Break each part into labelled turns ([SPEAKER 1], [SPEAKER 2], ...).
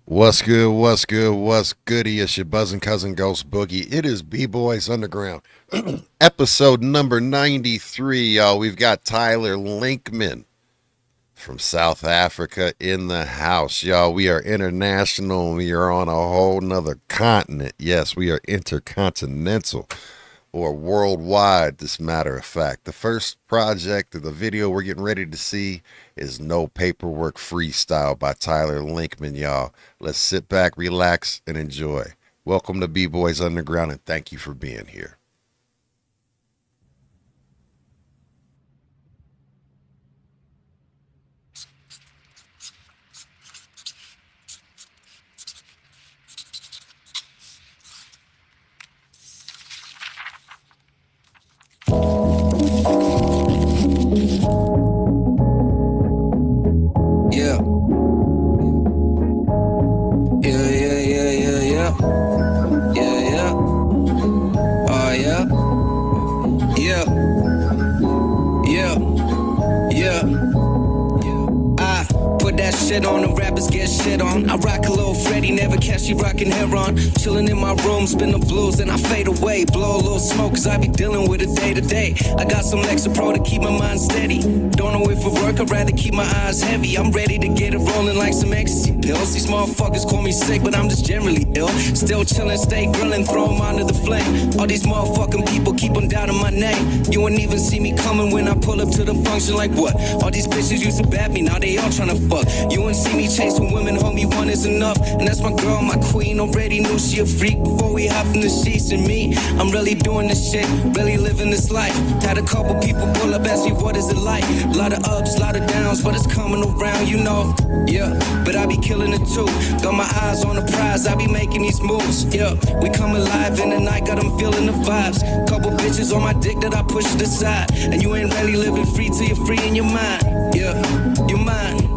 [SPEAKER 1] What's good? What's good? What's goody? It's your buzzing cousin Ghost Boogie. It is B-Boys Underground, episode number 93, y'all. We've got Tyler Linkman from South Africa in the house, y'all. We are international. We are on a whole nother continent. Yes, we are intercontinental or worldwide, this matter of fact. The first project of the video we're getting ready to see is No Paperwork Freestyle by Tyler Linkman, y'all. Let's sit back, relax, and enjoy. Welcome to B-Boys Underground, and thank you for being here.
[SPEAKER 2] Yeah, yeah, yeah, yeah, yeah, yeah, yeah, yeah. Oh yeah, yeah, yeah, yeah. I put that shit on, the rappers get shit on. I rock a little Freddy, never catch you rockin' heron. Chillin' in my room, spin the blues, and I fade away. Blow a little smoke, cause I be dealing with it day to day. I got some Lexapro to keep my mind steady. Don't know if it work, I'd rather keep my eyes heavy. I'm ready to get it rolling like some ecstasy pills. These motherfuckers call me sick, but I'm just generally ill. Still chillin', stay grillin', throw 'em onto the flame. All these motherfucking people keep on doubting my name. You wouldn't even see me coming when I pull up to the function like what? All these bitches used to bat me, now they all tryna fuck. You wouldn't see me chasing women, homie, one is enough. And that's my girl, my queen, already knew she a freak before we hopped in the sheets. And me, I'm really doing this shit, really living this life. Had a couple people pull up, ask me what is it like. A lot of ups, a lot of downs, but it's coming around, you know. Yeah, but I be killing it too. Got my eyes on the prize, I be making these moves. Yeah, we come alive in the night, got them feeling the vibes. Couple bitches on my dick that I push to the side. And you ain't really living free till you're free in your mind. Yeah, your mind.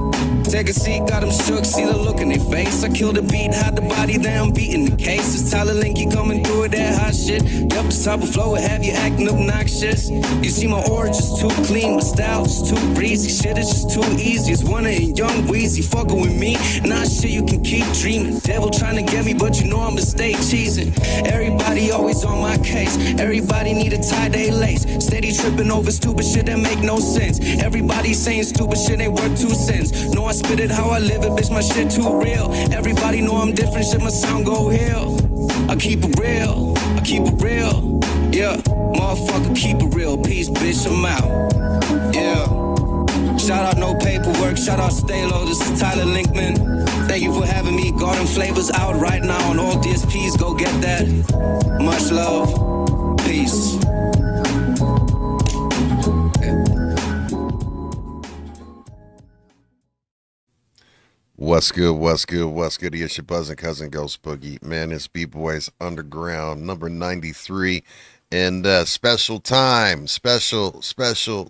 [SPEAKER 2] Take a seat, got them shook, see the look in their face. I kill the beat, hide the body, then I'm beating the case. It's Tyler Linky coming through with that hot shit. Yup, this type of flow will have you acting obnoxious. You see my aura just too clean, my style just too breezy. Shit is just too easy, it's one of young Weezy fucking with me. Nah, shit, you can keep dreaming. Devil trying to get me, but you know I'ma stay cheesing. Everybody always on my case. Everybody need a tie-dye lace. Steady tripping over stupid shit that make no sense. Everybody saying stupid shit ain't worth 2 cents. No, I spit it how I live it, bitch, my shit too real. Everybody know I'm different, shit, my sound go hill. I keep it real, I keep it real. Yeah, motherfucker, keep it real. Peace, bitch, I'm out. Yeah. Shout out No Paperwork, shout out Stay Low, this is Tyler Linkman. Thank you for having me. Garden Flavors out right now on all DSPs, go get that. Much love, peace.
[SPEAKER 1] What's good? What's good? What's good? It's your buzzing cousin Ghost Boogie. Man, it's B-Boys Underground, number 93. And special time, special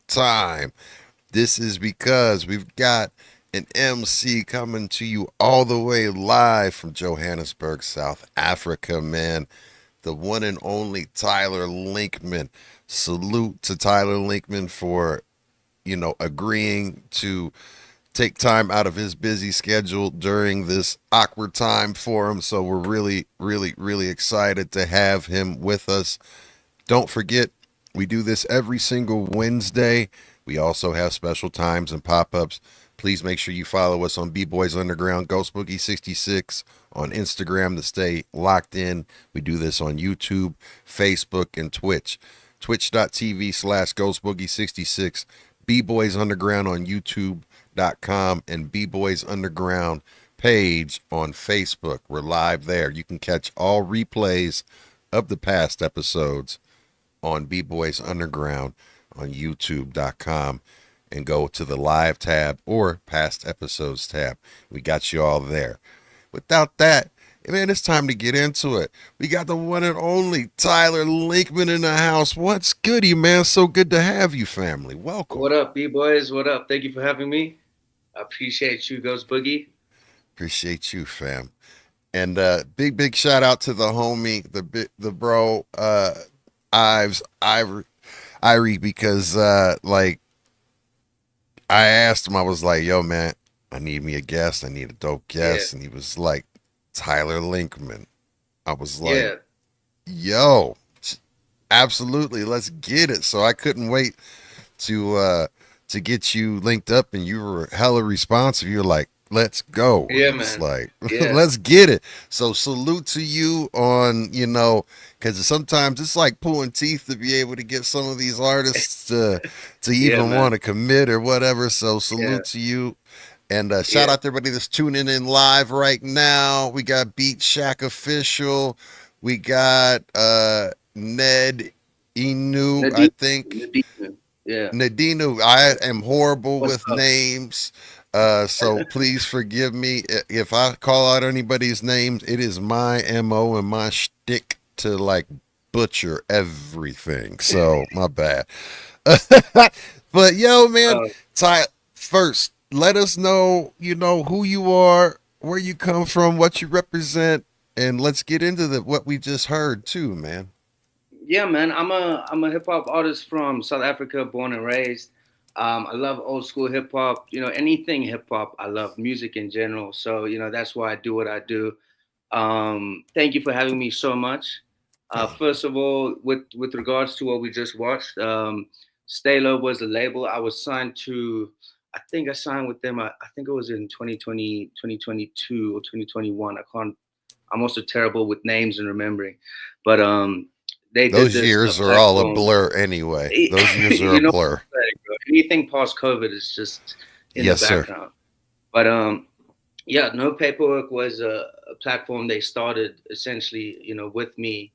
[SPEAKER 1] time. This is because we've got an MC coming to you all the way live from Johannesburg, South Africa, man. The one and only Tyler Linkman. Salute to Tyler Linkman for, agreeing to take time out of his busy schedule during this awkward time for him. So we're really excited to have him with us. Don't forget, we do this every single Wednesday. We also have special times and pop-ups. Please make sure you follow us on B-Boys Underground, Ghost Boogie 66 on Instagram to stay locked in. We do this on YouTube, Facebook, and Twitch. Twitch.tv/GhostBoogie66, B-Boys Underground on YouTube.com, and B-Boys Underground page on Facebook. We're live there. You can catch all replays of the past episodes on B-Boys Underground on YouTube.com and go to the live tab or past episodes tab. We got you all there. Without that, man, it's time to get into it. We got the one and only Tyler Linkman in the house. What's goody, man? So good to have you, family. Welcome.
[SPEAKER 3] What up, B-Boys? What up? Thank you for having me. I appreciate you, Ghost Boogie.
[SPEAKER 1] Appreciate you, fam. And big shout out to the homie, the bro, Ives, Irie, because like I asked him, I was like, yo, man, I need me a guest. I need a dope
[SPEAKER 3] Yeah,
[SPEAKER 1] guest. And he was like, Tyler Linkman. I was like,
[SPEAKER 3] yeah,
[SPEAKER 1] yo, absolutely, let's get it. So I couldn't wait to uh to get you linked up, and you were hella responsive. You're like, let's go.
[SPEAKER 3] yeah,
[SPEAKER 1] It's
[SPEAKER 3] man.
[SPEAKER 1] like,
[SPEAKER 3] Yeah,
[SPEAKER 1] let's get it. So salute to you on, because sometimes it's like pulling teeth to be able to get some of these artists to
[SPEAKER 3] yeah,
[SPEAKER 1] even want
[SPEAKER 3] man.
[SPEAKER 1] to commit or whatever. So
[SPEAKER 3] Yeah,
[SPEAKER 1] salute to you. And shout
[SPEAKER 3] yeah.
[SPEAKER 1] out to everybody that's tuning in live right now. We got Beat Shack Official. We got Ned Inu, I
[SPEAKER 3] Nadine,
[SPEAKER 1] think.
[SPEAKER 3] Nadine. Yeah.
[SPEAKER 1] Nadino, I am horrible
[SPEAKER 3] What's
[SPEAKER 1] with
[SPEAKER 3] up?
[SPEAKER 1] names. So please forgive me. If I call out anybody's names. It is my MO and my shtick to like butcher everything. So my bad. But yo, man,
[SPEAKER 3] Uh,
[SPEAKER 1] Ty, first, let us know, who you are, where you come from, what you represent, and let's get into what we just heard too, man.
[SPEAKER 3] yeah, man. I'm a hip hop artist from South Africa, born and raised. I love old school hip hop. Anything hip hop. I love music in general. So that's why I do what I do. Thank you for having me so much. First of all, with regards to what we just watched, Stalo was the label I was signed to. I think I signed with them. I think it was in 2020, 2022 or 2021. I can't. I'm also terrible with names and remembering, but they did
[SPEAKER 1] Those
[SPEAKER 3] this
[SPEAKER 1] years are all a
[SPEAKER 3] platform.
[SPEAKER 1] blur anyway. Those years are a
[SPEAKER 3] you know,
[SPEAKER 1] blur.
[SPEAKER 3] anything past COVID is just in the
[SPEAKER 1] Yes, sir.
[SPEAKER 3] background. But yeah, No Paperwork was a platform they started essentially, with me.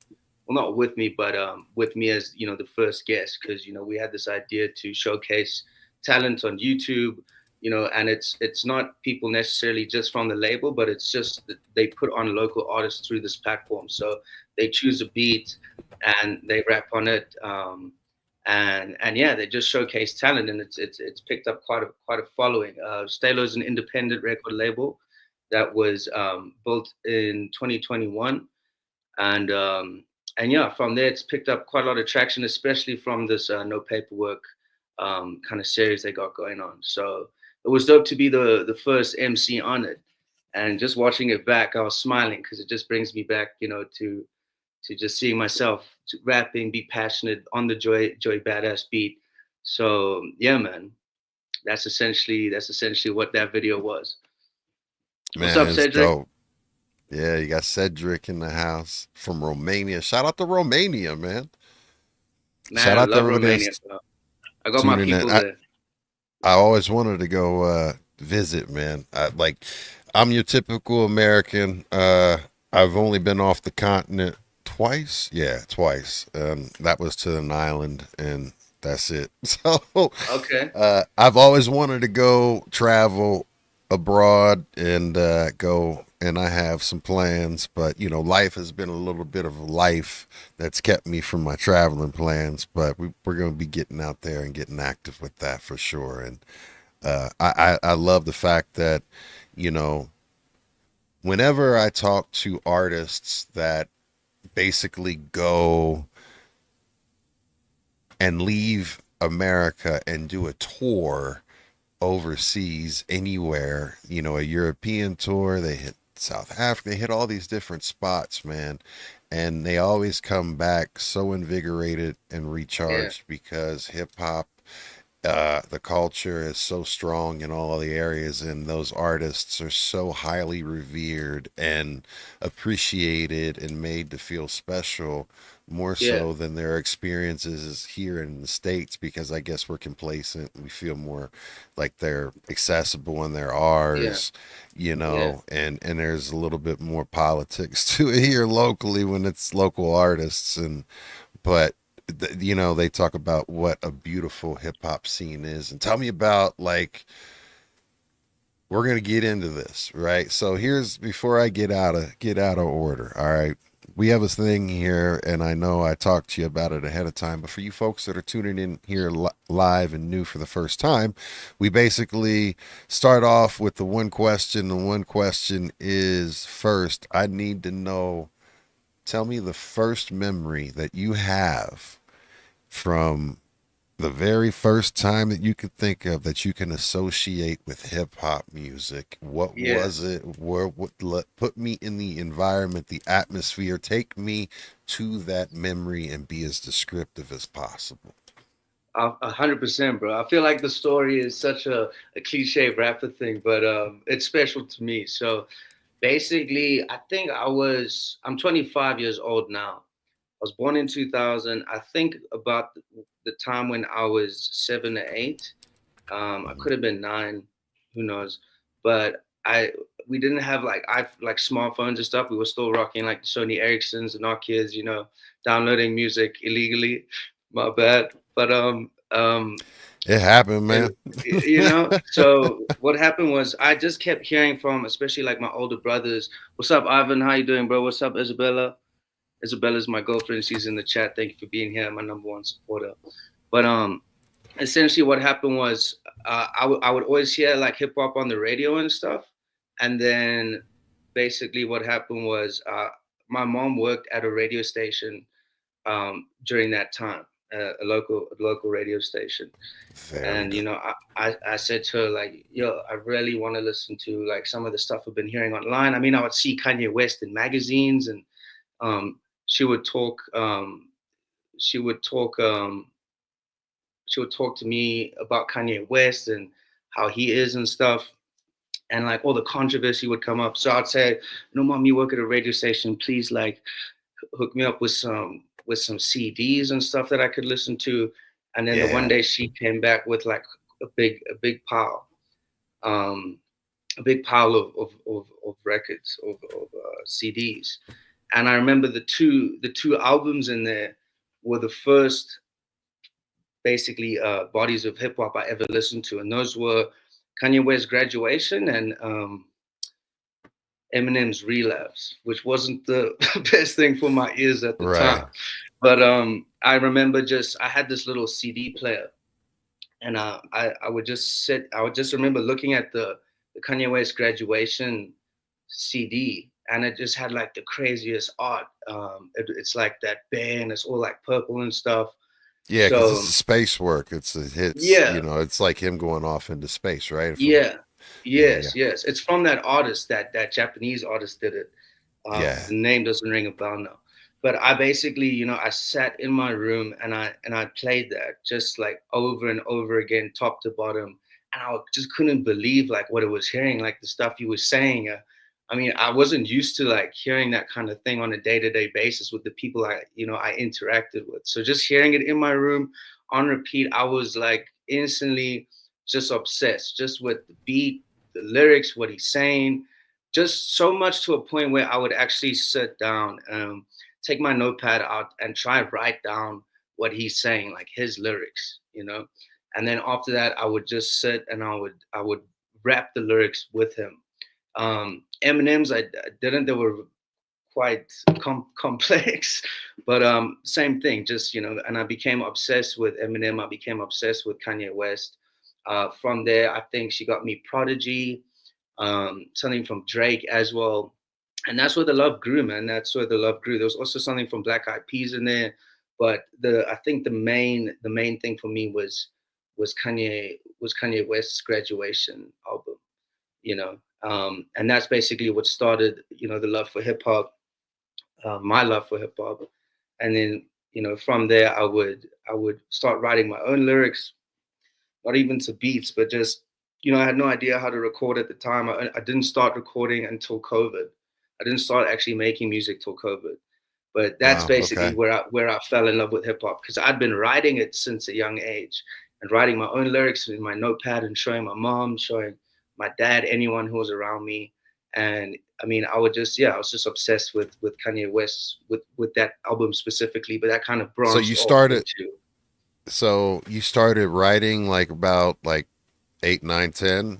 [SPEAKER 3] Well, not with me, but with me as the first guest, because we had this idea to showcase talent on YouTube, and it's not people necessarily just from the label, but it's just that they put on local artists through this platform. So they choose a beat and they rap on it, and yeah, they just showcase talent, and it's picked up quite a following. Stalo is an independent record label that was built in 2021, and yeah, from there it's picked up quite a lot of traction, especially from this No Paperwork kind of series they got going on. So it was dope to be the first MC on it, and just watching it back, I was smiling because it just brings me back, to just seeing myself rapping, be passionate on the Joy Badass beat. So yeah, man, that's essentially what that video was. What's
[SPEAKER 1] Man,
[SPEAKER 3] up,
[SPEAKER 1] it's
[SPEAKER 3] Cedric?
[SPEAKER 1] dope. Yeah, you got Cedric in the house from Romania. Shout out to Romania, man.
[SPEAKER 3] Man,
[SPEAKER 1] Shout
[SPEAKER 3] I
[SPEAKER 1] out to
[SPEAKER 3] love
[SPEAKER 1] everybody
[SPEAKER 3] Romania.
[SPEAKER 1] that's
[SPEAKER 3] Bro. I got my
[SPEAKER 1] tuning in.
[SPEAKER 3] people
[SPEAKER 1] I,
[SPEAKER 3] there.
[SPEAKER 1] I always wanted to go visit, man. I'm your typical American. I've only been off the continent twice. Yeah, twice. That was to an island, and that's it. So
[SPEAKER 3] Okay.
[SPEAKER 1] I've always wanted to go travel abroad and go, and I have some plans, but life has been a little bit of life that's kept me from my traveling plans. But we're going to be getting out there and getting active with that for sure. And I love the fact that, you know, whenever I talk to artists that basically go and leave America and do a tour overseas anywhere, a European tour, they hit South Africa, they hit all these different spots, man. And they always come back so invigorated and
[SPEAKER 3] Yeah.
[SPEAKER 1] recharged because hip hop, the culture is so strong in all of the areas, and those artists are so highly revered and appreciated and made to feel special, more
[SPEAKER 3] Yeah.
[SPEAKER 1] so than their experiences here in the States, because I guess we're complacent. We feel more like they're accessible and they're
[SPEAKER 3] Yeah.
[SPEAKER 1] ours,
[SPEAKER 3] Yeah.
[SPEAKER 1] and there's a little bit more politics to it here locally when it's local artists. But they talk about what a beautiful hip hop scene is, and tell me about, like, we're gonna get into this, right? So here's, before I get out of order, all right. We have a thing here, and I know I talked to you about it ahead of time, but for you folks that are tuning in here live and new for the first time, we basically start off with the one question. The one question is, first, I need to know, tell me the first memory that you have from The very first time that you could think of that you can associate with hip hop music, what
[SPEAKER 3] Yeah.
[SPEAKER 1] was it? Where put me in the environment, the atmosphere, take me to that memory and be as descriptive as possible.
[SPEAKER 3] 100%, bro. I feel like the story is such a cliche rapper thing, but it's special to me. So basically, I think I'm 25 years old now. I was born in 2000. I think about the time when I was 7 or 8. I
[SPEAKER 1] Mhm.
[SPEAKER 3] could have been 9, who knows? But we didn't have like smartphones and stuff. We were still rocking like the Sony Ericssons and Nokias, downloading music illegally. My bad. But
[SPEAKER 1] It happened,
[SPEAKER 3] and
[SPEAKER 1] man.
[SPEAKER 3] so what happened was I just kept hearing from, especially like my older brothers. What's up, Ivan? How you doing, bro? What's up, Isabella? Isabella's my girlfriend. She's in the chat. Thank you for being here, my number one supporter. But essentially what happened was I would always hear like hip hop on the radio and stuff. And then basically what happened was my mom worked at a radio station during that time, a local radio station.
[SPEAKER 1] Very
[SPEAKER 3] And
[SPEAKER 1] good.
[SPEAKER 3] I said to her like, yo, I really want to listen to like some of the stuff I've been hearing online. I mean, I would see Kanye West in magazines, and um, she would talk she would talk she would talk to me about Kanye West and how he is and stuff. And like all the controversy would come up. So I'd say, no, mom, you work at a radio station. Please like hook me up with some CDs and stuff that I could listen to. And then the one
[SPEAKER 1] Yeah.
[SPEAKER 3] day she came back with like a big pile, um, a big pile of records of CDs. And I remember the two albums in there were the first basically bodies of hip hop I ever listened to, and those were Kanye West's Graduation and Eminem's Relapse, which wasn't the best thing for my ears at the
[SPEAKER 1] Right.
[SPEAKER 3] time. But I remember I had this little CD player, and I would just sit. I would just remember looking at the Kanye West Graduation CD, and it just had like the craziest art. It's like that bear, and it's all like purple and stuff.
[SPEAKER 1] Yeah, because this
[SPEAKER 3] So
[SPEAKER 1] is space work. It's
[SPEAKER 3] yeah,
[SPEAKER 1] it's like him going off into space, right? From
[SPEAKER 3] yeah,
[SPEAKER 1] yeah, yeah,
[SPEAKER 3] yes. It's from that artist, that Japanese artist did it.
[SPEAKER 1] yeah,
[SPEAKER 3] The name doesn't ring a bell now. But I basically, I sat in my room and I played that just like over and over again, top to bottom, and I just couldn't believe like what I was hearing, like the stuff he was saying. I mean, I wasn't used to like hearing that kind of thing on a day-to-day basis with the people I interacted with. So just hearing it in my room on repeat, I was like instantly just obsessed, just with the beat, the lyrics, what he's saying, just so much to a point where I would actually sit down, take my notepad out, and try and write down what he's saying, like his lyrics. And then after that, I would just sit and I would rap the lyrics with him. Eminem's I didn't. They were quite complex, but same thing. Just and I became obsessed with Eminem. I became obsessed with Kanye West. From there, I think she got me Prodigy, something from Drake as well, and that's where the love grew, man. That's where the love grew. There was also something from Black Eyed Peas in there, but I think the main thing for me was Kanye West's Graduation album, and that's basically what started the love for hip hop, my love for hip hop, and then from there I would start writing my own lyrics, not even to beats, but just I had no idea how to record at the time. I didn't start recording until COVID. I didn't start actually making music till COVID. But that's
[SPEAKER 1] wow,
[SPEAKER 3] basically
[SPEAKER 1] okay.
[SPEAKER 3] where I fell in love with hip hop, because I'd been writing it since a young age, and writing my own lyrics in my notepad and showing my mom, showing my dad, anyone who was around me. And I mean, I was just obsessed with Kanye West, with that album specifically, but that kind of
[SPEAKER 1] So
[SPEAKER 3] branched
[SPEAKER 1] you
[SPEAKER 3] off
[SPEAKER 1] started,
[SPEAKER 3] into.
[SPEAKER 1] writing like about like 8, 9, 10,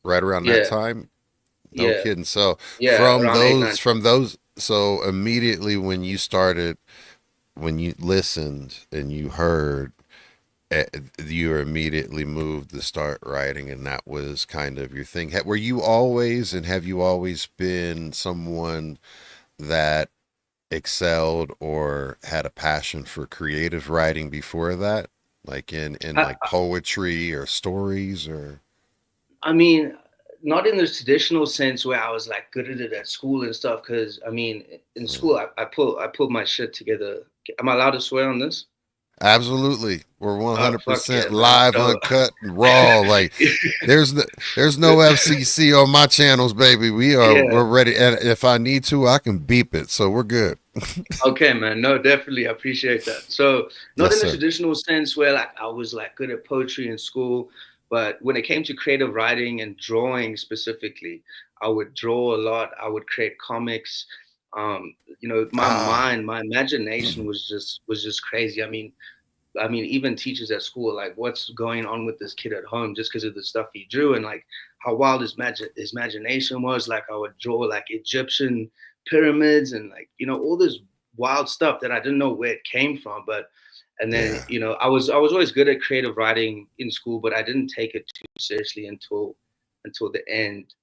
[SPEAKER 1] right around that
[SPEAKER 3] Yeah,
[SPEAKER 1] time. No
[SPEAKER 3] yeah,
[SPEAKER 1] kidding. So
[SPEAKER 3] yeah, around 8, 9, 10.
[SPEAKER 1] from those, so immediately when you started, when you listened and you heard, eh, you were immediately moved to start writing, and that was kind of your thing. Were you always, and have you always been someone that excelled or had a passion for creative writing before that? like in
[SPEAKER 3] I,
[SPEAKER 1] like poetry or stories or?
[SPEAKER 3] I mean, not in the traditional sense where I was like good at it at school and stuff. Because I mean, in school, I pulled my shit together. Am I allowed to swear on this?
[SPEAKER 1] Absolutely. We're
[SPEAKER 3] Oh fuck
[SPEAKER 1] 100%
[SPEAKER 3] yeah, man!
[SPEAKER 1] live,
[SPEAKER 3] So
[SPEAKER 1] uncut, and raw. Like there's there's no FCC on my channels, baby.
[SPEAKER 3] yeah,
[SPEAKER 1] We're ready. And if I need to, I can beep it. So we're good.
[SPEAKER 3] okay, man. No, definitely, I appreciate that. So not
[SPEAKER 1] Yes,
[SPEAKER 3] in the
[SPEAKER 1] sir.
[SPEAKER 3] traditional sense where like I was like good at poetry in school, but when it came to creative writing and drawing specifically, I would draw a lot. I would create comics. My
[SPEAKER 1] Ah,
[SPEAKER 3] mind, my imagination was just crazy. I mean, even teachers at school, like, what's going on with this kid at home just because of the stuff he drew and like how wild his imagination was. Like, I would draw like Egyptian pyramids and like, all this wild stuff that I didn't know where it came from. And then,
[SPEAKER 1] yeah,
[SPEAKER 3] I was always good at creative writing in school, but I didn't take it too seriously until the end,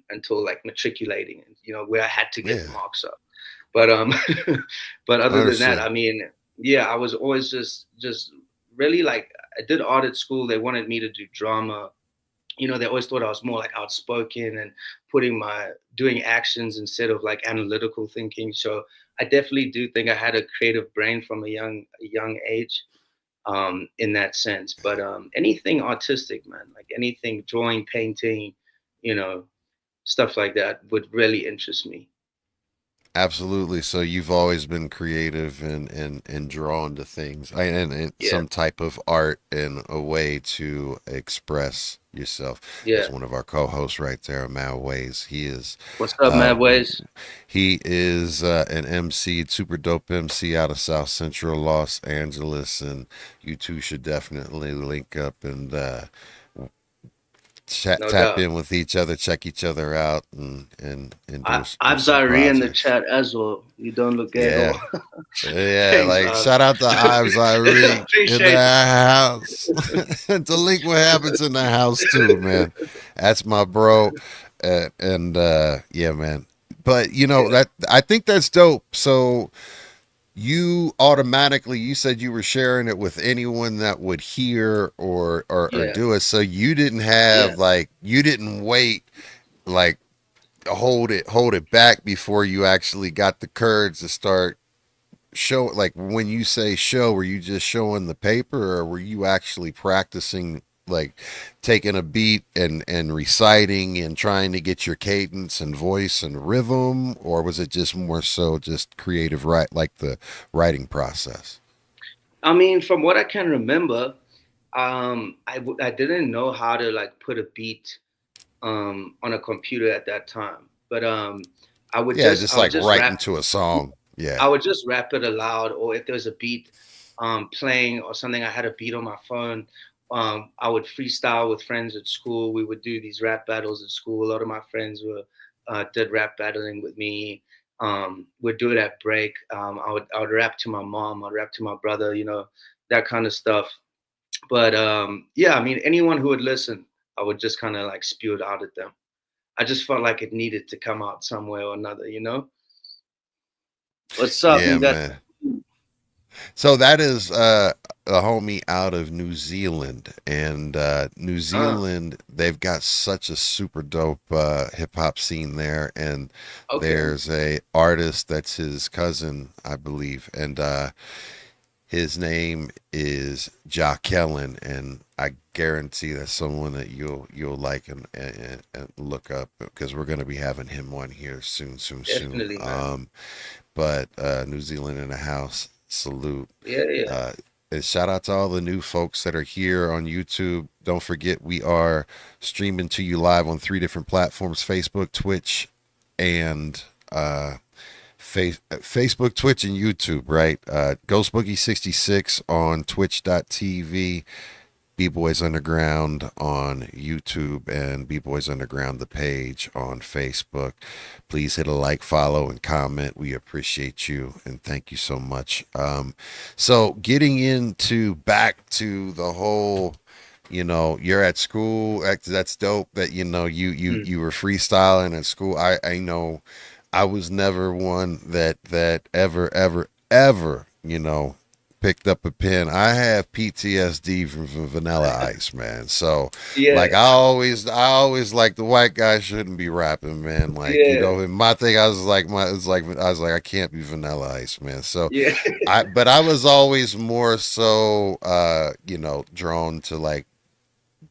[SPEAKER 3] until like matriculating, and, where I had to get
[SPEAKER 1] yeah.
[SPEAKER 3] marks up. But but other than that,
[SPEAKER 1] Understood.
[SPEAKER 3] I mean, yeah, I was always just really like I did art at school. They wanted me to do drama. They always thought I was more like outspoken and doing actions instead of like analytical thinking. So I definitely do think I had a creative brain from a young age, in that sense. But anything artistic, man, like anything drawing, painting, you know, stuff like that would really interest me.
[SPEAKER 1] Absolutely. So you've always been creative and drawn to things and
[SPEAKER 3] Yeah,
[SPEAKER 1] some type of art and a way to express yourself. That's
[SPEAKER 3] yeah.
[SPEAKER 1] one of our co-hosts right there, Mal Ways.
[SPEAKER 3] What's up,
[SPEAKER 1] Uh,
[SPEAKER 3] Mad Ways?
[SPEAKER 1] he is an MC, super dope MC out of South Central Los Angeles, and you two should definitely link up and
[SPEAKER 3] No
[SPEAKER 1] tap
[SPEAKER 3] doubt.
[SPEAKER 1] in with each other, check each other out, and do
[SPEAKER 3] Ives
[SPEAKER 1] some
[SPEAKER 3] Irie in the
[SPEAKER 1] projects.
[SPEAKER 3] chat as well. You don't look at
[SPEAKER 1] Yeah.
[SPEAKER 3] all.
[SPEAKER 1] Yeah,
[SPEAKER 3] Thanks,
[SPEAKER 1] like
[SPEAKER 3] Ives.
[SPEAKER 1] shout out to Ives Irie in the
[SPEAKER 3] Appreciate
[SPEAKER 1] house. Delinquent happens in the house too, man. That's my bro. And yeah, man. But
[SPEAKER 3] it.
[SPEAKER 1] that I think that's dope. So you said you were sharing it with anyone that would hear or
[SPEAKER 3] Yeah,
[SPEAKER 1] do it. So you didn't
[SPEAKER 3] yeah,
[SPEAKER 1] have like you didn't wait like hold it back before you actually got the courage to start show. Like when you say show, were you just showing the paper or were you actually practicing, like taking a beat and reciting and trying to get your cadence and voice and rhythm, or was it just more so just creative, right, like the writing process?
[SPEAKER 3] I mean, from what I can remember, I didn't know how to like put a beat on a computer at that time, but
[SPEAKER 1] Yeah, just
[SPEAKER 3] I would
[SPEAKER 1] like
[SPEAKER 3] just
[SPEAKER 1] writing
[SPEAKER 3] rap.
[SPEAKER 1] to a song. Yeah.
[SPEAKER 3] I would just rap it aloud, or if there was a beat playing or something, I had a beat on my phone. I would freestyle with friends at school. We would do these rap battles at school. A lot of my friends did rap battling with me. Would do it at break. I would rap to my mom. I'd rap to my brother. That kind of stuff. But yeah, I mean, anyone who would listen, I would just kind of like spew it out at them. I just felt like it needed to come out somewhere or another. What's up?
[SPEAKER 1] Yeah,
[SPEAKER 3] You got
[SPEAKER 1] man. So that is a homie out of New Zealand, and New
[SPEAKER 3] uh,
[SPEAKER 1] Zealand, they've got such a super dope hip hop scene there, and
[SPEAKER 3] okay.
[SPEAKER 1] there's a artist that's his cousin, I believe, and his name is Ja Kellen, and I guarantee that's someone that you'll like and look up because we're gonna be having him on here soon.
[SPEAKER 3] Definitely, man.
[SPEAKER 1] But New Zealand in the house, salute.
[SPEAKER 3] Yeah, yeah.
[SPEAKER 1] Uh, and shout out to all the new folks that are here on YouTube. Don't forget, we are streaming to you live on 3 different platforms: Facebook, Twitch, and Facebook, Twitch, and YouTube, right? Ghost Boogie 66 on twitch.tv, B-Boys Underground on YouTube, and B-Boys Underground, the page on Facebook. Please hit a like, follow, and comment. We appreciate you, and thank you so much. So getting into back to the whole, you're at school. That's dope that,
[SPEAKER 3] Mm.
[SPEAKER 1] you were freestyling at school. I know I was never one that ever, picked up a pen. I have PTSD from Vanilla Ice, man. So
[SPEAKER 3] Yeah,
[SPEAKER 1] like I always like the white guy shouldn't be rapping, man. Like, you
[SPEAKER 3] yeah,
[SPEAKER 1] know, my thing I was like I was like I can't be Vanilla Ice, man. So
[SPEAKER 3] yeah,
[SPEAKER 1] I was always more so you know, drawn to like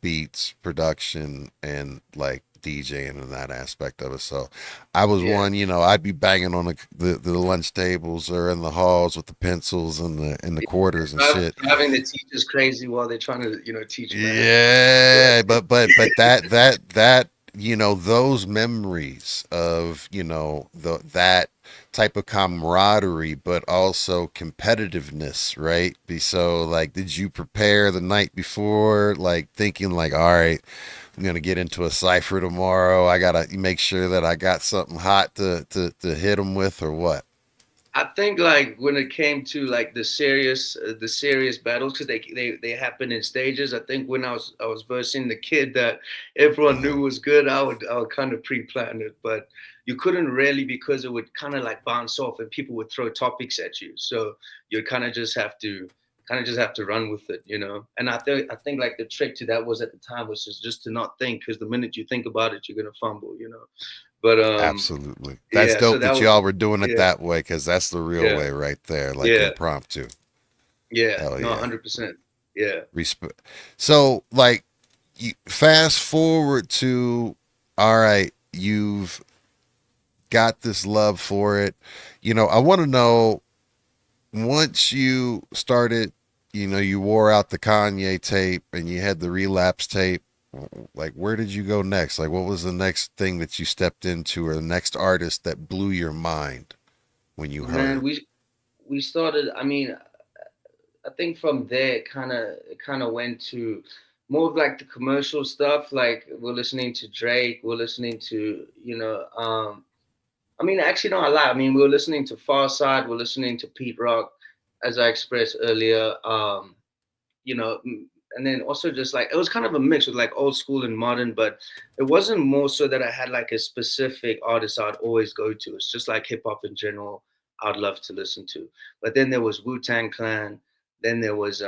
[SPEAKER 1] beats, production, and like DJing and that aspect of it. So I was
[SPEAKER 3] yeah.
[SPEAKER 1] one, you know, I'd be banging on the lunch tables or in the halls with the pencils and the quarters and shit.
[SPEAKER 3] Driving the teachers crazy while they're trying to, teach math.
[SPEAKER 1] Yeah, but that you know those memories of you know that type of camaraderie, but also competitiveness, right? Be so like, did you prepare the night before, like thinking like, all right, I'm gonna get into a cipher tomorrow. I gotta make sure that I got something hot to hit them with, or what?
[SPEAKER 3] I think like when it came to like the serious battles because they happen in stages. I think when I was versing the kid that everyone
[SPEAKER 1] Uh,
[SPEAKER 3] knew was good, I would kind of pre-plan it, but you couldn't really because it would kind of like bounce off and people would throw topics at you. So you kind of just have to run with it. And I think like the trick to that was at the time was just to not think because the minute you think about it, you're gonna fumble. But
[SPEAKER 1] Absolutely. That's
[SPEAKER 3] yeah, so
[SPEAKER 1] dope
[SPEAKER 3] that
[SPEAKER 1] that
[SPEAKER 3] was
[SPEAKER 1] y'all were doing it
[SPEAKER 3] yeah,
[SPEAKER 1] that way, because that's the real
[SPEAKER 3] yeah.
[SPEAKER 1] way right there, like
[SPEAKER 3] Yeah,
[SPEAKER 1] impromptu.
[SPEAKER 3] yeah,
[SPEAKER 1] Hell
[SPEAKER 3] no,
[SPEAKER 1] yeah.
[SPEAKER 3] 100%. Yeah.
[SPEAKER 1] Respect. So, like, you fast forward to, all right, you've got this love for it. You know, I want to know once you started, you know, you wore out the Kanye tape and you had the relapse tape. Like, where did you go next? Like, what was the next thing that you stepped into, or the next artist that blew your mind when you
[SPEAKER 3] Man,
[SPEAKER 1] heard?
[SPEAKER 3] we started. I mean, I think from there it kind of went to more of like the commercial stuff. Like we're listening to Drake, we're listening to I mean, actually, no, I lie. I mean, we were listening to Far Side, we're listening to Pete Rock, as I expressed earlier. You know, and then also just like it was kind of a mix with like old school and modern, but it wasn't more so that I had like a specific artist I'd always go to. It's just like hip hop in general, I'd love to listen to. But then there was Wu-Tang Clan, then there was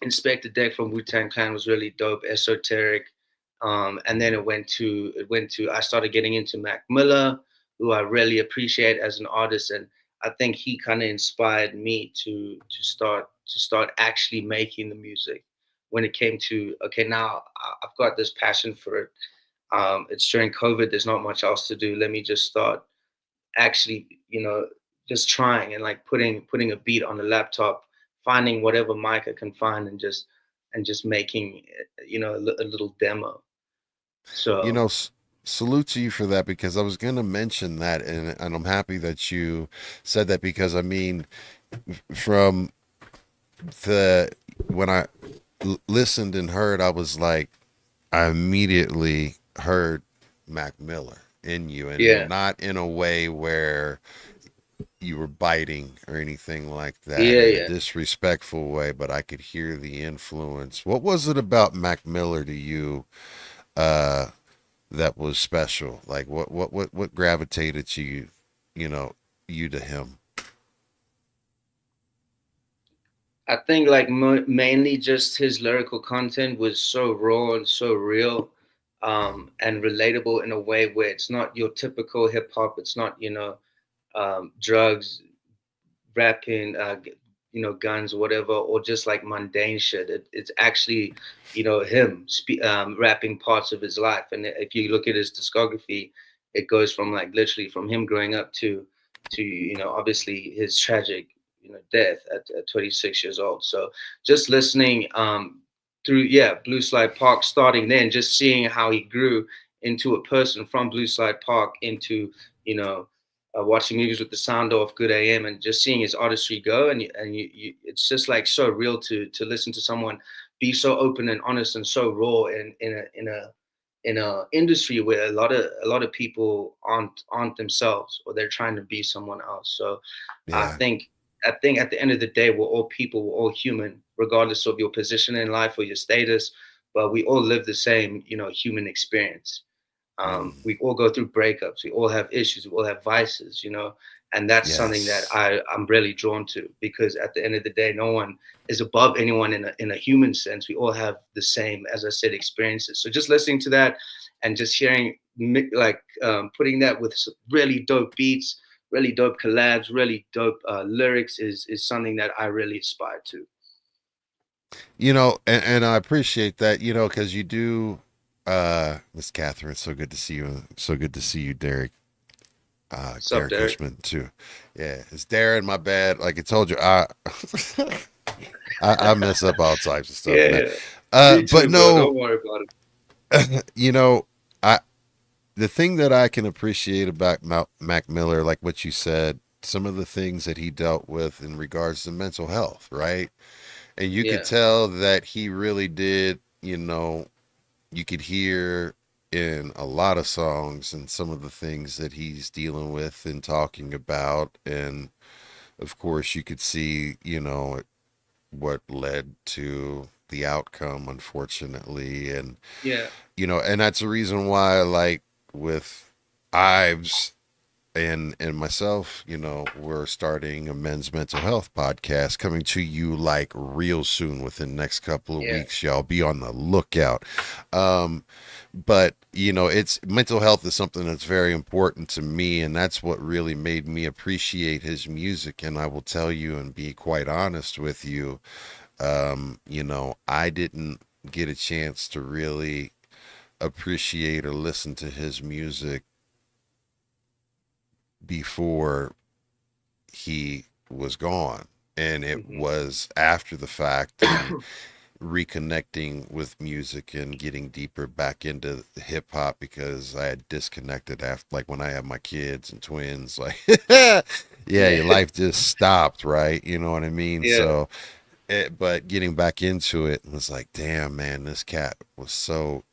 [SPEAKER 3] Inspector Deck from Wu-Tang Clan was really dope, esoteric. And then it went to I started getting into Mac Miller, who I really appreciate as an artist, and I think he kind of inspired me to start actually making the music. When it came to okay, now I've got this passion for it. It's during COVID. There's not much else to do. Let me just start actually, just trying and like putting a beat on the laptop, finding whatever mic I can find, and just making a little demo.
[SPEAKER 1] You
[SPEAKER 3] So
[SPEAKER 1] know, salute to you for that, because I was going to mention that, and I'm happy that you said that, because I mean, from the when I listened and heard, I was like, I immediately heard Mac Miller in you, and
[SPEAKER 3] yeah,
[SPEAKER 1] not in a way where you were biting or anything like that,
[SPEAKER 3] yeah,
[SPEAKER 1] in a
[SPEAKER 3] yeah.
[SPEAKER 1] disrespectful way, but I could hear the influence. What was it about Mac Miller to you uh that was special? Like, what gravitated to you, you know, you to him?
[SPEAKER 3] I think like mainly just his lyrical content was so raw and so real, and relatable in a way where it's not your typical hip hop. It's not drugs, rapping, guns, whatever, or just like mundane shit. It's actually, him rapping parts of his life. And if you look at his discography, it goes from like literally from him growing up to obviously his tragic death at 26 years old. So just listening through Blue Slide Park, starting then, just seeing how he grew into a person from Blue Slide Park into you know watching movies with the sound off Good AM and just seeing his artistry go it's just like so real to listen to someone be so open and honest and so raw in a industry where a lot of people aren't themselves or they're trying to be someone else. So I
[SPEAKER 1] Yeah.
[SPEAKER 3] think I think at the end of the day we're all people, we're all human, regardless of your position in life or your status, but we all live the same human experience.
[SPEAKER 1] Mm.
[SPEAKER 3] We all go through breakups. We all have issues. We all have vices, And that's something that
[SPEAKER 1] Yes.
[SPEAKER 3] I'm really drawn to, because at the end of the day, no one is above anyone in a human sense. We all have the same, as I said, experiences. So just listening to that and just hearing, like, putting that with really dope beats, really dope collabs, really dope lyrics is something that I really aspire to.
[SPEAKER 1] And I appreciate that, because you do, Miss Catherine, it's so good to see you. So good to see you, Derek.
[SPEAKER 3] What's up,
[SPEAKER 1] Derek
[SPEAKER 3] Derek?
[SPEAKER 1] Cushman too. Yeah, it's Darren. My bad. Like I told you, I mess up all types of stuff,
[SPEAKER 3] Yeah,
[SPEAKER 1] man.
[SPEAKER 3] yeah. Me
[SPEAKER 1] But
[SPEAKER 3] too, bro.
[SPEAKER 1] no,
[SPEAKER 3] Don't worry about it.
[SPEAKER 1] you know, I the thing that I can appreciate about Mac Miller, like what you said, some of the things that he dealt with in regards to mental health, right? And you could
[SPEAKER 3] Yeah,
[SPEAKER 1] tell that he really did. You could hear in a lot of songs and some of the things that he's dealing with and talking about, and of course you could see, what led to the outcome, unfortunately. And
[SPEAKER 3] yeah,
[SPEAKER 1] and that's the reason why, like, with Ives and myself, we're starting a men's mental health podcast coming to you like real soon, within the next couple of
[SPEAKER 3] yeah,
[SPEAKER 1] weeks. Y'all be on the lookout. But it's mental health is something that's very important to me, and that's what really made me appreciate his music. And I will tell you and be quite honest with you, I didn't get a chance to really appreciate or listen to his music before he was gone. And it
[SPEAKER 3] hmm
[SPEAKER 1] was after the fact, and reconnecting with music and getting deeper back into hip hop, because I had disconnected after, like, when I had my kids and twins, like, yeah,
[SPEAKER 3] yeah,
[SPEAKER 1] your life just stopped, right? You know what I mean?
[SPEAKER 3] yeah,
[SPEAKER 1] So, but getting back into it was like, damn, man, this cat was so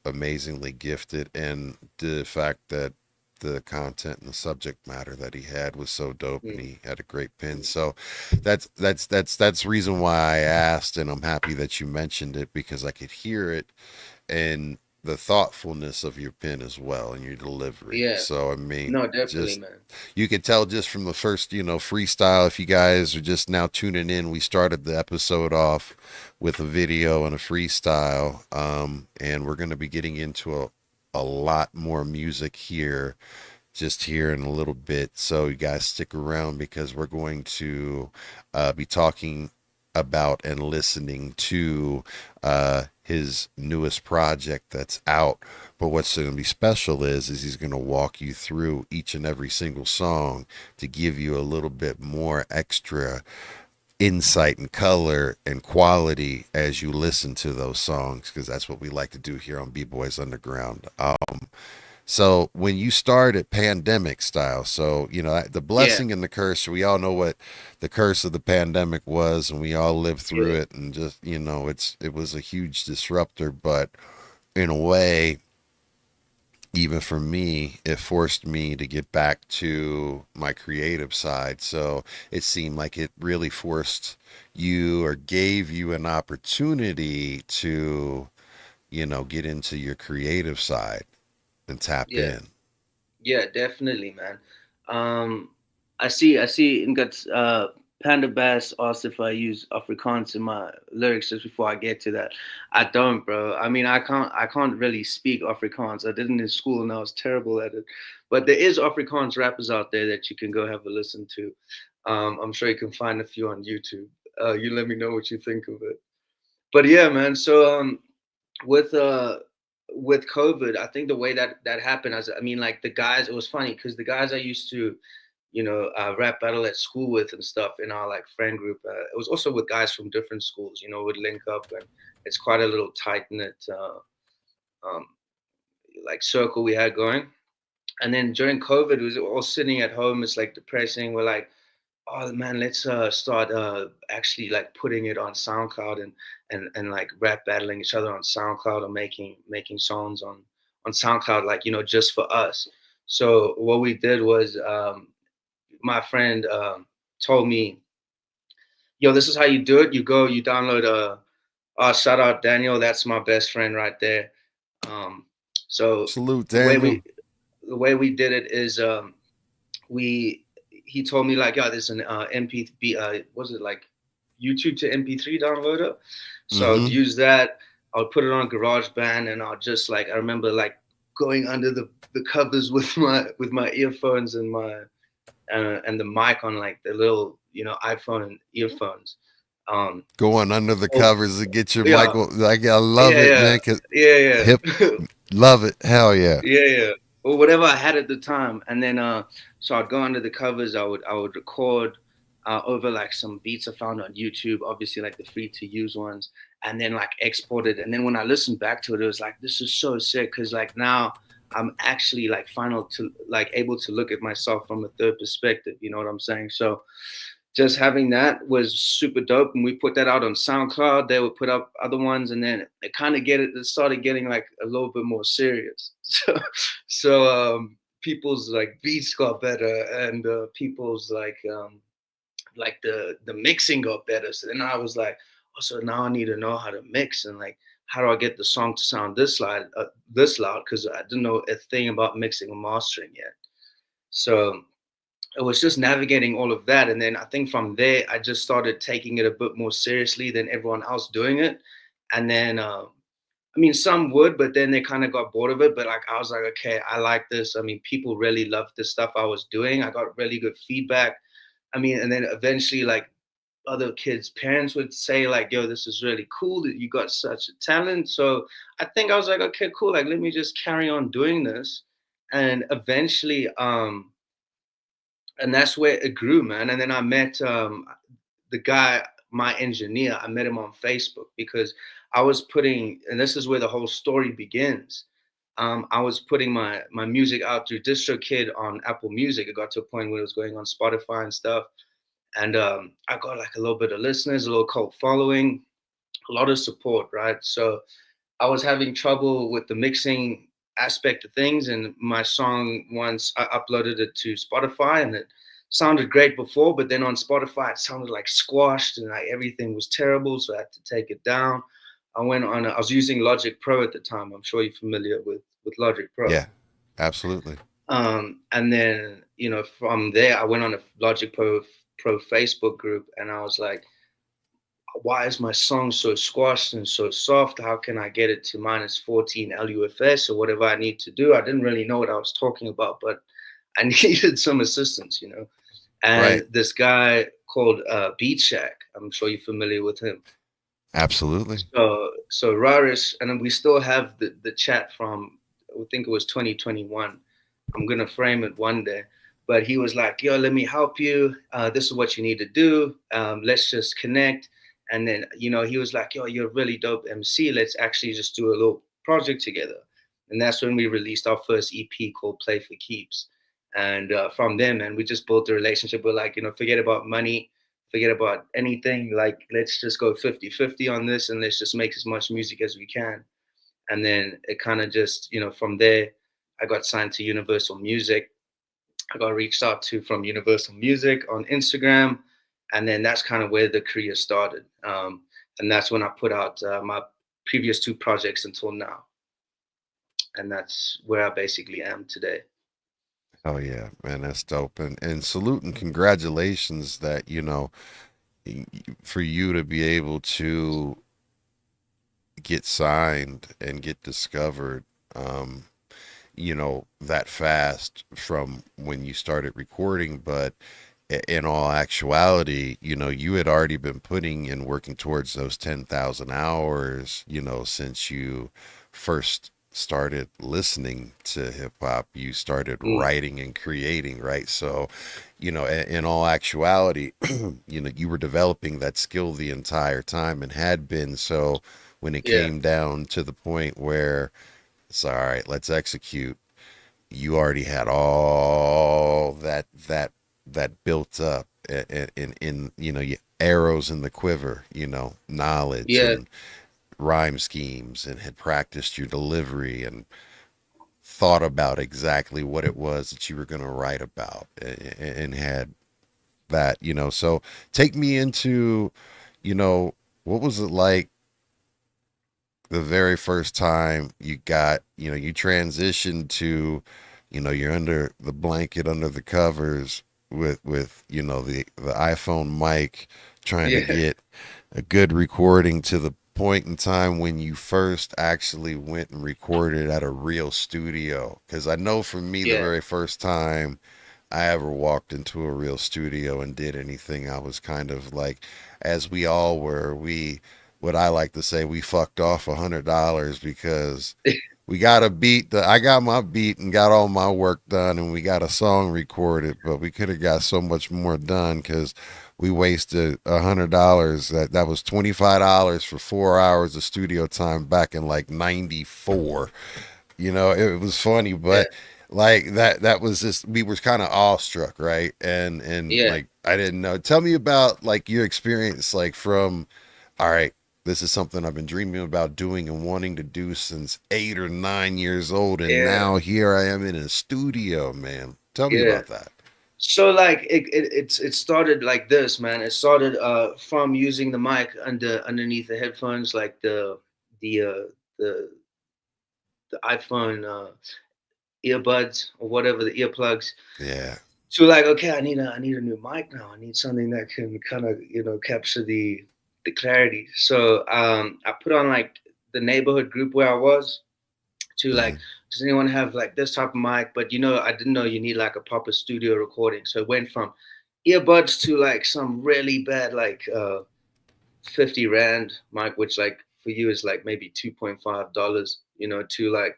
[SPEAKER 1] amazingly gifted, and the fact that the content and the subject matter that he had was so dope, and
[SPEAKER 3] mm,
[SPEAKER 1] he had a great pen. So that's the reason why I asked, and I'm happy that you mentioned it, because I could hear it, and the thoughtfulness of your pen as well, and your delivery.
[SPEAKER 3] yeah.
[SPEAKER 1] So I mean,
[SPEAKER 3] No, definitely,
[SPEAKER 1] just,
[SPEAKER 3] man.
[SPEAKER 1] you could tell just from the first, freestyle. If you guys are just now tuning in, we started the episode off with a video and a freestyle, and we're going to be getting into a lot more music here, just here in a little bit. So you guys stick around, because we're going to be talking about and listening to his newest project that's out. But what's going to be special is he's going to walk you through each and every single song to give you a little bit more extra insight and color and quality as you listen to those songs, because that's what we like to do here on B-Boys Underground. So when you started pandemic style, so the
[SPEAKER 3] Yeah,
[SPEAKER 1] blessing and the curse, we all know what the curse of the pandemic was, and we all lived through
[SPEAKER 3] yeah,
[SPEAKER 1] it, and just it was a huge disruptor, but in a way, even for me, it forced me to get back to my creative side. So it seemed like it really forced you, or gave you an opportunity to, get into your creative side and tap
[SPEAKER 3] yeah,
[SPEAKER 1] in.
[SPEAKER 3] yeah, definitely, man. Um, I see. In got Panda Bass asked if I use Afrikaans in my lyrics. Just before I get to that, I don't, bro. I mean, I can't really speak Afrikaans. I didn't in school, and I was terrible at it. But there is Afrikaans rappers out there that you can go have a listen to. I'm sure you can find a few on YouTube. You let me know what you think of it. But yeah, man. So with uh with COVID, I think the way that happened, I mean, like the guys, it was funny because the guys I used to, rap battle at school with and stuff in our like friend group, it was also with guys from different schools, would link up, and it's quite a little tight knit um, like circle we had going. And then during COVID, we was all sitting at home. It's like depressing. We're like, oh man, let's start actually like putting it on SoundCloud and like rap battling each other on SoundCloud, or making songs on SoundCloud, like just for us. So what we did was, my friend told me, yo, this is how you do it. You go, you download shout out Daniel, that's my best friend right there. Um, so
[SPEAKER 1] Salute,
[SPEAKER 3] the way
[SPEAKER 1] Daniel.
[SPEAKER 3] we the way we did it is, we he told me like, yeah, there's an MP3, was it like YouTube to MP3 downloader? So I would
[SPEAKER 1] Mm-hmm.
[SPEAKER 3] use that. I would put it on GarageBand, and I'll just like, I remember like going under the covers with my earphones and my and the mic on like the little iPhone earphones. Um,
[SPEAKER 1] Going under the
[SPEAKER 3] oh,
[SPEAKER 1] covers to get your
[SPEAKER 3] yeah,
[SPEAKER 1] Michael. Like I love it,
[SPEAKER 3] yeah,
[SPEAKER 1] man. 'Cause
[SPEAKER 3] yeah,
[SPEAKER 1] hip,
[SPEAKER 3] yeah.
[SPEAKER 1] love it. Hell yeah.
[SPEAKER 3] Yeah, or whatever I had at the time, and then so I'd go under the covers. I would record over like some beats I found on YouTube, obviously like the free to use ones, and then like export it. And then when I listened back to it, it was like, this is so sick, because like now I'm actually like final to like able to look at myself from a third perspective. You know what I'm saying? So just having that was super dope, and we put that out on SoundCloud. They would put up other ones, and then it started getting like a little bit more serious. So people's like beats got better, and people's like the mixing got better. So then I was like, oh, so now I need to know how to mix, and like, how do I get the song to sound this loud, because I didn't know a thing about mixing and mastering yet. So it was just navigating all of that. And then I think from there, I just started taking it a bit more seriously than everyone else doing it. And then, I mean, some would, but then they kind of got bored of it. But like, I was like, okay, I like this. I mean, people really loved the stuff I was doing. I got really good feedback. I mean, and then eventually, like, other kids' parents would say, like, yo, this is really cool that you got such a talent. So I think I was like, okay, cool. Like, let me just carry on doing this. And eventually, and that's where it grew, man. And then I met the guy, my engineer. I met him on Facebook because I was putting, and this is where the whole story begins. I was putting my music out through DistroKid on Apple Music. It got to a point where it was going on Spotify and stuff, and I got like a little bit of listeners, a little cult following, a lot of support, right? So I was having trouble with the mixing aspect of things, and my song, once I uploaded it to Spotify, and it sounded great before, but then on Spotify it sounded like squashed, and like everything was terrible, so I had to take it down. I was using Logic Pro at the time. I'm sure you're familiar with Logic Pro.
[SPEAKER 1] Yeah, absolutely.
[SPEAKER 3] And then, from there I went on a Logic Pro Facebook group, and I was like, why is my song so squashed and so soft? How can I get it to minus 14 LUFS or whatever I need to do? I didn't really know what I was talking about, but I needed some assistance. And
[SPEAKER 1] Right.
[SPEAKER 3] this guy called Beat Shack, I'm sure you're familiar with him.
[SPEAKER 1] Absolutely.
[SPEAKER 3] So Raris, and then we still have the chat from, I think it was 2021. I'm gonna frame it one day. But he was like, yo, let me help you. This is what you need to do. Let's just connect. And then, he was like, yo, you're a really dope MC. Let's actually just do a little project together. And that's when we released our first EP called Play for Keeps. And from then, man, we just built a relationship. We're like, forget about money, forget about anything. Like, let's just go 50-50 on this, and let's just make as much music as we can. And then it kind of just, from there, I got signed to Universal Music. I got reached out to from Universal Music on Instagram, and then that's kind of where the career started. And that's when I put out my previous two projects until now, and that's where I basically am today.
[SPEAKER 1] Oh yeah, man, that's dope. And salute and congratulations that, for you to be able to get signed and get discovered, that fast from when you started recording. But in all actuality, you had already been putting and working towards those 10,000 hours, since you first started listening to hip hop. You started
[SPEAKER 3] Mm,
[SPEAKER 1] writing and creating, right? So, in all actuality, you were developing that skill the entire time and had been. So when it
[SPEAKER 3] yeah,
[SPEAKER 1] came down to the point where it's all right, let's execute, you already had all that built up in arrows in the quiver, knowledge
[SPEAKER 3] yeah,
[SPEAKER 1] and rhyme schemes, and had practiced your delivery and thought about exactly what it was that you were going to write about, and had that, so take me into, what was it like the very first time you got, you transitioned to, you're under the blanket, under the covers, with the iPhone mic, trying to
[SPEAKER 3] Yeah,
[SPEAKER 1] get a good recording to the point in time when you first actually went and recorded at a real studio. Because I know for me, the
[SPEAKER 3] yeah,
[SPEAKER 1] very first time I ever walked into a real studio and did anything, I was kind of like, as we all were, what I like to say, we fucked off $100 because we got a beat. I got my beat and got all my work done, and we got a song recorded. But we could have got so much more done because we wasted $100. That was $25 for 4 hours of studio time back in like '94. It was funny,
[SPEAKER 3] yeah,
[SPEAKER 1] but like that was just, we were kind of awestruck, right? And
[SPEAKER 3] yeah,
[SPEAKER 1] like I didn't know. Tell me about like your experience, like from, all right, this is something I've been dreaming about doing and wanting to do since 8 or 9 years old, and
[SPEAKER 3] yeah,
[SPEAKER 1] now here I am in a studio, man. Tell me
[SPEAKER 3] yeah.
[SPEAKER 1] about that.
[SPEAKER 3] So like it started like this, man. It started from using the mic underneath the headphones, like the the the iPhone earbuds or whatever, the earplugs.
[SPEAKER 1] Yeah.
[SPEAKER 3] So like, okay, I need a new mic now. I need something that can kind of capture the clarity. So I put on like the neighborhood group where I was to like,
[SPEAKER 1] Hmm.
[SPEAKER 3] does anyone have like this type of mic? But I didn't know you need like a proper studio recording. So it went from earbuds to like some really bad like 50 rand mic, which like for you is like maybe $2.5, to like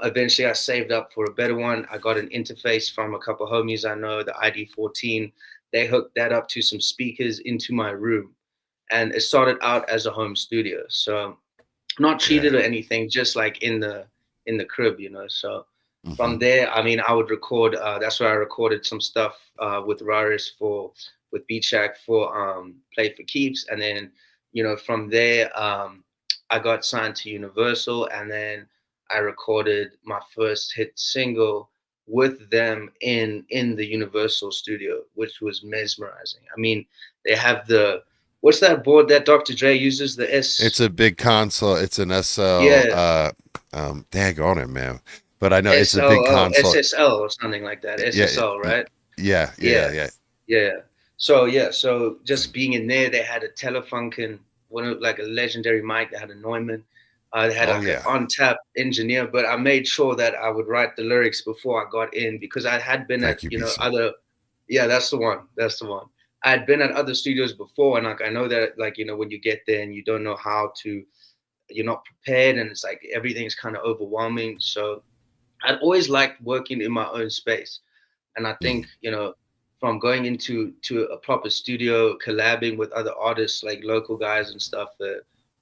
[SPEAKER 3] eventually I saved up for a better one. I got an interface from a couple of homies I know, the ID14. They hooked that up to some speakers into my room. And it started out as a home studio. So not
[SPEAKER 1] Yeah.
[SPEAKER 3] cheated or anything, just like in the crib. So
[SPEAKER 1] Hmm.
[SPEAKER 3] from there, I mean, I would record. That's where I recorded some stuff with Raris with Beat Shack for Play for Keeps, and then from there, I got signed to Universal, and then I recorded my first hit single with them in the Universal studio, which was mesmerizing. I mean, they have the what's that board that Dr. Dre uses? The
[SPEAKER 1] It's
[SPEAKER 3] S.
[SPEAKER 1] a big console. It's an SL.
[SPEAKER 3] Yeah,
[SPEAKER 1] Dag on it, man. But I know it's a big
[SPEAKER 3] SLO,
[SPEAKER 1] console.
[SPEAKER 3] SSL or something like that.
[SPEAKER 1] Yeah.
[SPEAKER 3] SSL, right?
[SPEAKER 1] Yeah.
[SPEAKER 3] Yeah,
[SPEAKER 1] Yeah. Yeah.
[SPEAKER 3] yeah. So just being in there, they had a Telefunken, one of like a legendary mic. They had a Neumann. They had
[SPEAKER 1] Oh
[SPEAKER 3] like an
[SPEAKER 1] yeah.
[SPEAKER 3] on-tap engineer, but I made sure that I would write the lyrics before I got in because I had been at
[SPEAKER 1] Thank you, BC.
[SPEAKER 3] other. Yeah, that's the one. That's the one. I had been at other studios before, and like I know that like when you get there and you don't know how to, you're not prepared, and it's like everything's kind of overwhelming. So I'd always liked working in my own space. And I think,
[SPEAKER 1] Mhm.
[SPEAKER 3] from going into a proper studio, collabing with other artists like local guys and stuff,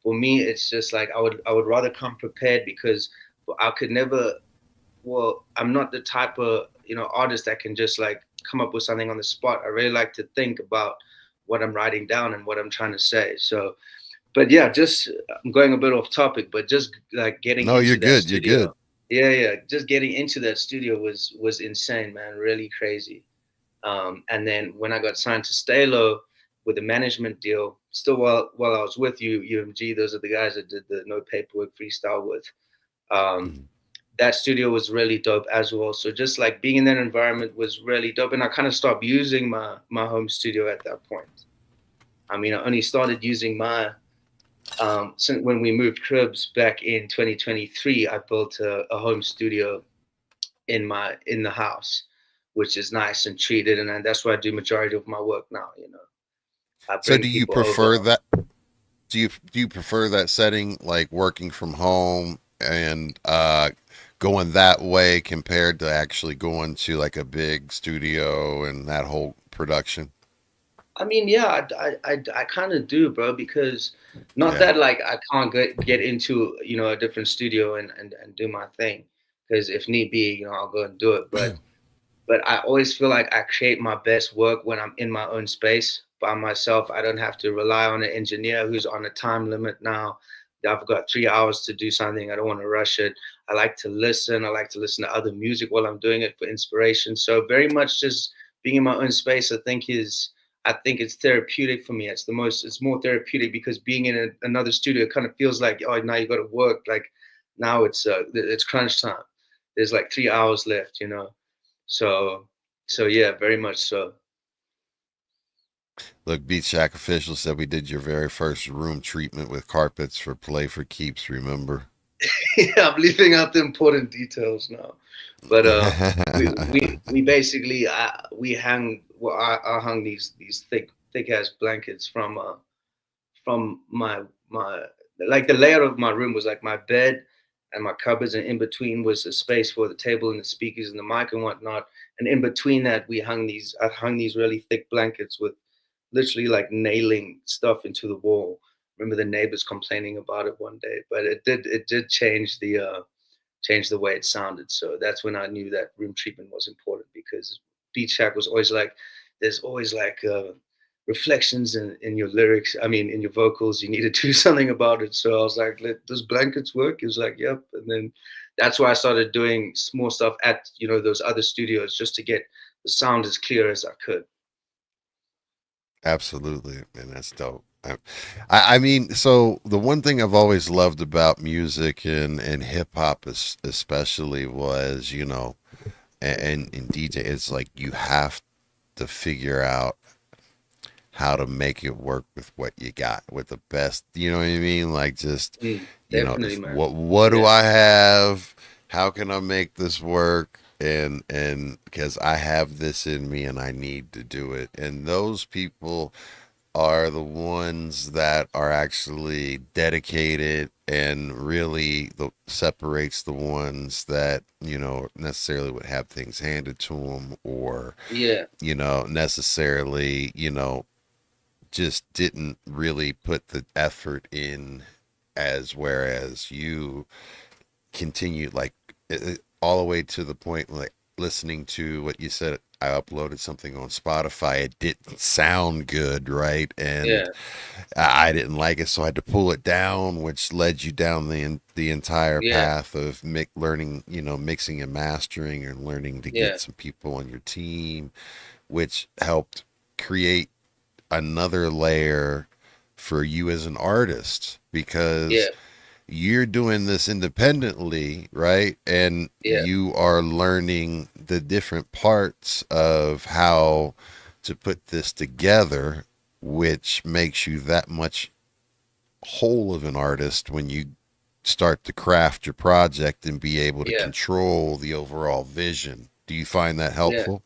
[SPEAKER 3] for me it's just like I would rather come prepared because I could never well, I'm not the type of, artist that can just like come up with something on the spot. I really like to think about what I'm writing down and what I'm trying to say. So, but yeah, just I'm going a bit off topic, but just like getting
[SPEAKER 1] No, you're
[SPEAKER 3] into that
[SPEAKER 1] good. You're
[SPEAKER 3] studio.
[SPEAKER 1] good.
[SPEAKER 3] Yeah, yeah, just getting into that studio was insane, man, really crazy. And then when I got signed to Stalo with a management deal, still while I was with UMG, those are the guys that did the No Paperwork freestyle with. Um,
[SPEAKER 1] Mhm.
[SPEAKER 3] that studio was really dope as well. So just like being in that environment was really dope, and I kind of stopped using my home studio at that point. I mean, I only started using my since when we moved cribs back in 2023. I built a home studio in the house, which is nice and treated, and that's where I do majority of my work now. I
[SPEAKER 1] So,
[SPEAKER 3] bring
[SPEAKER 1] do you
[SPEAKER 3] people over.
[SPEAKER 1] prefer that? Do you prefer that setting, like working from home and going that way compared to actually going to like a big studio and that whole production?
[SPEAKER 3] I mean, yeah, I kind of do, bro, because not
[SPEAKER 1] Yeah.
[SPEAKER 3] that like I can't get into a different studio and do my thing, because if need be, I'll go and do it. But I always feel like I create my best work when I'm in my own space by myself. I don't have to rely on an engineer who's on a time limit now. I've got 3 hours to do something. I don't want to rush it. I like to listen. I like to listen to other music while I'm doing it for inspiration. So very much just being in my own space, I think it's therapeutic for me. It's more therapeutic because being in another studio kind of feels like, oh, now you got to work. Like now it's crunch time. There's like 3 hours left. So So yeah, very much so.
[SPEAKER 1] Look, Beat Shack official said we did your very first room treatment with carpets for Play for Keeps, remember?
[SPEAKER 3] Yeah, I'm leaving out the important details now. But we basically we hang well I hung these thick ass blankets from my like the layout of my room was like my bed and my cupboards, and in between was a space for the table and the speakers and the mic and whatnot. And in between that, I hung these really thick blankets with literally like nailing stuff into the wall. Remember the neighbors complaining about it one day, but it did change the way it sounded. So that's when I knew that room treatment was important, because Beat Shack was always like, there's always like reflections in your lyrics. I mean, in your vocals. You need to do something about it. So I was like, let those blankets work. He was like, yep. And then that's why I started doing more stuff at those other studios, just to get the sound as clear as I could.
[SPEAKER 1] Absolutely, man, that's dope. I mean, so the one thing I've always loved about music and hip hop especially was, and DJ, it's like you have to figure out how to make it work with what you got, with the best, you know what I mean? Like just,
[SPEAKER 3] Definitely,
[SPEAKER 1] if,
[SPEAKER 3] man.
[SPEAKER 1] what do
[SPEAKER 3] Yeah,
[SPEAKER 1] I have? How can I make this work? And because I have this in me and I need to do it. And those people are the ones that are actually dedicated, and really the separates the ones that necessarily would have things handed to them, or
[SPEAKER 3] yeah,
[SPEAKER 1] necessarily just didn't really put the effort in, as whereas you continued like all the way to the point, like listening to what you said. I uploaded something on Spotify. It didn't sound good, right? And
[SPEAKER 3] yeah,
[SPEAKER 1] I didn't like it, so I had to pull it down, which led you down the entire
[SPEAKER 3] yeah,
[SPEAKER 1] path of learning, mixing and mastering, and learning to
[SPEAKER 3] yeah,
[SPEAKER 1] get some people on your team, which helped create another layer for you as an artist,
[SPEAKER 3] yeah,
[SPEAKER 1] because you're doing this independently, right? And
[SPEAKER 3] yeah,
[SPEAKER 1] you are learning the different parts of how to put this together, which makes you that much whole of an artist when you start to craft your project and be able to
[SPEAKER 3] yeah,
[SPEAKER 1] control the overall vision. Do you find that
[SPEAKER 3] yeah.
[SPEAKER 1] helpful?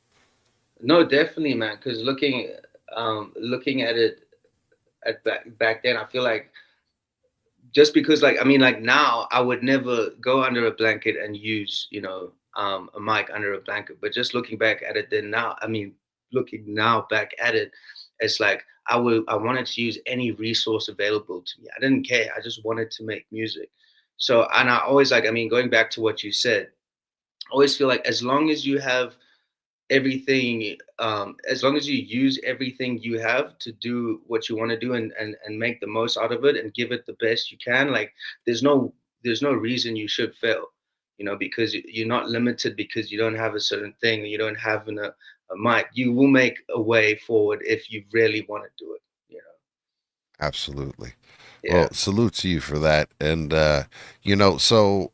[SPEAKER 3] No, definitely, man. Because looking at it at back then, I feel like, just because, like, I mean, like, now I would never go under a blanket and use a mic under a blanket. But just looking back at it then now, I mean, looking now back at it, it's like I wanted to use any resource available to me. I didn't care. I just wanted to make music. So, and I always, like, I mean, going back to what you said, I always feel like, as long as you have everything, as long as you use everything you have to do what you want to do, and make the most out of it and give it the best you can, like, there's no reason you should fail, because you're not limited because you don't have a certain thing, or you don't have a mic. You will make a way forward if you really want to do it,
[SPEAKER 1] Absolutely. Well,
[SPEAKER 3] yeah,
[SPEAKER 1] salute to you for that. And so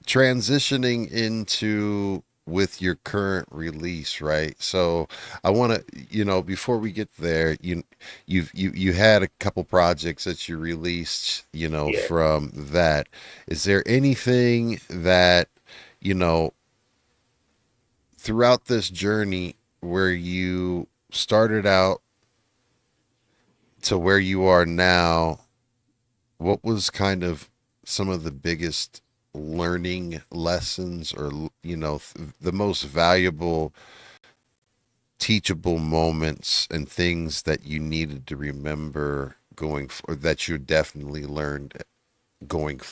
[SPEAKER 1] transitioning into with your current release, right? So I want to, before we get there, you had a couple projects that you released,
[SPEAKER 3] yeah,
[SPEAKER 1] from that. Is there anything that, you know, throughout this journey where you started out to where you are now, what was kind of some of the biggest learning lessons, or the most valuable teachable moments and things that you needed to remember or that you definitely learned going
[SPEAKER 3] yeah,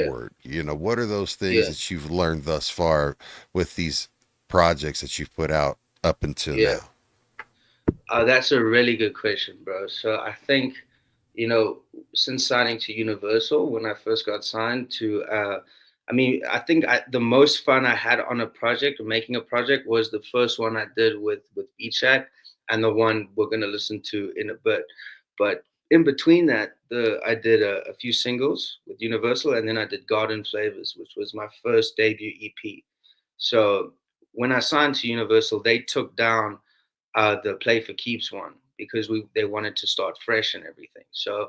[SPEAKER 1] forward? What are those things
[SPEAKER 3] yeah,
[SPEAKER 1] that you've learned thus far with these projects that you've put out up until
[SPEAKER 3] yeah.
[SPEAKER 1] now?
[SPEAKER 3] That's a really good question, bro. So I think, you know, since signing to Universal, when I first got signed to, I mean, I think the most fun I had on a project, or making a project, was the first one I did with Beat Shack, and the one we're gonna listen to in a bit. But in between that, I did a few singles with Universal, and then I did Garden Flavors, which was my first debut EP. So when I signed to Universal, they took down the Play for Keeps one because they wanted to start fresh and everything. So,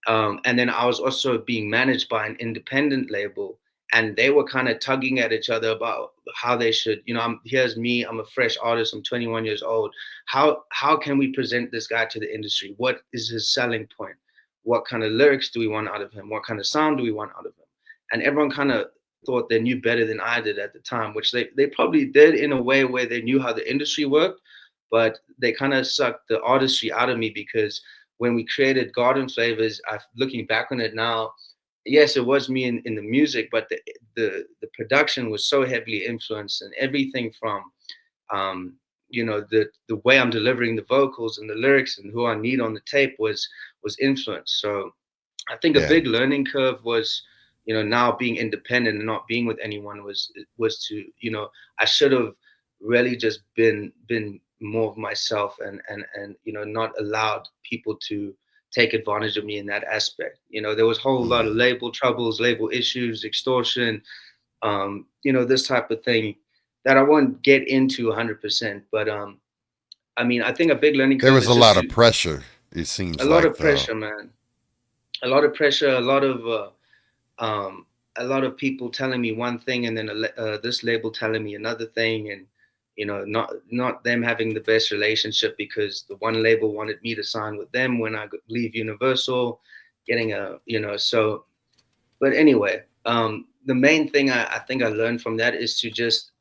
[SPEAKER 3] and then I was also being managed by an independent label, and they were kind of tugging at each other about how they should. Here's me. I'm a fresh artist. I'm 21 years old. How can we present this guy to the industry? What is his selling point? What kind of lyrics do we want out of him? What kind of sound do we want out of him? And everyone kind of thought they knew better than I did at the time, which they probably did in a way where they knew how the industry worked, but they kind of sucked the artistry out of me because when we created Garden Flavors, looking back on it now, yes, it was me in the music, but the production was so heavily influenced, and everything from the way I'm delivering the vocals and the lyrics and who I need on the tape was influenced. So I think a
[SPEAKER 1] Yeah.
[SPEAKER 3] big learning curve was, now being independent and not being with anyone was to, I should have really just been more of myself and not allowed people to take advantage of me in that aspect. There was a whole lot of
[SPEAKER 1] Mm.
[SPEAKER 3] label troubles, label issues, extortion, this type of thing that I won't get into 100%. But I mean, I think a big learning
[SPEAKER 1] There
[SPEAKER 3] curve
[SPEAKER 1] was
[SPEAKER 3] is
[SPEAKER 1] a
[SPEAKER 3] just
[SPEAKER 1] lot of pressure, it
[SPEAKER 3] a
[SPEAKER 1] seems
[SPEAKER 3] lot
[SPEAKER 1] like,
[SPEAKER 3] of
[SPEAKER 1] though.
[SPEAKER 3] pressure, man. A lot of pressure, um, a lot of people telling me one thing and then this label telling me another thing, and not them having the best relationship because the one label wanted me to sign with them when I leave Universal, getting so. But anyway, the main thing I think I learned from that is to just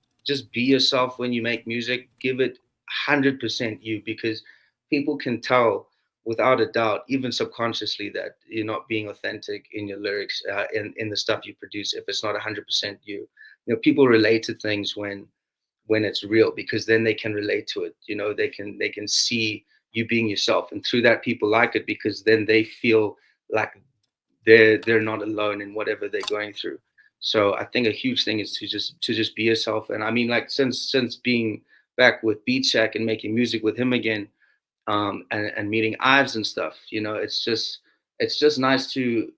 [SPEAKER 3] be yourself when you make music. Give it 100% you, because people can tell without a doubt, even subconsciously, that you're not being authentic in your lyrics, in the stuff you produce if it's not 100% you. People relate to things when it's real, because then they can relate to it. They can see you being yourself, and through that people like it because then they feel like they're not alone in whatever they're going through. So I think a huge thing is to just be yourself. And I mean, like, since being back with Beat Shack and making music with him again, and meeting Ives and stuff, it's just nice to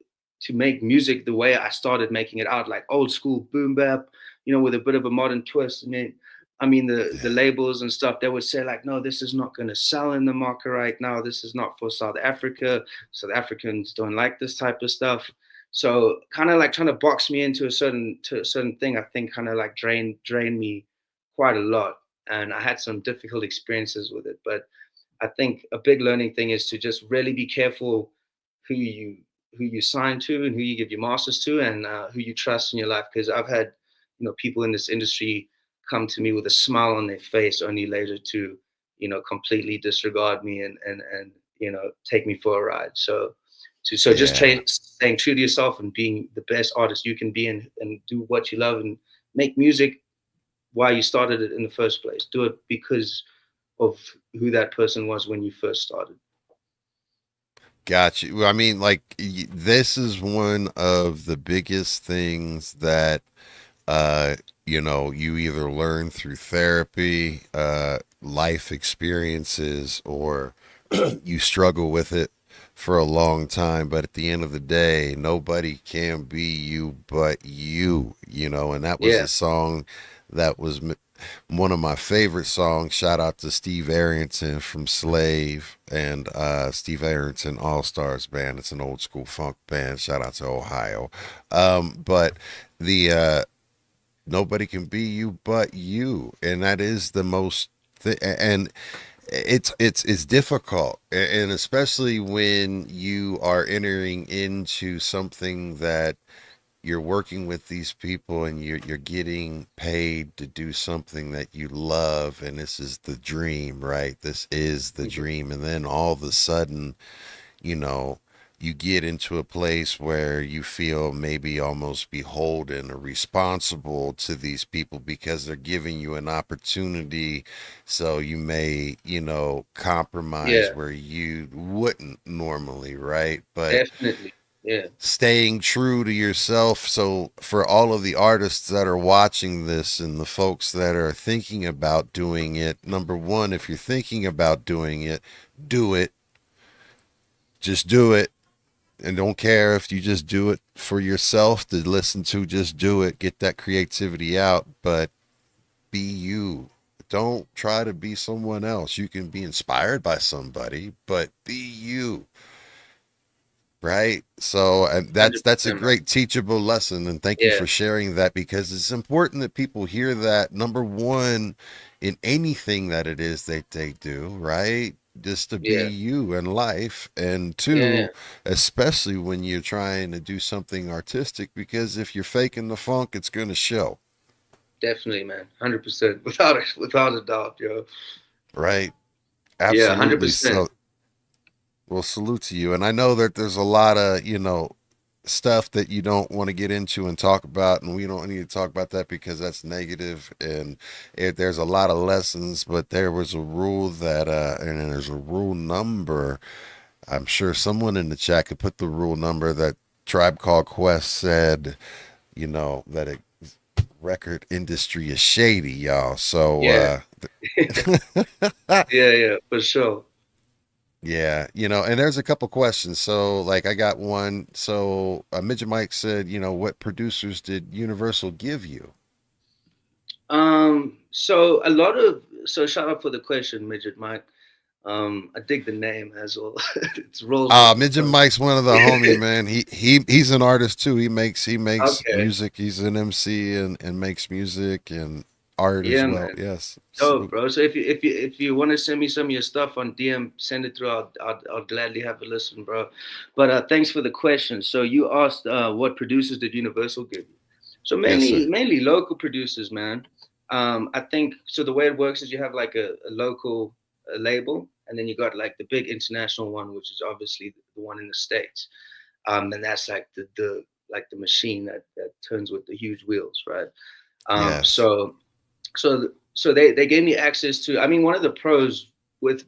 [SPEAKER 3] make music the way I started making it out, like old school boom bap, with a bit of a modern twist. I mean, the
[SPEAKER 1] Yeah.
[SPEAKER 3] labels and stuff, they would say like, no, this is not going to sell in the market right now. This is not for South Africa. South Africans don't like this type of stuff. So kind of like trying to box me into a certain thing, I think kind of like drained me quite a lot. And I had some difficult experiences with it. But I think a big learning thing is to just really be careful who you sign to and who you give your masters to, and who you trust in your life. Because I've had people in this industry come to me with a smile on their face, only later to completely disregard me and take me for a ride. So just
[SPEAKER 1] Yeah.
[SPEAKER 3] staying true to yourself and being the best artist you can be, and do what you love and make music why you started it in the first place. Do it because of who that person was when you first started.
[SPEAKER 1] Got you. Well, I mean, like, this is one of the biggest things that, uh, you either learn through therapy, life experiences, or you struggle with it for a long time. But at the end of the day, nobody can be you but you. And that was
[SPEAKER 3] Yeah,
[SPEAKER 1] a song that was one of my favorite songs. Shout out to Steve Arrington from Slave and Steve Arrington All Stars Band. It's an old school funk band. Shout out to Ohio. But the nobody can be you but you, and that is the most. And it's difficult, and especially when you are entering into something that you're working with these people and you're getting paid to do something that you love, and this is the dream, right? This is the
[SPEAKER 3] mhm,
[SPEAKER 1] dream. And then all of a sudden, you know you get into a place where you feel maybe almost beholden or responsible to these people because they're giving you an opportunity. So you may, compromise
[SPEAKER 3] yeah,
[SPEAKER 1] where you wouldn't normally, right? But
[SPEAKER 3] definitely, yeah,
[SPEAKER 1] staying true to yourself. So, for all of the artists that are watching this and the folks that are thinking about doing it, number one, if you're thinking about doing it, do it. Just do it. And don't care if you just do it for yourself to listen to, just do it. Get that creativity out, but be you. Don't try to be someone else. You can be inspired by somebody, but be you. Right. So, and that's a
[SPEAKER 3] 100%, man.
[SPEAKER 1] great teachable lesson. And thank you
[SPEAKER 3] Yeah,
[SPEAKER 1] for sharing that, because it's important that people hear that, number one, in anything that it is that they do, right? Just to be
[SPEAKER 3] yeah,
[SPEAKER 1] you in life. And
[SPEAKER 3] yeah, yeah.
[SPEAKER 1] two, especially when you're trying to do something artistic, because if you're faking the funk, it's going to show.
[SPEAKER 3] Definitely, man. 100%, without a doubt, yo.
[SPEAKER 1] Right.
[SPEAKER 3] Yeah, hundred
[SPEAKER 1] Absolutely.
[SPEAKER 3] percent.
[SPEAKER 1] So, well, salute to you. And I know that there's a lot of, stuff that you don't want to get into and talk about, and we don't need to talk about that because that's negative. And there's a lot of lessons, but there was a rule that, and there's a rule number. I'm sure someone in the chat could put the rule number that Tribe Called Quest said, that it record industry is shady, y'all. So,
[SPEAKER 3] Yeah, yeah, yeah, for sure.
[SPEAKER 1] yeah, and there's a couple questions. So, like, I got one. So, Midget Mike said, what producers did Universal give you?
[SPEAKER 3] So a lot of so shout out for the question, Midget Mike. I dig the name as well. It rolls off the
[SPEAKER 1] Midget
[SPEAKER 3] tongue.
[SPEAKER 1] Mike's one of the homie, man. He's an artist too. He makes
[SPEAKER 3] Okay,
[SPEAKER 1] music. He's an MC and makes music and art as
[SPEAKER 3] yeah,
[SPEAKER 1] well.
[SPEAKER 3] man.
[SPEAKER 1] Yes.
[SPEAKER 3] Dope,
[SPEAKER 1] Salute.
[SPEAKER 3] bro. So if you want to send me some of your stuff on DM, send it through. I'll gladly have a listen, bro. But thanks for the question. So you asked what producers did Universal give you? So
[SPEAKER 1] Yes,
[SPEAKER 3] mainly
[SPEAKER 1] sir.
[SPEAKER 3] mainly local producers, man. I think so. The way it works is you have like a local label, and then you got like the big international one, which is obviously the one in the States. And that's like the like the machine that turns with the huge wheels, right? Um,
[SPEAKER 1] Yes.
[SPEAKER 3] so so they gave me access to. I mean, one of the pros with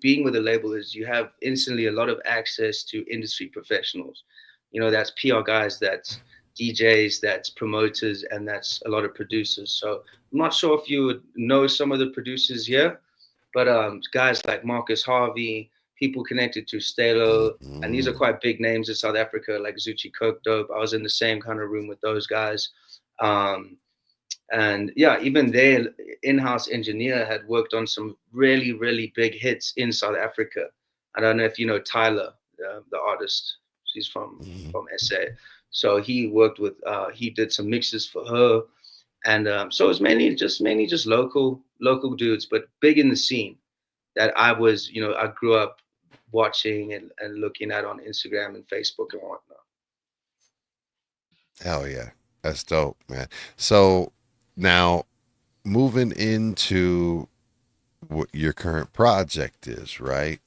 [SPEAKER 3] being with a label is you have instantly a lot of access to industry professionals. That's PR guys, that's DJs, that's promoters, and that's a lot of producers. So I'm not sure if you would know some of the producers here, but guys like Marcus Harvey, people connected to Stalo, and these are
[SPEAKER 1] Mm-hmm.
[SPEAKER 3] quite big names in South Africa, like Zuchi Coke Dope. I was in the same kind of room with those guys. Um, and yeah, even their in-house engineer had worked on some really really big hits in South Africa. I don't know if you know Tyler, the artist. She's
[SPEAKER 1] Mm-hmm.
[SPEAKER 3] from SA. So he worked with he did some mixes for her. And so it's mainly just local dudes, but big in the scene that I grew up watching and looking at on Instagram and Facebook and whatnot.
[SPEAKER 1] Hell yeah. That's dope, man. So now moving into what your current project is, right?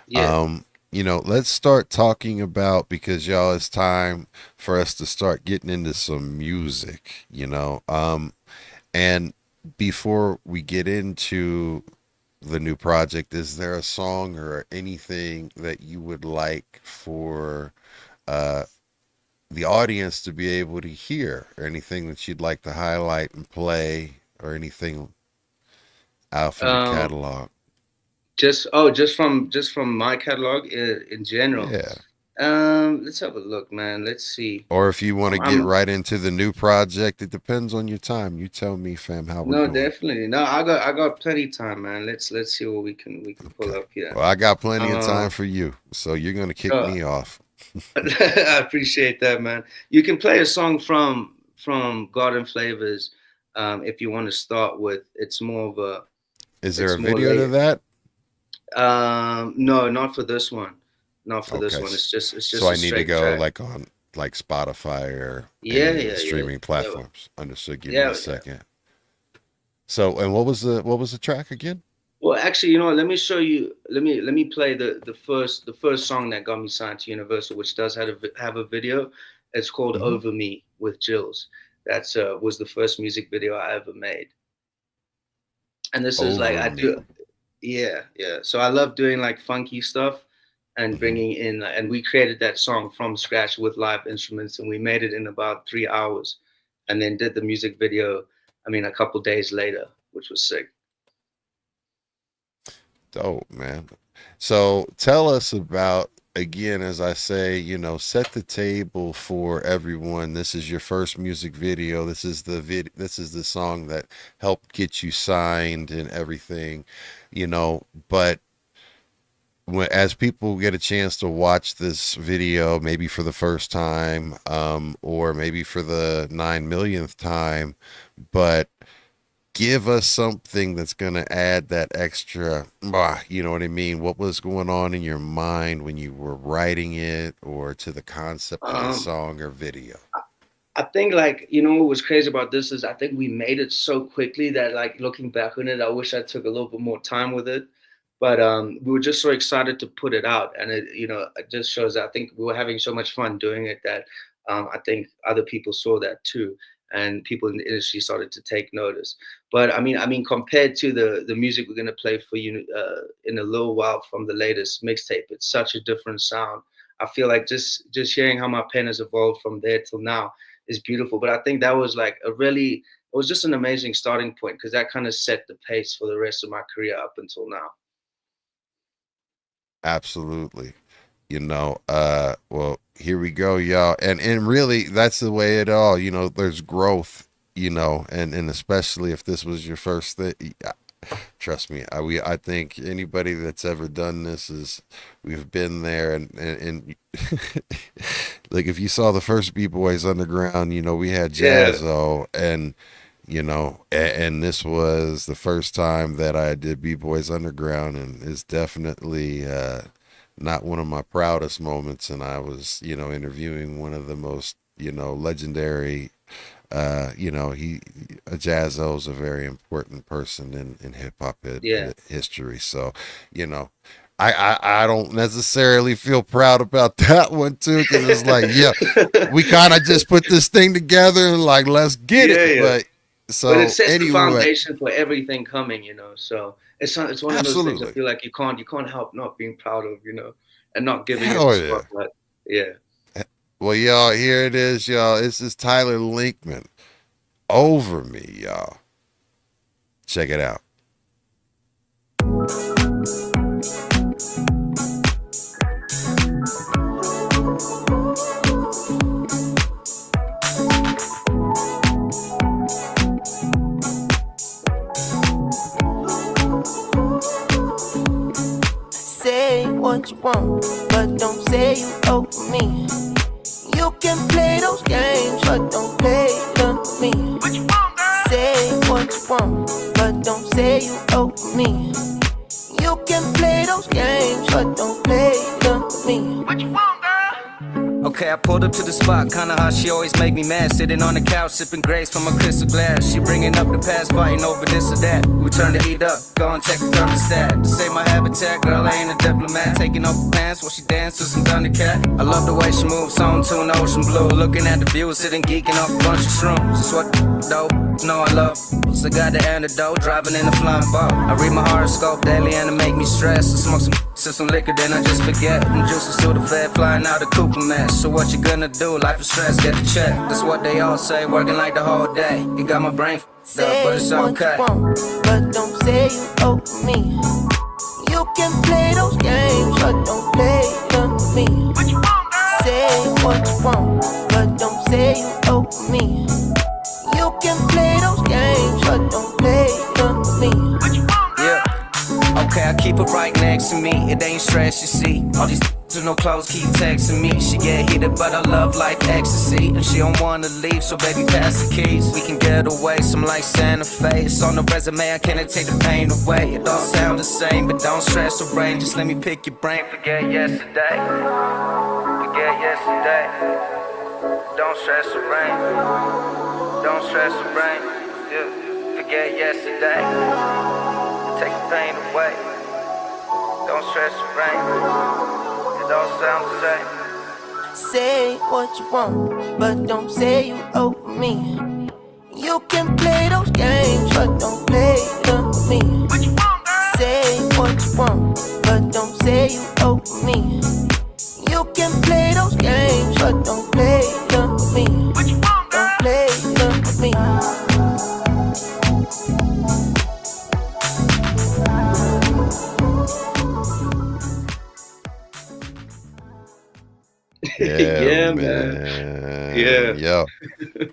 [SPEAKER 3] Yeah.
[SPEAKER 1] Um, let's start talking about, because y'all, it's time for us to start getting into some music. And before we get into the new project, is there a song or anything that you would like for uh the audience to be able to hear, or anything that you'd like to highlight and play, or anything out from your
[SPEAKER 3] Um,
[SPEAKER 1] catalog?
[SPEAKER 3] just from my catalog in general.
[SPEAKER 1] Yeah.
[SPEAKER 3] Let's have a look, man. Let's see.
[SPEAKER 1] Or if you want to get
[SPEAKER 3] I'm
[SPEAKER 1] right into the new project, it depends on your time. You tell me, fam, how we're
[SPEAKER 3] No,
[SPEAKER 1] doing.
[SPEAKER 3] definitely. No, I got plenty of time, man. Let's see what we can pull
[SPEAKER 1] Okay.
[SPEAKER 3] up here.
[SPEAKER 1] Well, I got plenty of time
[SPEAKER 3] Um,
[SPEAKER 1] for you, so you're gonna kick
[SPEAKER 3] sure.
[SPEAKER 1] me off.
[SPEAKER 3] I appreciate that, man. You can play a song from Garden Flavors, if you want to start with.
[SPEAKER 1] Is there
[SPEAKER 3] It's
[SPEAKER 1] a
[SPEAKER 3] more
[SPEAKER 1] video to
[SPEAKER 3] late.
[SPEAKER 1] that?
[SPEAKER 3] No, not for this one. Not for this
[SPEAKER 1] Okay.
[SPEAKER 3] one. It's just
[SPEAKER 1] So
[SPEAKER 3] a
[SPEAKER 1] I need to
[SPEAKER 3] straight
[SPEAKER 1] go
[SPEAKER 3] track.
[SPEAKER 1] like on like Spotify or
[SPEAKER 3] Yeah,
[SPEAKER 1] any of the
[SPEAKER 3] yeah, yeah,
[SPEAKER 1] streaming
[SPEAKER 3] yeah,
[SPEAKER 1] platforms. Understood. Give me a
[SPEAKER 3] yeah, yeah.
[SPEAKER 1] second. So, and what was the track again?
[SPEAKER 3] Well, actually, you know what? Let me show you. Let me play the first song that got me signed to Universal, which does have a video. It's called
[SPEAKER 1] Hmm.
[SPEAKER 3] "Over Me" with Jills. That's was the first music video I ever made, and this is like
[SPEAKER 1] Over
[SPEAKER 3] I
[SPEAKER 1] Me.
[SPEAKER 3] do. Yeah, yeah. So I love doing like funky stuff and
[SPEAKER 1] Hmm.
[SPEAKER 3] bringing in, and we created that song from scratch with live instruments, and we made it in about 3 hours, and then did the music video. I mean, a couple days later, which was sick.
[SPEAKER 1] Dope, man. So tell us about. again, as I say, set the table for everyone. This is your first music video. This is this is the song that helped get you signed and everything, but as people get a chance to watch this video, maybe for the first time, or maybe for the 9 millionth time, but give us something that's going to add that extra, you know what I mean? What was going on in your mind when you were writing it, or to the concept of the
[SPEAKER 3] Um,
[SPEAKER 1] song or video?
[SPEAKER 3] I think like what was crazy about this is I think we made it so quickly that like looking back on it, I wish I took a little bit more time with it. But we were just so excited to put it out, and it just shows that I think we were having so much fun doing it that I think other people saw that too, and people in the industry started to take notice. But I mean, compared to the music we're gonna play for you in a little while from the latest mixtape, it's such a different sound. I feel like just hearing how my pen has evolved from there till now is beautiful. But I think that was like it was just an amazing starting point because that kind of set the pace for the rest of my career up until now.
[SPEAKER 1] Absolutely. Well, here we go, y'all. And really that's the way it all, there's growth, and especially if this was your first thing. Trust me, I think anybody that's ever done this is, we've been there, and like if you saw the first B Boys Underground, we had
[SPEAKER 3] Yeah,
[SPEAKER 1] Jazzo, and and this was the first time that I did B Boys Underground, and it's definitely not one of my proudest moments. And I was, interviewing one of the most, legendary, he Jazzo is a very important person in hip hop
[SPEAKER 3] yeah,
[SPEAKER 1] history. So, you know, I don't necessarily feel proud about that one too, because it's like, yeah, we kind of just put this thing together and like, let's get
[SPEAKER 3] yeah,
[SPEAKER 1] it.
[SPEAKER 3] yeah.
[SPEAKER 1] But
[SPEAKER 3] But it
[SPEAKER 1] so
[SPEAKER 3] sets the
[SPEAKER 1] anyway,
[SPEAKER 3] foundation for everything coming. So it's one of those things I
[SPEAKER 1] absolutely,
[SPEAKER 3] feel like you can't help not being proud of, and not giving it the
[SPEAKER 1] hell yeah.
[SPEAKER 3] spotlight. Yeah.
[SPEAKER 1] Well, y'all, here it is, y'all. This is Tyler Linkman, Over Me, y'all. Check it out.
[SPEAKER 2] Say what you want, but don't say you over me. You can play those games, but don't play them with me. Say what you want, but don't say you over me. You can play those games, but don't play them with me.
[SPEAKER 4] Okay, I pulled up to the spot, kinda how she always make me mad. Sitting on the couch, sipping grapes from a crystal glass. She bringing up the past, fighting over this or that. We turn the heat up, go and check the thermostat. To save my habitat, girl, I ain't a diplomat. Taking off her pants while she dance to some Thundercat. I love the way she moves on to an ocean blue. Looking at the view, sitting geeking off a bunch of shrooms. It's what dope, no I love. So got the antidote, driving in a flying boat. I read my horoscope daily and it make me stress. I smoke some, sip some liquor, then I just forget. And juices to the fed, flying out of Cooper mess. So what you gonna do? Life is stress, get the check. That's what they all say, working like the whole day. You got my brain f***ed up, but it's okay.
[SPEAKER 2] Say what you want, but don't say you over me. You can play those games, but don't play them with me. Say what you want, but don't say you over me. You can play those games, but don't play them with me.
[SPEAKER 4] Yeah. Okay, I keep her right next to me. It ain't stress, you see. All these with no clothes keep texting me. She get heated, but I love life ecstasy. And she don't wanna leave, so baby, pass the keys. We can get away, some like Santa Fe. It's on the resume, I can't take the pain away. It all sound the same, but don't stress the rain. Just let me pick your brain. Forget yesterday. Forget yesterday. Don't stress the rain. Don't stress the rain. Yeah. Forget yesterday. Take the pain away. Don't stress the rain. It all sounds the same.
[SPEAKER 2] Say what you want, but don't say you over me. You can play those games, but don't play them with me. Say what you want, but don't say you over me. You can play those games, but don't play them with me. Don't play them with me.
[SPEAKER 1] Yeah,
[SPEAKER 3] Yeah, man.
[SPEAKER 1] man.
[SPEAKER 3] Yeah.
[SPEAKER 1] Yo.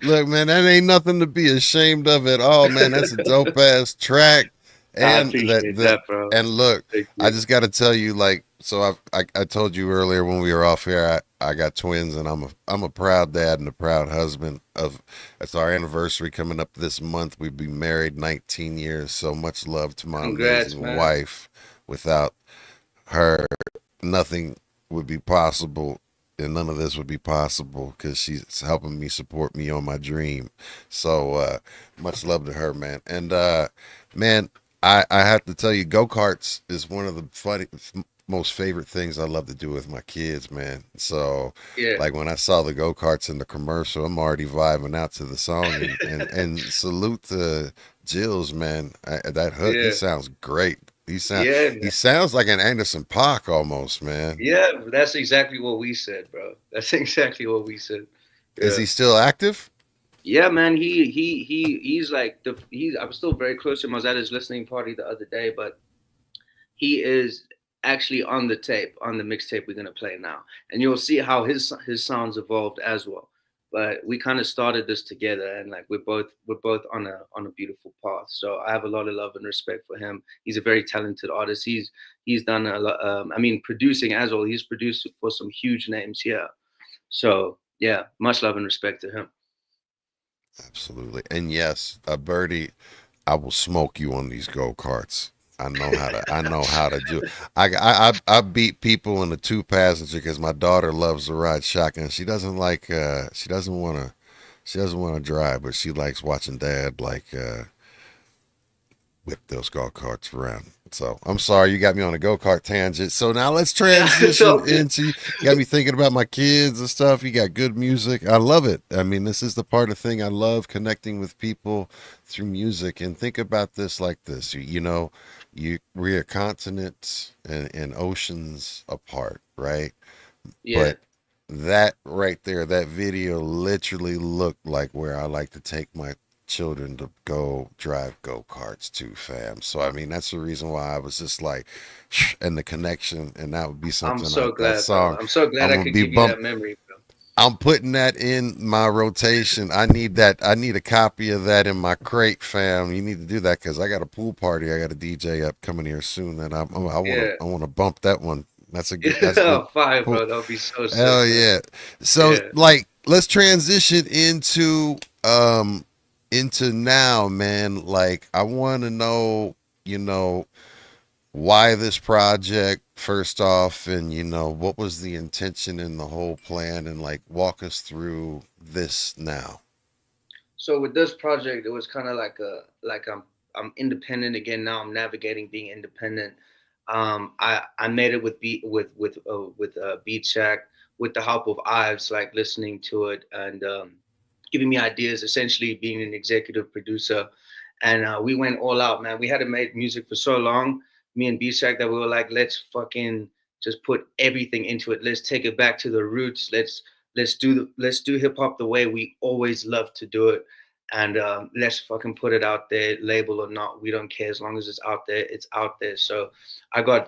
[SPEAKER 1] Look, man, that ain't nothing to be ashamed of at all, man. That's a dope ass track.
[SPEAKER 3] I
[SPEAKER 1] And
[SPEAKER 3] appreciate that, bro.
[SPEAKER 1] and look,
[SPEAKER 3] Thank
[SPEAKER 1] I
[SPEAKER 3] you.
[SPEAKER 1] just got to tell you, like, so I told you earlier when we were off here, I got twins, and I'm a proud dad and a proud husband. Of It's our anniversary coming up this month. We'd be married 19 years. So much love to my
[SPEAKER 3] Congrats,
[SPEAKER 1] amazing
[SPEAKER 3] man.
[SPEAKER 1] wife. Without her, nothing would be possible, and none of this would be possible because she's helping me support me on my dream. So much love to her, man. And man, I have to tell you, go-karts is one of the most favorite things I love to do with my kids, man. So
[SPEAKER 3] Yeah.
[SPEAKER 1] like when I saw the go-karts in the commercial, I'm already vibing out to the song. And salute to Jills, man. That hook, he
[SPEAKER 3] Yeah.
[SPEAKER 1] sounds great.
[SPEAKER 3] Yeah,
[SPEAKER 1] He
[SPEAKER 3] man.
[SPEAKER 1] sounds like an Anderson Paak almost, man.
[SPEAKER 3] Yeah, that's exactly what we said, bro. That's exactly what we said.
[SPEAKER 1] Is
[SPEAKER 3] Yeah.
[SPEAKER 1] he still active?
[SPEAKER 3] Yeah, man. He's like he's. I'm still very close to him. I was at his listening party the other day, but he is actually on the tape, on the mixtape we're gonna play now, and you'll see how his sounds evolved as well. But we kind of started this together, and like we're both on a beautiful path. So I have a lot of love and respect for him. He's a very talented artist. He's done a lot. I mean, producing as well. He's produced for some huge names here. So yeah, much love and respect to him.
[SPEAKER 1] Absolutely. And yes, Birdie, I will smoke you on these go karts. I know how to. I know how to do. I beat people in the two passenger because my daughter loves to ride shotgun. She doesn't like. She doesn't want to. She doesn't want to drive, but she likes watching dad like whip those go karts around. So I'm sorry you got me on a go kart tangent. So now let's
[SPEAKER 3] It's
[SPEAKER 1] transition
[SPEAKER 3] all good.
[SPEAKER 1] into. You got me thinking about my kids and stuff. You got good music. I love it. I mean, this is the part of thing I love, connecting with people through music. And think about this like this. You know, we're continents and oceans apart, right?
[SPEAKER 3] Yeah.
[SPEAKER 1] But that right there, that video literally looked like where I like to take my children to go drive go karts to, fam. So I mean, that's the reason why I was just like, and the connection, and that would be
[SPEAKER 3] I'm
[SPEAKER 1] something
[SPEAKER 3] so
[SPEAKER 1] that
[SPEAKER 3] glad, bro.
[SPEAKER 1] song
[SPEAKER 3] I'm so glad
[SPEAKER 1] I'm
[SPEAKER 3] I
[SPEAKER 1] gonna
[SPEAKER 3] could
[SPEAKER 1] be
[SPEAKER 3] give you that
[SPEAKER 1] bump.
[SPEAKER 3] memory, bro.
[SPEAKER 1] I'm putting that in my rotation. I need that. I need a copy of that in my crate, fam. You need to do that because I got a pool party. I got a DJ up coming here soon, and
[SPEAKER 3] Yeah.
[SPEAKER 1] I want to bump that one. That's a good. That's good.
[SPEAKER 3] Yeah, fire,
[SPEAKER 1] Pool.
[SPEAKER 3] bro. That'll be so sick,
[SPEAKER 1] Hell
[SPEAKER 3] man.
[SPEAKER 1] yeah. So
[SPEAKER 3] Yeah.
[SPEAKER 1] like let's transition into now, man. Like I wanna know, you know, why this project first off, and you know, what was the intention and the whole plan, and like walk us through this now.
[SPEAKER 3] So with this project, it was kind of like I'm independent again now. I'm navigating being independent. I made it with Beat Shack with the help of Ives, like listening to it and giving me ideas. Essentially, being an executive producer, and we went all out, man. We hadn't made music for so long, me and Beat Shack, that we were like, let's fucking just put everything into it. Let's take it back to the roots. Let's do hip hop the way we always loved to do it, and let's fucking put it out there, label or not, we don't care. As long as it's out there, it's out there. So I got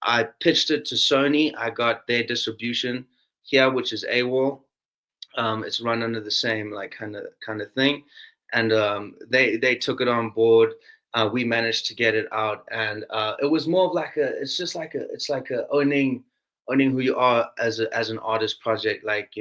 [SPEAKER 3] I pitched it to Sony. I got their distribution here, which is AWOL. It's run under the same like kind of thing, and they took it on board. We managed to get it out, and it was more of like it's like a owning who you are as an artist project. Like,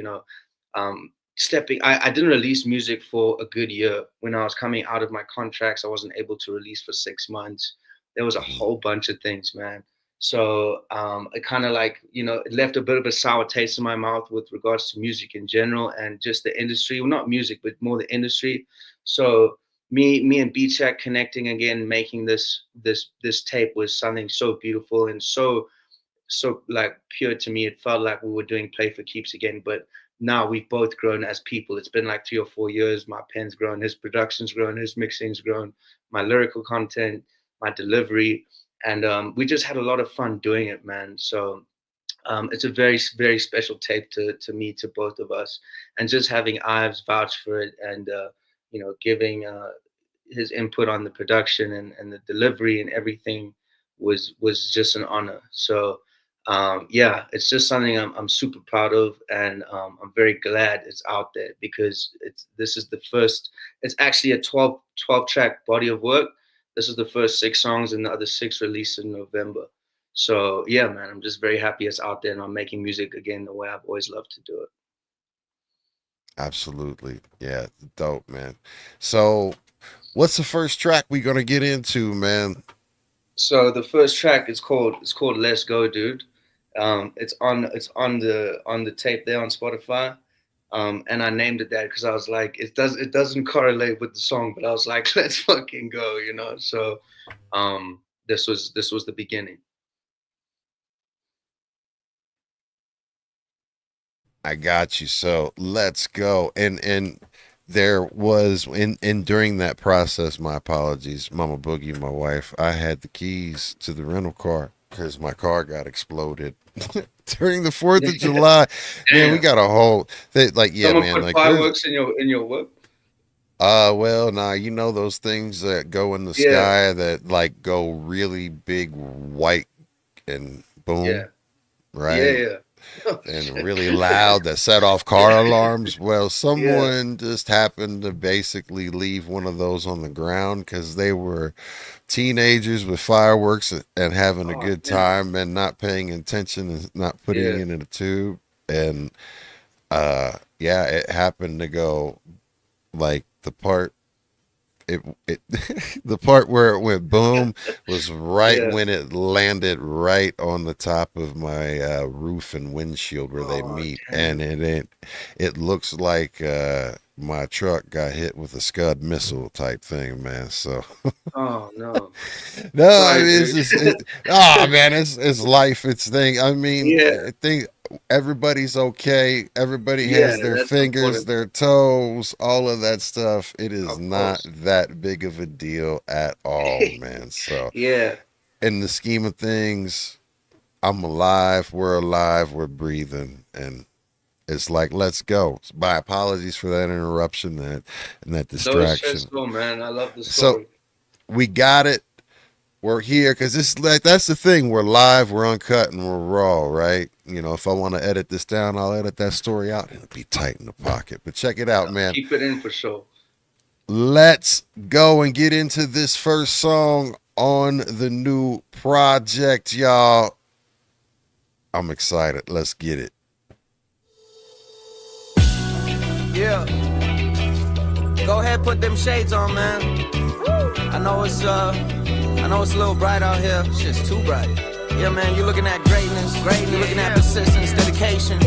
[SPEAKER 3] stepping. I didn't release music for a good year. When I was coming out of my contracts, I wasn't able to release for 6 months. There was a
[SPEAKER 1] Mhm.
[SPEAKER 3] whole bunch of things, man. So it kind of like, it left a bit of a sour taste in my mouth with regards to music in general and just the industry. Well, not music, but more the industry. So me and Beat Shack connecting again, making this tape was something so beautiful and so like pure to me. It felt like we were doing Play for Keeps again, but now we've both grown as people. It's been like 3 or 4 years. My pen's grown, his production's grown, his mixing's grown, my lyrical content, my delivery, and we just had a lot of fun doing it, man. So it's a very special tape to me, to both of us, and just having Ives vouch for it and giving his input on the production and the delivery and everything was just an honor. So Yeah, it's just something I'm super proud of, and I'm very glad it's out there because this is the first. It's actually a 12 track body of work. This is the first 6 songs, and the other 6 released in November. So yeah, man, I'm just very happy it's out there, and I'm making music again the way I've always loved to do it.
[SPEAKER 1] Absolutely. Yeah, dope, man. So, what's the first track we gonna get into, man?
[SPEAKER 3] So the first track is called "Let's Go, Dude." It's on the tape there on Spotify. And I named it that because I was like, it doesn't correlate with the song, but I was like, let's fucking go, you know. So this was the beginning.
[SPEAKER 1] I got you. So let's go. And there was in during that process, my apologies, Mama Boogie, my wife, I had the keys to the rental car because my car got exploded during the 4th of July. Man, we
[SPEAKER 3] Damn.
[SPEAKER 1] got a whole like yeah,
[SPEAKER 3] Someone
[SPEAKER 1] man,
[SPEAKER 3] put
[SPEAKER 1] like there's
[SPEAKER 3] fireworks in your whip.
[SPEAKER 1] well, nah, you know those things that go in the
[SPEAKER 3] Yeah,
[SPEAKER 1] sky that like go really big white and
[SPEAKER 3] yeah,
[SPEAKER 1] boom,
[SPEAKER 3] yeah,
[SPEAKER 1] right?
[SPEAKER 3] yeah. Oh,
[SPEAKER 1] And
[SPEAKER 3] shit.
[SPEAKER 1] really loud that set off car
[SPEAKER 3] Yeah,
[SPEAKER 1] alarms. Well,
[SPEAKER 3] yeah.
[SPEAKER 1] someone just happened to basically leave one of those on the ground because they were teenagers with fireworks and having a
[SPEAKER 3] Oh
[SPEAKER 1] good
[SPEAKER 3] damn.
[SPEAKER 1] time and not paying attention and not putting
[SPEAKER 3] Yeah.
[SPEAKER 1] it in a tube. And yeah, it happened to go like the part it the part where it went boom was right
[SPEAKER 3] Yeah.
[SPEAKER 1] when it landed right on the top of my roof and windshield where they
[SPEAKER 3] Oh
[SPEAKER 1] meet, and
[SPEAKER 3] damn.
[SPEAKER 1] it looks like my truck got hit with a Scud missile type thing, man. So
[SPEAKER 3] Oh no.
[SPEAKER 1] no, I
[SPEAKER 3] Sorry,
[SPEAKER 1] mean,
[SPEAKER 3] dude.
[SPEAKER 1] man, it's life, it's thing. I mean,
[SPEAKER 3] Yeah.
[SPEAKER 1] I think everybody's okay. Everybody
[SPEAKER 3] Yeah.
[SPEAKER 1] has their
[SPEAKER 3] That's
[SPEAKER 1] fingers,
[SPEAKER 3] important.
[SPEAKER 1] their toes, all of that stuff. It is
[SPEAKER 3] Of
[SPEAKER 1] not
[SPEAKER 3] course.
[SPEAKER 1] that big of a deal at all, man. So,
[SPEAKER 3] Yeah.
[SPEAKER 1] in the scheme of things, I'm alive. We're alive. We're breathing, and it's like, let's go. My apologies for that interruption, and that
[SPEAKER 3] No, it's just
[SPEAKER 1] distraction.
[SPEAKER 3] cool, man. I love the
[SPEAKER 1] So
[SPEAKER 3] story.
[SPEAKER 1] we got it. We're here because this like that's the thing. We're live, we're uncut, and we're raw, right? You know, if I want to edit this down, I'll edit that story out and it'll be tight in the pocket. But check it out, man.
[SPEAKER 3] Keep it in for sure.
[SPEAKER 1] Let's go and get into this first song on the new project, y'all. I'm excited. Let's get it.
[SPEAKER 4] Yeah. Go ahead, put them shades on, man. I know it's a little bright out here. Shit's too bright. Yeah, man, you're looking at greatness. You're looking at persistence, dedication.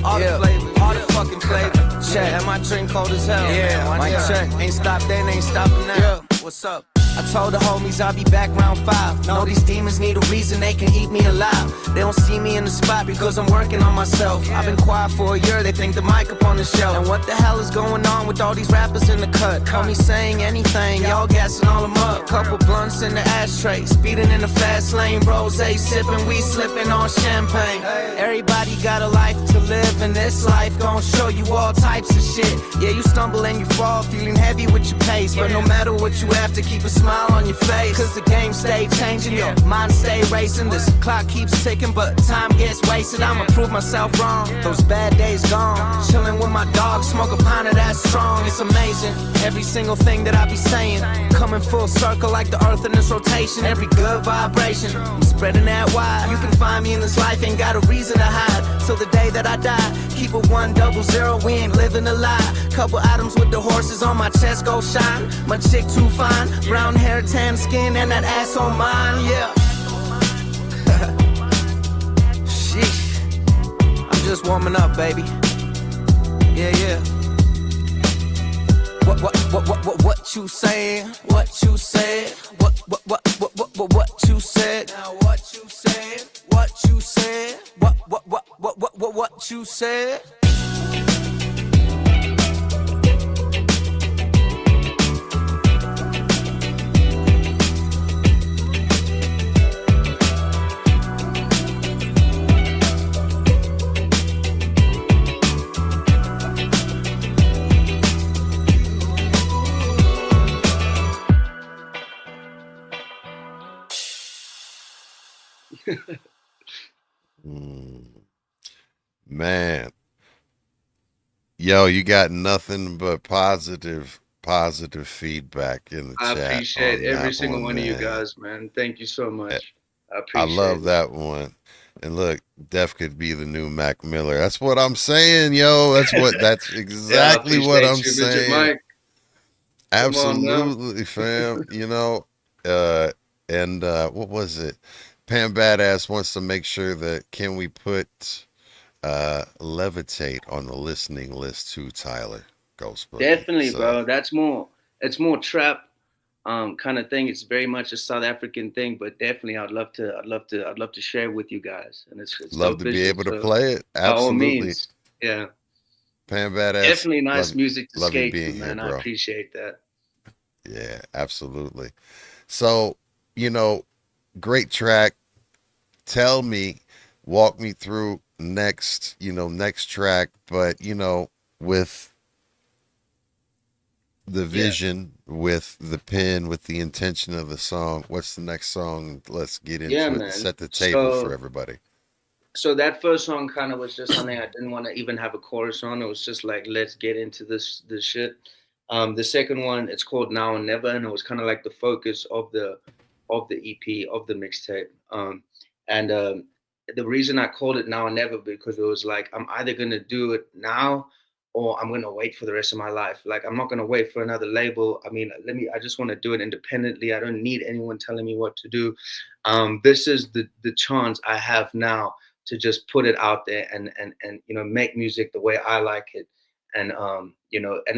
[SPEAKER 4] All the flavors, all the fucking flavors. Check, and my drink cold as hell. Yeah, my check. Ain't stopped then, ain't stopping now. Yeah. What's up? I told the homies I'll be back round 5. Know these demons need a reason they can eat me alive. They don't see me in the spot because I'm working on myself. I've been quiet for a year, they think the mic up on the shelf. And what the hell is going on with all these rappers in the cut? Homies saying anything, y'all gassing all them up. Couple blunts in the ashtray, speeding in the fast lane. Rosé sipping, we slipping on champagne. Everybody got a life to live, and this life gon' show you all types of shit. Yeah, you stumble and you fall, feeling heavy with your pace. But no matter what you have to keep a smile on your face. Cause the game stay changing, your mind stay racing. This clock keeps ticking, but time gets wasted. I'ma prove myself wrong, those bad days gone. Chilling with my dog, smoke a pound of that strong. It's amazing, every single thing that I be saying. Coming full circle like the earth in this rotation. Every good vibration, I'm spreading that wide. You can find me in this life, ain't got a reason to hide. Till the day that I die, keep it 100, we ain't living a lie. Couple items with the horses on my chest go shine. My chick too fine, brown hair, tan skin, and that ass on mine, yeah. Sheesh, I'm just warming up, baby. Yeah, yeah. What you saying? What you said? What you said? Now what you said? What you said? What you said?
[SPEAKER 1] Mm, man, yo, you got nothing but positive feedback in the
[SPEAKER 3] I
[SPEAKER 1] chat
[SPEAKER 3] appreciate
[SPEAKER 1] on
[SPEAKER 3] every
[SPEAKER 1] that
[SPEAKER 3] single
[SPEAKER 1] one,
[SPEAKER 3] one of you
[SPEAKER 1] man.
[SPEAKER 3] guys, man. Thank you so
[SPEAKER 1] Eh,
[SPEAKER 3] much. I
[SPEAKER 1] I
[SPEAKER 3] appreciate
[SPEAKER 1] love
[SPEAKER 3] it.
[SPEAKER 1] that one. And look, Def could be the new Mac Miller. That's what I'm saying, yo. That's
[SPEAKER 3] Yeah, I
[SPEAKER 1] exactly what
[SPEAKER 3] appreciate
[SPEAKER 1] I'm
[SPEAKER 3] you, Mr.
[SPEAKER 1] saying.
[SPEAKER 3] Mike. Come on now.
[SPEAKER 1] Absolutely, fam. Uh, and what was it? Pam Badass wants to make sure that can we put Levitate on the listening list too, Tyler Ghost Boogie.
[SPEAKER 3] Definitely,
[SPEAKER 1] So
[SPEAKER 3] bro. That's more. It's more trap kind of thing. It's very much a South African thing, but definitely, I'd love to share with you guys, and it's
[SPEAKER 1] love
[SPEAKER 3] dope
[SPEAKER 1] to be
[SPEAKER 3] visual.
[SPEAKER 1] able to
[SPEAKER 3] So
[SPEAKER 1] play it.
[SPEAKER 3] by all
[SPEAKER 1] Absolutely.
[SPEAKER 3] means, yeah,
[SPEAKER 1] Pam Badass,
[SPEAKER 3] definitely nice
[SPEAKER 1] love
[SPEAKER 3] music to
[SPEAKER 1] love you
[SPEAKER 3] skate to,
[SPEAKER 1] being here,
[SPEAKER 3] man. I
[SPEAKER 1] bro.
[SPEAKER 3] appreciate that.
[SPEAKER 1] Yeah, absolutely. So, you know, great track. Tell me, walk me through next track, but with the
[SPEAKER 3] Yeah,
[SPEAKER 1] vision, with the pen, with the intention of the song. What's the next song? Let's get
[SPEAKER 3] yeah,
[SPEAKER 1] into it and
[SPEAKER 3] man.
[SPEAKER 1] set the table for
[SPEAKER 3] So
[SPEAKER 1] everybody.
[SPEAKER 3] that first song kind of was just something I didn't want to even have a chorus on. It was just like, let's get into this shit. The second one, it's called Now and Never, and it was kind of like the focus of the EP of the mixtape. And the reason I called it Now and Never because it was like I'm either gonna do it now or I'm gonna wait for the rest of my life. Like I'm not gonna wait for another label. I mean, I just want to do it independently. I don't need anyone telling me what to do. This is the chance I have now to just put it out there and make music the way I like it. And and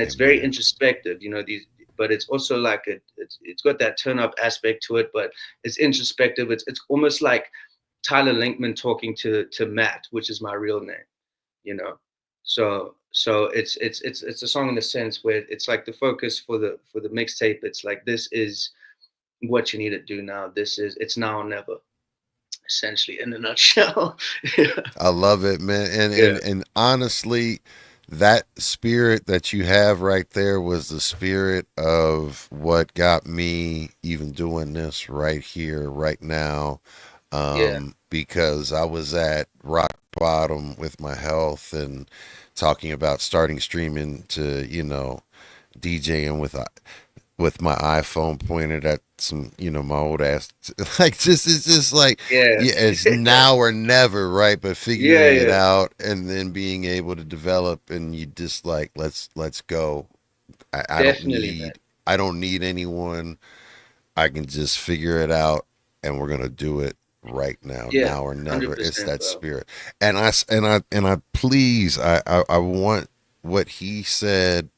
[SPEAKER 3] it's very
[SPEAKER 1] Amen.
[SPEAKER 3] introspective, these, but it's also like it's got that turn up aspect to it, but it's introspective. It's almost like Tyler Linkman talking to Matt, which is my real name, you know. So it's a song in the sense where it's like the focus for the mixtape. It's like this is what you need to do now. It's now or never, essentially, in a nutshell. Yeah.
[SPEAKER 1] I love it, man. And
[SPEAKER 3] Yeah.
[SPEAKER 1] and and honestly, that spirit that you have right there was the spirit of what got me even doing this right here, right now.
[SPEAKER 3] Yeah.
[SPEAKER 1] Because I was at rock bottom with my health and talking about starting streaming to, DJing with my iPhone pointed at some, my old ass. Like, just it's just like,
[SPEAKER 3] Yeah.
[SPEAKER 1] yeah, it's now or never, right? But
[SPEAKER 3] Yeah.
[SPEAKER 1] figuring it
[SPEAKER 3] Yeah.
[SPEAKER 1] out and then being able to develop, and you just like, let's go. I don't
[SPEAKER 3] Definitely, man.
[SPEAKER 1] need I don't need anyone. I can just figure it out, and we're gonna do it right now,
[SPEAKER 3] Yeah.
[SPEAKER 1] now or
[SPEAKER 3] Hundred
[SPEAKER 1] never. It's
[SPEAKER 3] percent,
[SPEAKER 1] that
[SPEAKER 3] bro.
[SPEAKER 1] spirit, and I please, I want what he said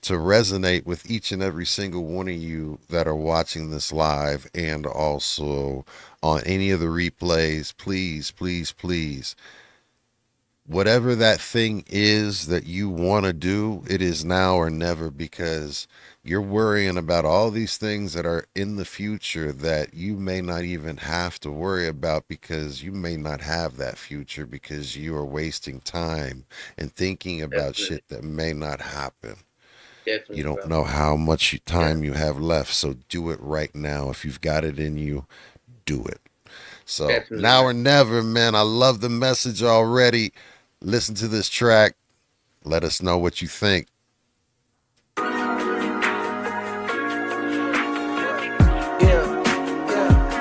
[SPEAKER 1] to resonate with each and every single one of you that are watching this live and also on any of the replays. Please, please, please, whatever that thing is that you want to do, it is now or never, because you're worrying about all these things that are in the future that you may not even have to worry about, because you may not have that future, because you are wasting time and thinking about
[SPEAKER 3] Definitely.
[SPEAKER 1] shit that may not happen. You
[SPEAKER 3] Definitely,
[SPEAKER 1] don't
[SPEAKER 3] bro.
[SPEAKER 1] know how much
[SPEAKER 3] Yeah.
[SPEAKER 1] time you have left, so do it right now. If you've got it in you, do it. So
[SPEAKER 3] Definitely,
[SPEAKER 1] now
[SPEAKER 3] man.
[SPEAKER 1] or never, man. I love the message already. Listen to this track. Let us know what you think.
[SPEAKER 4] Yeah, yeah.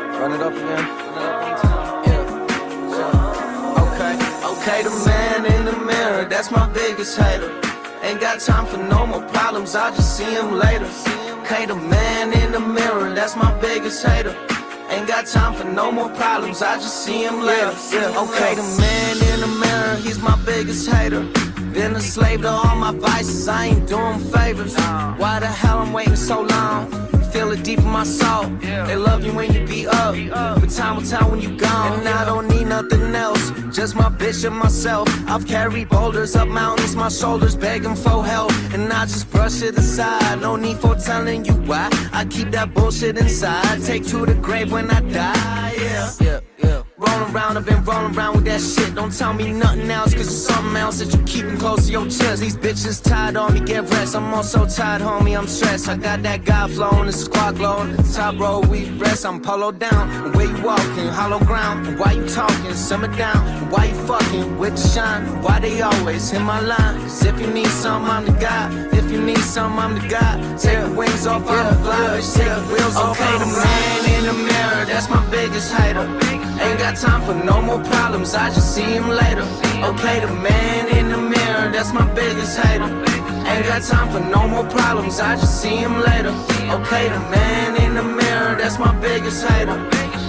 [SPEAKER 4] Run it up again. Yeah. Okay, the man in the mirror, that's my biggest hater. Ain't got time for no more problems, I'll just see him later. Okay, the man in the mirror, that's my biggest hater. Ain't got time for no more problems, I just see him later. Okay, the man in the mirror, he's my biggest hater. Been a slave to all my vices, I ain't doing favors. Why the hell I'm waiting so long? Feel it deep in my soul. They love you when you be up, but time will tell when you gone. And I don't need nothing else, just my bitch and myself. I've carried boulders up mountains, my shoulders begging for help, and I just brush it aside. No need for telling you why. I keep that bullshit inside, take to the grave when I die. Yeah. Rolling rolling around, I've been rolling around with that shit. Don't tell me nothing else, cause it's something else that you keepin' close to your chest. These bitches tired on me, get rest. I'm also tired, homie, I'm stressed. I got that guy flowing, the squad glowing. Top row, we rest, I'm polo down. And where you walking, hollow ground. And why you talking, simmer down. And why you fucking with the shine? Why they always hit my line? Cause if you need something, I'm the guy. If you need something, I'm the guy. Take the wings off, I'm the fly. Bitch, take the wheels off. Okay, the man in the mirror, that's my biggest hater. Ain't got time for no more problems, I just see him later. Okay, the man in the mirror, that's my biggest hater. Ain't got time for no more problems, I just see him later. Okay, the man in the mirror, that's my biggest hater.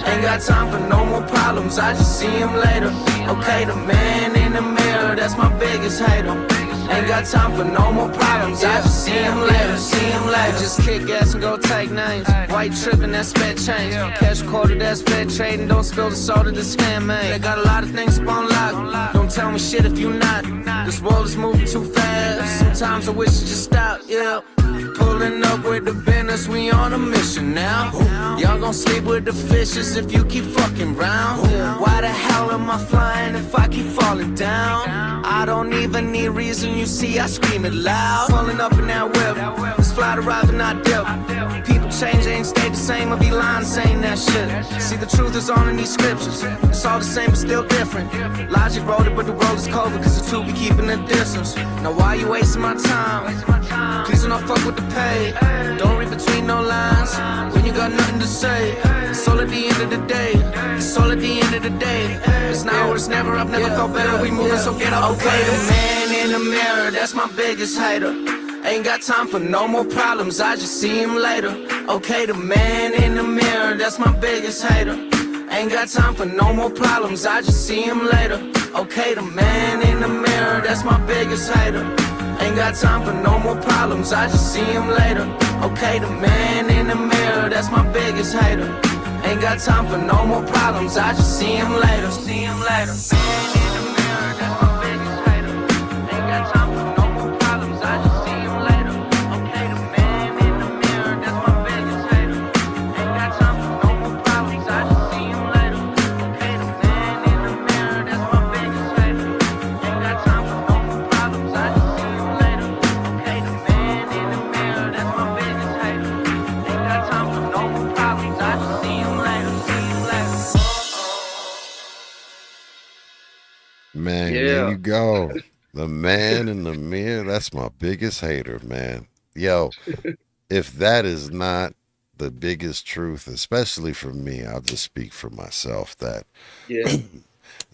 [SPEAKER 4] Ain't got time for no more problems, I just see him later. Okay, the man in the mirror, that's my biggest hater. Ain't got time for no more problems, I just see him later, see him later. Just kick ass and go take names. White trippin', that's sped change. Cash quarter, that's fed trading. Don't spill the salt of the scam, man. They got a lot of things up on lock. Don't tell me shit if you not. This world is moving too fast. Sometimes I wish it just stopped, yeah. Pulling up with the business, we on a mission now. Y'all gon' sleep with the fishes if you keep fucking round. Why the hell am I flying if I keep falling down? I don't even need reason, you see I scream it loud. Pulling up in that whip, this fly to ride and not dip. People change, they ain't stay the same, I be lying saying that shit. See the truth is on in these scriptures, it's all the same but still different. Logic wrote it but the road is cold because the two be keeping the distance. Now why you wasting my time? Please don't fuck with the pay. Don't read between no lines when you got nothing to say. It's all at the end of the day. It's all at the end of the day. It's now or it's never. I've never felt better. We moving, so get out. Okay, the man in the mirror, that's my biggest hater. Ain't got time for no more problems, I just see him later. Okay, the man in the mirror, that's my biggest hater. Ain't got time for no more problems, I just see him later. Okay, the man in the mirror, that's my biggest hater. Ain't got time for no more problems, I just see him later. Okay, the man in the mirror, that's my biggest hater. Ain't got time for no more problems, I just see him later. See him later. Man in the mirror, that's my biggest hater. Ain't got time for no more problems, I just see him later. Okay, the man in the mirror, that's my biggest hater. Ain't got time for no more problems, I just see him later. Okay, the man in the mirror, that's my biggest hater. Ain't got time for no more problems, I just see him later. Okay, the man in the mirror, that's my biggest hater. Ain't got time for no more problems, I just see him later. See him later.
[SPEAKER 1] Man, there
[SPEAKER 3] Yeah.
[SPEAKER 1] you go. The man in the mirror, that's my biggest hater, man. Yo, if that is not the biggest truth, especially for me, I'll just speak for myself that,
[SPEAKER 3] Yeah.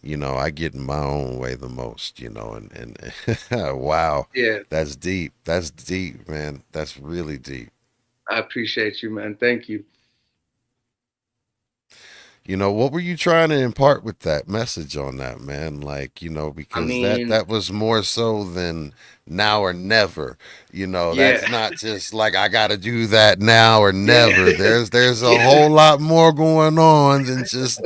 [SPEAKER 1] I get in my own way the most, and wow,
[SPEAKER 3] Yeah.
[SPEAKER 1] that's deep. That's deep, man. That's really deep.
[SPEAKER 3] I appreciate you, man. Thank you.
[SPEAKER 1] What were you trying to impart with that message on that, man? Like,
[SPEAKER 3] I
[SPEAKER 1] because that
[SPEAKER 3] mean,
[SPEAKER 1] that was more so than now or never. That's
[SPEAKER 3] yeah.
[SPEAKER 1] not just like I got to do that now or
[SPEAKER 3] Yeah.
[SPEAKER 1] never. There's a
[SPEAKER 3] Yeah.
[SPEAKER 1] whole lot more going on than just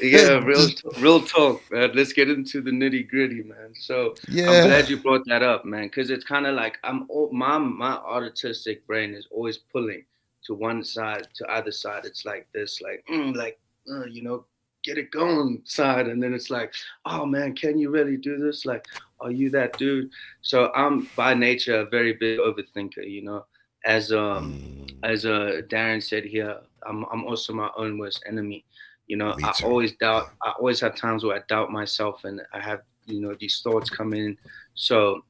[SPEAKER 3] Yeah,
[SPEAKER 1] just
[SPEAKER 3] real talk, man. Let's get into the nitty gritty, man. So I'm
[SPEAKER 1] yeah.
[SPEAKER 3] glad you brought that up, man, because it's kind of like my artistic brain is always pulling to one side, to either side. It's like this, like get it going side, and then it's like, oh man, can you really do this? Like, are you that dude? So I'm by nature a very big overthinker, as
[SPEAKER 1] Mm,
[SPEAKER 3] Darren said here, I'm also my own worst enemy.
[SPEAKER 1] me
[SPEAKER 3] I
[SPEAKER 1] too.
[SPEAKER 3] always doubt.
[SPEAKER 1] Yeah.
[SPEAKER 3] I always have times where I doubt myself, and I have these thoughts come in. So,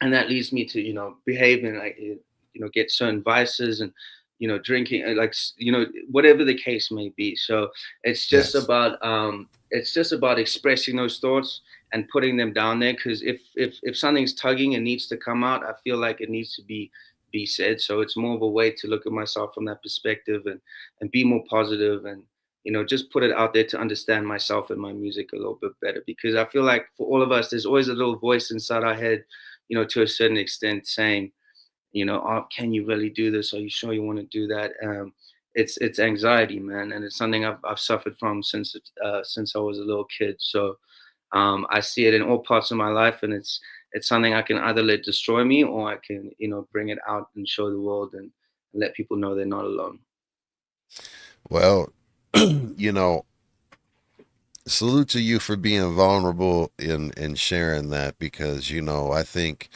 [SPEAKER 3] and that leads me to behaving like get certain vices and drinking like whatever the case may be. So
[SPEAKER 1] Yes.
[SPEAKER 3] it's just about expressing those thoughts and putting them down there because if something's tugging and needs to come out, I feel like it needs to be said. So it's more of a way to look at myself from that perspective and be more positive and just put it out there to understand myself and my music a little bit better because I feel like for all of us there's always a little voice inside our head to a certain extent saying oh, can you really do this, are you sure you want to do that? It's anxiety, man, and it's something I've suffered from since I was a little kid. So I see it in all parts of my life, and it's something I can either let destroy me or I can bring it out and show the world and let people know they're not alone.
[SPEAKER 1] Well, you know, salute to you for being vulnerable in sharing that, because I think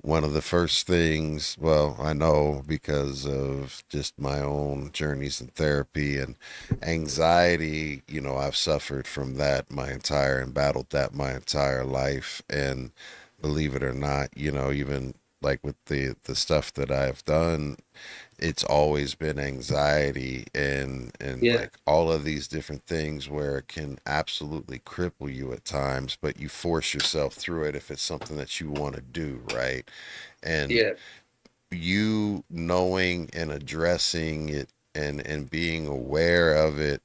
[SPEAKER 1] one of the first things, well, I know because of just my own journeys in therapy and anxiety, I've suffered from that my entire and battled that my entire life. And believe it or not, even like with the stuff that I've done, it's always been anxiety and
[SPEAKER 3] Yeah,
[SPEAKER 1] like all of these different things where it can absolutely cripple you at times, but you force yourself through it if it's something that you want to do, right? And
[SPEAKER 3] yeah,
[SPEAKER 1] you knowing and addressing it and being aware of it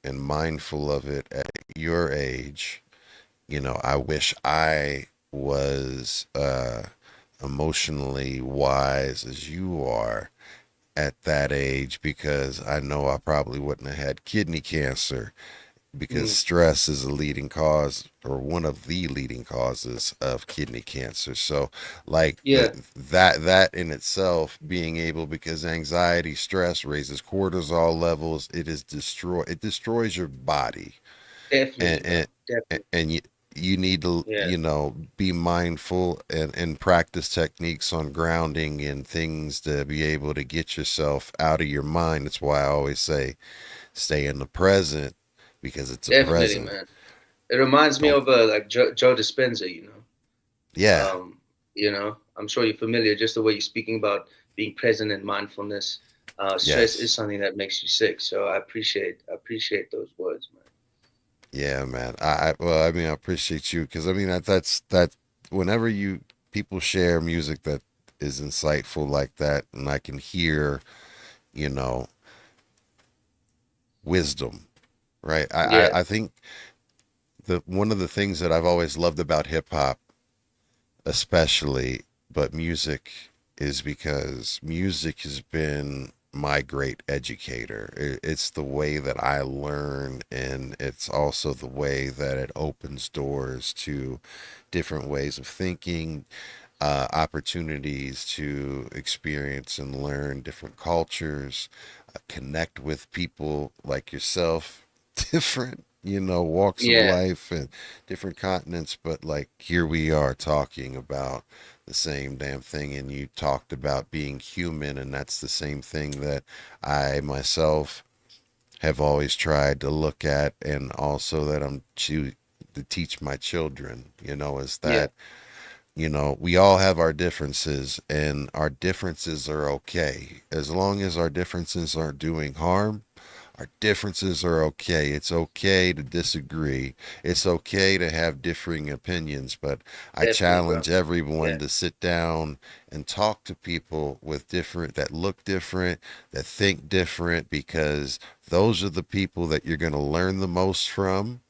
[SPEAKER 1] and mindful of it at your age, I wish I was emotionally wise as you are at that age, because I know I probably wouldn't have had kidney cancer, because
[SPEAKER 3] mm,
[SPEAKER 1] stress is a leading cause, or one of the leading causes of kidney cancer. So like
[SPEAKER 3] yeah,
[SPEAKER 1] that in itself, being able, because anxiety, stress raises cortisol levels, it destroys your body. and
[SPEAKER 3] definitely, bro,
[SPEAKER 1] and,
[SPEAKER 3] definitely.
[SPEAKER 1] and you need to,
[SPEAKER 3] Yeah,
[SPEAKER 1] be mindful and practice techniques on grounding and things to be able to get yourself out of your mind. That's why I always say stay in the present, because it's a
[SPEAKER 3] definitely,
[SPEAKER 1] present.
[SPEAKER 3] man. It reminds me
[SPEAKER 1] Don't.
[SPEAKER 3] of like Joe Dispenza, you know.
[SPEAKER 1] Yeah.
[SPEAKER 3] Um, I'm sure you're familiar. Just the way you're speaking about being present and mindfulness. Stress is
[SPEAKER 1] Yes.
[SPEAKER 3] something that makes you sick. So I appreciate those words, man.
[SPEAKER 1] Yeah, man. Well, I mean, I appreciate you, because I mean that whenever you people share music that is insightful like that, and I can hear, you know, wisdom, right?
[SPEAKER 3] Yeah,
[SPEAKER 1] I think the one of the things that I've always loved about hip hop, especially, but music, is because music has been my great educator. It's the way that I learn, and it's also the way that it opens doors to different ways of thinking, opportunities to experience and learn different cultures, connect with people like yourself, different, walks of
[SPEAKER 3] yeah,
[SPEAKER 1] life and different continents. But like here we are talking about the same damn thing, and you talked about being human, and that's the same thing that I myself have always tried to look at, and also that to teach my children, is
[SPEAKER 3] yeah,
[SPEAKER 1] that we all have our differences, and our differences are okay. As long as our differences aren't doing harm, our differences are okay. It's okay to disagree. It's okay to have differing opinions, but I
[SPEAKER 3] definitely, bro.
[SPEAKER 1] challenge everyone
[SPEAKER 3] Yeah,
[SPEAKER 1] to sit down and talk to people that look different, that think different, because those are the people that you're going to learn the most from,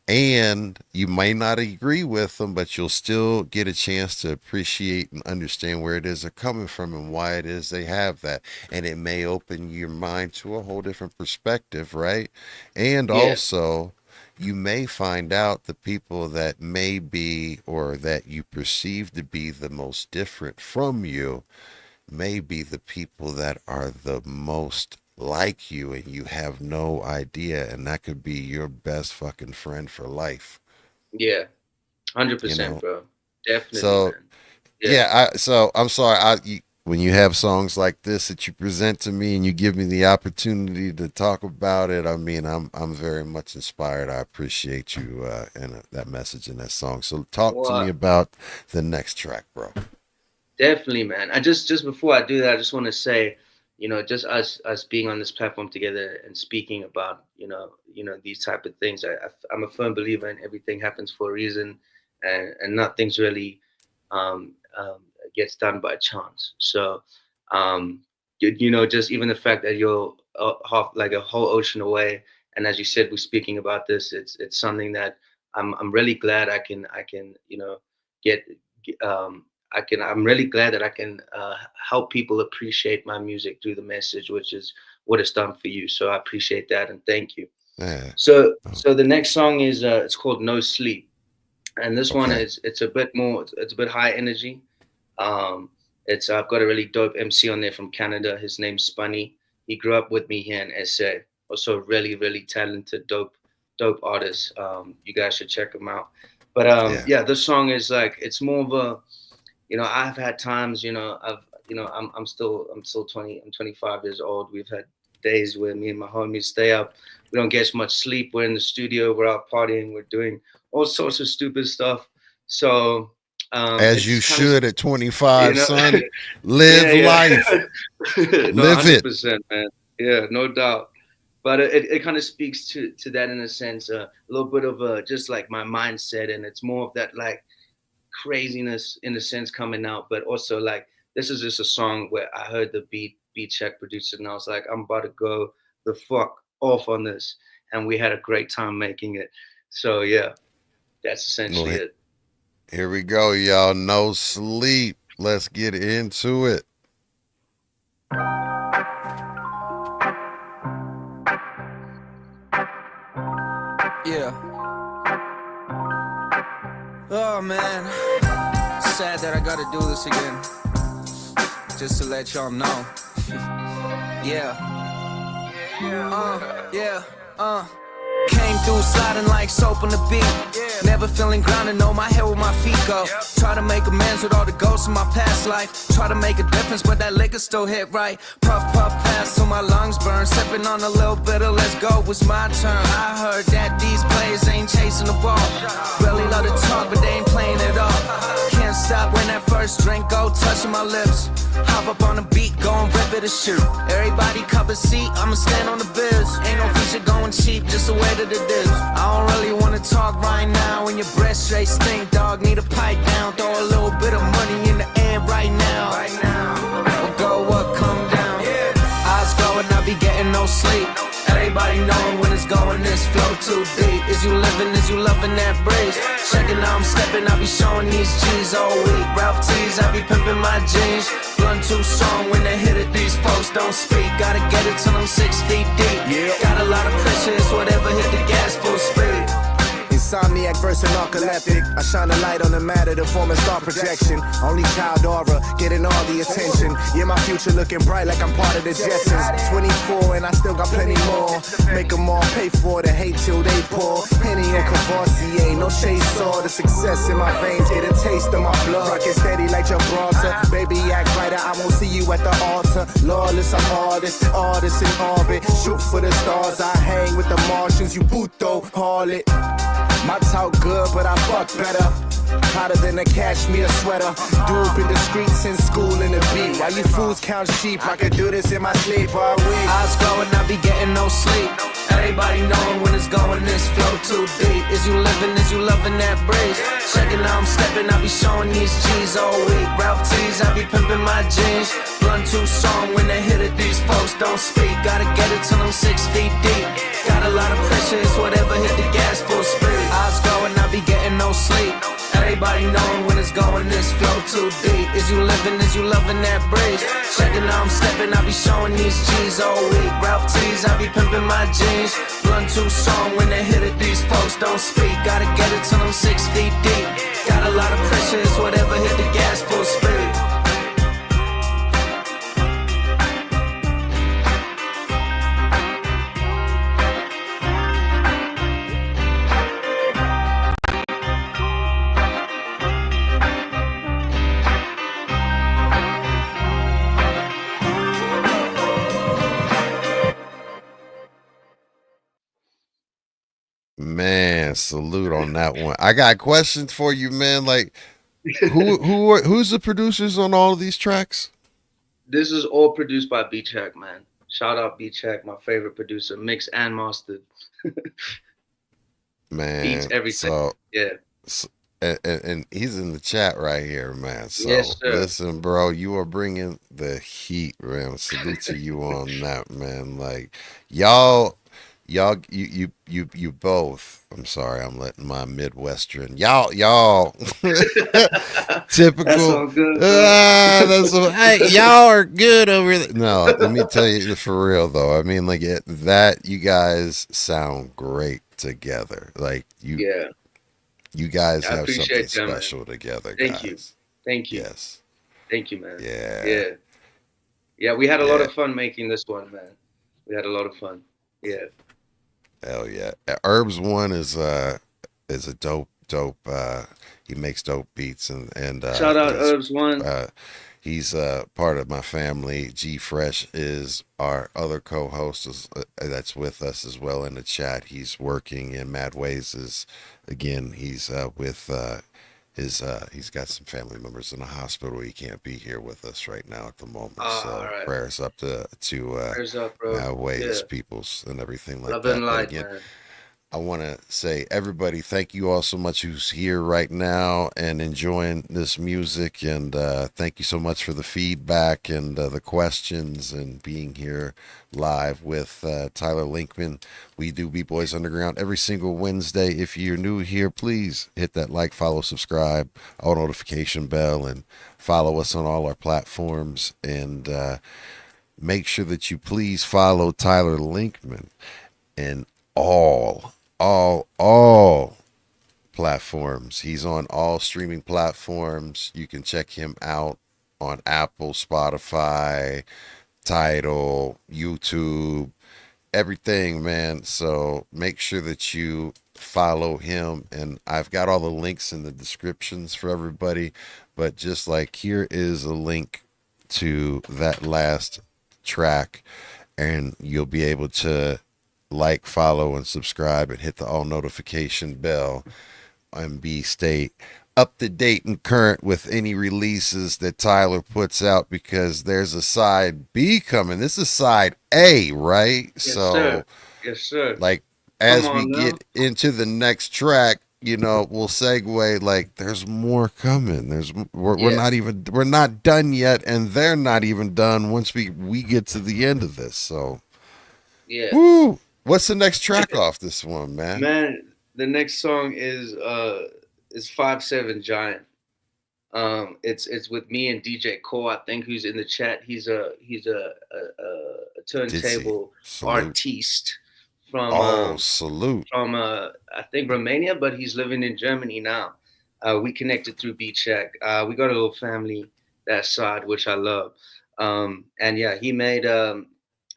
[SPEAKER 1] and you may not agree with them, but you'll still get a chance to appreciate and understand where it is they're coming from and why it is they have that. And it may open your mind to a whole different perspective, right? And
[SPEAKER 3] yeah,
[SPEAKER 1] also, you may find out the people that may be, or that you perceive to be the most different from you, may be the people that are the most like you, and you have no idea, and that could be your best fucking friend for life,
[SPEAKER 3] yeah. hundred
[SPEAKER 1] you
[SPEAKER 3] percent,
[SPEAKER 1] know
[SPEAKER 3] bro. Definitely,
[SPEAKER 1] so
[SPEAKER 3] man. Yeah.
[SPEAKER 1] yeah, I'm sorry, when you have songs like this that you present to me and you give me the opportunity to talk about it, I mean, I'm very much inspired. I appreciate you, and that message in that song. So talk to me
[SPEAKER 3] Well,
[SPEAKER 1] about the next track, bro.
[SPEAKER 3] definitely, man. I just before I do that, I just want to say, just us being on this platform together and speaking about, these type of things. I'm a firm believer in everything happens for a reason, and nothing's really um, um, gets done by chance. So, just even the fact that you're half like a whole ocean away, and as you said, we're speaking about this. It's something that I'm really glad I can get. Um, I'm really glad that I can help people appreciate my music through the message, which is what it's done for you. So I appreciate that and thank you.
[SPEAKER 1] Yeah.
[SPEAKER 3] So the next song is it's called No Sleep, and this one
[SPEAKER 1] Okay.
[SPEAKER 3] is it's a bit more, it's a bit high energy. Um, it's I've got a really dope MC on there from Canada. His name's Spunny. He grew up with me here in SA. Also really really talented, dope dope artists. You guys should check them out. But
[SPEAKER 1] Yeah.
[SPEAKER 3] yeah, this song is like, it's more of a, I've had times, I'm still 20, I'm 25 years old. We've had days where me and my homies stay up. We don't get much sleep. We're in the studio, we're out partying, we're doing all sorts of stupid stuff. So
[SPEAKER 1] As you
[SPEAKER 3] it's kind of,
[SPEAKER 1] should at 25,
[SPEAKER 3] you know,
[SPEAKER 1] son. Live
[SPEAKER 3] yeah, yeah.
[SPEAKER 1] life.
[SPEAKER 3] No,
[SPEAKER 1] Live it.
[SPEAKER 3] 100%, man. Yeah, no doubt. But it kind of speaks to that in a sense, a little bit of just like my mindset, and it's more of that like craziness in a sense coming out, but also like this is just a song where I heard the beat check producer, and I was like, I'm about to go the fuck off on this, and we had a great time making it. So yeah, that's
[SPEAKER 1] Well,
[SPEAKER 3] essentially it.
[SPEAKER 1] here we go, y'all. No sleep. Let's get into it.
[SPEAKER 4] Yeah. Oh man, sad that I gotta do this again. Just to let y'all know. Yeah. Yeah. Came through sliding like soap on the beat. Never feeling grounded, know my head where my feet go. Try to make amends with all the ghosts in my past life. Try to make a difference, but that liquor still hit right. Puff, puff, pass till my lungs burn. Sipping on a little bit of let's go, it's my turn. I heard that these players ain't chasing the ball. Really love to talk, but they ain't playing it all. Can't stop when that first drink go touching my lips. Hop up on the beat, go and rip it a shoot. Everybody cup a seat, I'ma stand on the biz. Ain't no feature going cheap, just the way that it is. I don't really wanna talk right now. When your breath straight stink, dog, need a pipe down. Throw a little bit of money in the air right now. What go up, come down. Eyes glowing, I be getting no sleep. Everybody knowing when it's going, this flow too deep. Is you living, is you loving that breeze? Checking how I'm stepping, I be showing these G's all week. Ralph T's, I be pimping my jeans. Blunt too strong when they hit it, these folks don't speak. Gotta get it till I'm 6 feet deep. Got a lot of pressure, it's whatever, hit the gas full speed.
[SPEAKER 5] Insomniac versus narcoleptic. I shine a light on the matter to form a star projection. Only child aura, getting all the attention. Yeah, my future looking bright like I'm part of the Jetsons. 24 and I still got plenty more. Make them all pay for the hate till they pour. Henny and Cavassier, no chase saw. The success in my veins, get a taste of my blood. Rockin' steady like Gibraltar. Baby, act brighter, I won't see you at the altar. Lawless, I'm artist in orbit. Shoot for the stars, I hang with the Martians. You puto harlot. My talk good, but I fuck better. Hotter than a cashmere sweater. Dupe in the streets in school in the beat. While you fools count sheep, I could do this in my sleep all week.
[SPEAKER 4] Eyes glowing, I be getting no sleep. Everybody knowing when it's going, this flow too deep. Is you living, is you loving that breeze? Checking how I'm stepping, I be showing these G's all week. Ralph T's, I be pimping my jeans. Blunt too strong when they hit it, these folks don't speak. Gotta get it till I'm 6 feet deep. Got a lot of pressure, it's whatever, hit the gas full speed. Eyes glowing, I be getting no sleep. Everybody knowing when it's going, this flow too deep. Is you living, is you loving that breeze? Checking how I'm stepping, I be showing these G's all week. Ralph T's, I be pimping my jeans. Blunt too strong when they hit it, these folks don't speak. Gotta get it till I'm 6 feet deep. Got a lot of pressure, it's whatever, hit the gas full speed.
[SPEAKER 1] Man, salute on that one. I got questions for you, man. Like, who's the producers on all of these tracks?
[SPEAKER 3] This is all produced by B-Check, man. Shout out B-Check, my favorite producer, mixed and mastered.
[SPEAKER 1] Man,
[SPEAKER 3] Beats everything.
[SPEAKER 1] so,
[SPEAKER 3] Yeah.
[SPEAKER 1] so and he's in the chat right here, man. So
[SPEAKER 3] Yes, sir.
[SPEAKER 1] listen, bro, you are bringing the heat, man. Salute to you on that, man. Like, you both. I'm sorry, I'm letting my Midwestern. Y'all typical.
[SPEAKER 3] That's all good.
[SPEAKER 1] Hey, y'all are good over there. No, let me tell you for real though. I mean, like that you guys sound great together. Like
[SPEAKER 3] Yeah.
[SPEAKER 1] you guys
[SPEAKER 3] I
[SPEAKER 1] have something
[SPEAKER 3] appreciate that, man.
[SPEAKER 1] special together,
[SPEAKER 3] Thank
[SPEAKER 1] guys.
[SPEAKER 3] you. Thank you.
[SPEAKER 1] Yes.
[SPEAKER 3] Thank you, man.
[SPEAKER 1] Yeah.
[SPEAKER 3] Yeah. Yeah, we had a lot
[SPEAKER 1] Yeah.
[SPEAKER 3] of fun making this one, man. We had a lot of fun. Yeah.
[SPEAKER 1] Hell yeah. Herbs one is a dope he makes dope beats and
[SPEAKER 3] Shout out Herbs One.
[SPEAKER 1] uh he's part of my family. G Fresh is our other co-host that's with us as well in the chat. He's working in mad ways. Is again he's with his he's got some family members in the hospital. He can't be here with us right now at the moment. So
[SPEAKER 3] Right.
[SPEAKER 1] prayers up to
[SPEAKER 3] Prayers up, bro.
[SPEAKER 1] mad ways,
[SPEAKER 3] Yeah.
[SPEAKER 1] peoples and everything like
[SPEAKER 3] Love
[SPEAKER 1] that.
[SPEAKER 3] and
[SPEAKER 1] But
[SPEAKER 3] light,
[SPEAKER 1] again,
[SPEAKER 3] man.
[SPEAKER 1] I want to say, everybody, thank you all so much who's here right now and enjoying this music. And thank you so much for the feedback and the questions and being here live with Tyler Linkman. We do Beat Boys Underground every single Wednesday. If you're new here, please hit that like, follow, subscribe, all notification bell, and follow us on all our platforms. And make sure that you please follow Tyler Linkman and all platforms. He's on all streaming platforms. You can check him out on Apple, Spotify, Tidal, YouTube, everything, man. So make sure that you follow him, and I've got all the links in the descriptions for everybody. But just like here is a link to that last track, and you'll be able to like, follow, and subscribe, and hit the all notification bell, and stay up to date and current with any releases that Tyler puts out, because there's a side B coming. This is side A, right?
[SPEAKER 3] Yes, sir. Yes, sir.
[SPEAKER 1] Like as we get into the next track, you know, we'll segue. Like there's more coming. We're not done yet, and they're not even done once we get to the end of this. So
[SPEAKER 3] yeah.
[SPEAKER 1] Woo! What's the next track off this one, man?
[SPEAKER 3] Man, the next song is 5'7" Giant. It's with me and DJ Core, I think, who's in the chat. He's a turntable artiste from
[SPEAKER 1] salute
[SPEAKER 3] from I think Romania, but he's living in Germany now. We connected through Beat Shack. We got a little family that side, which I love. And yeah,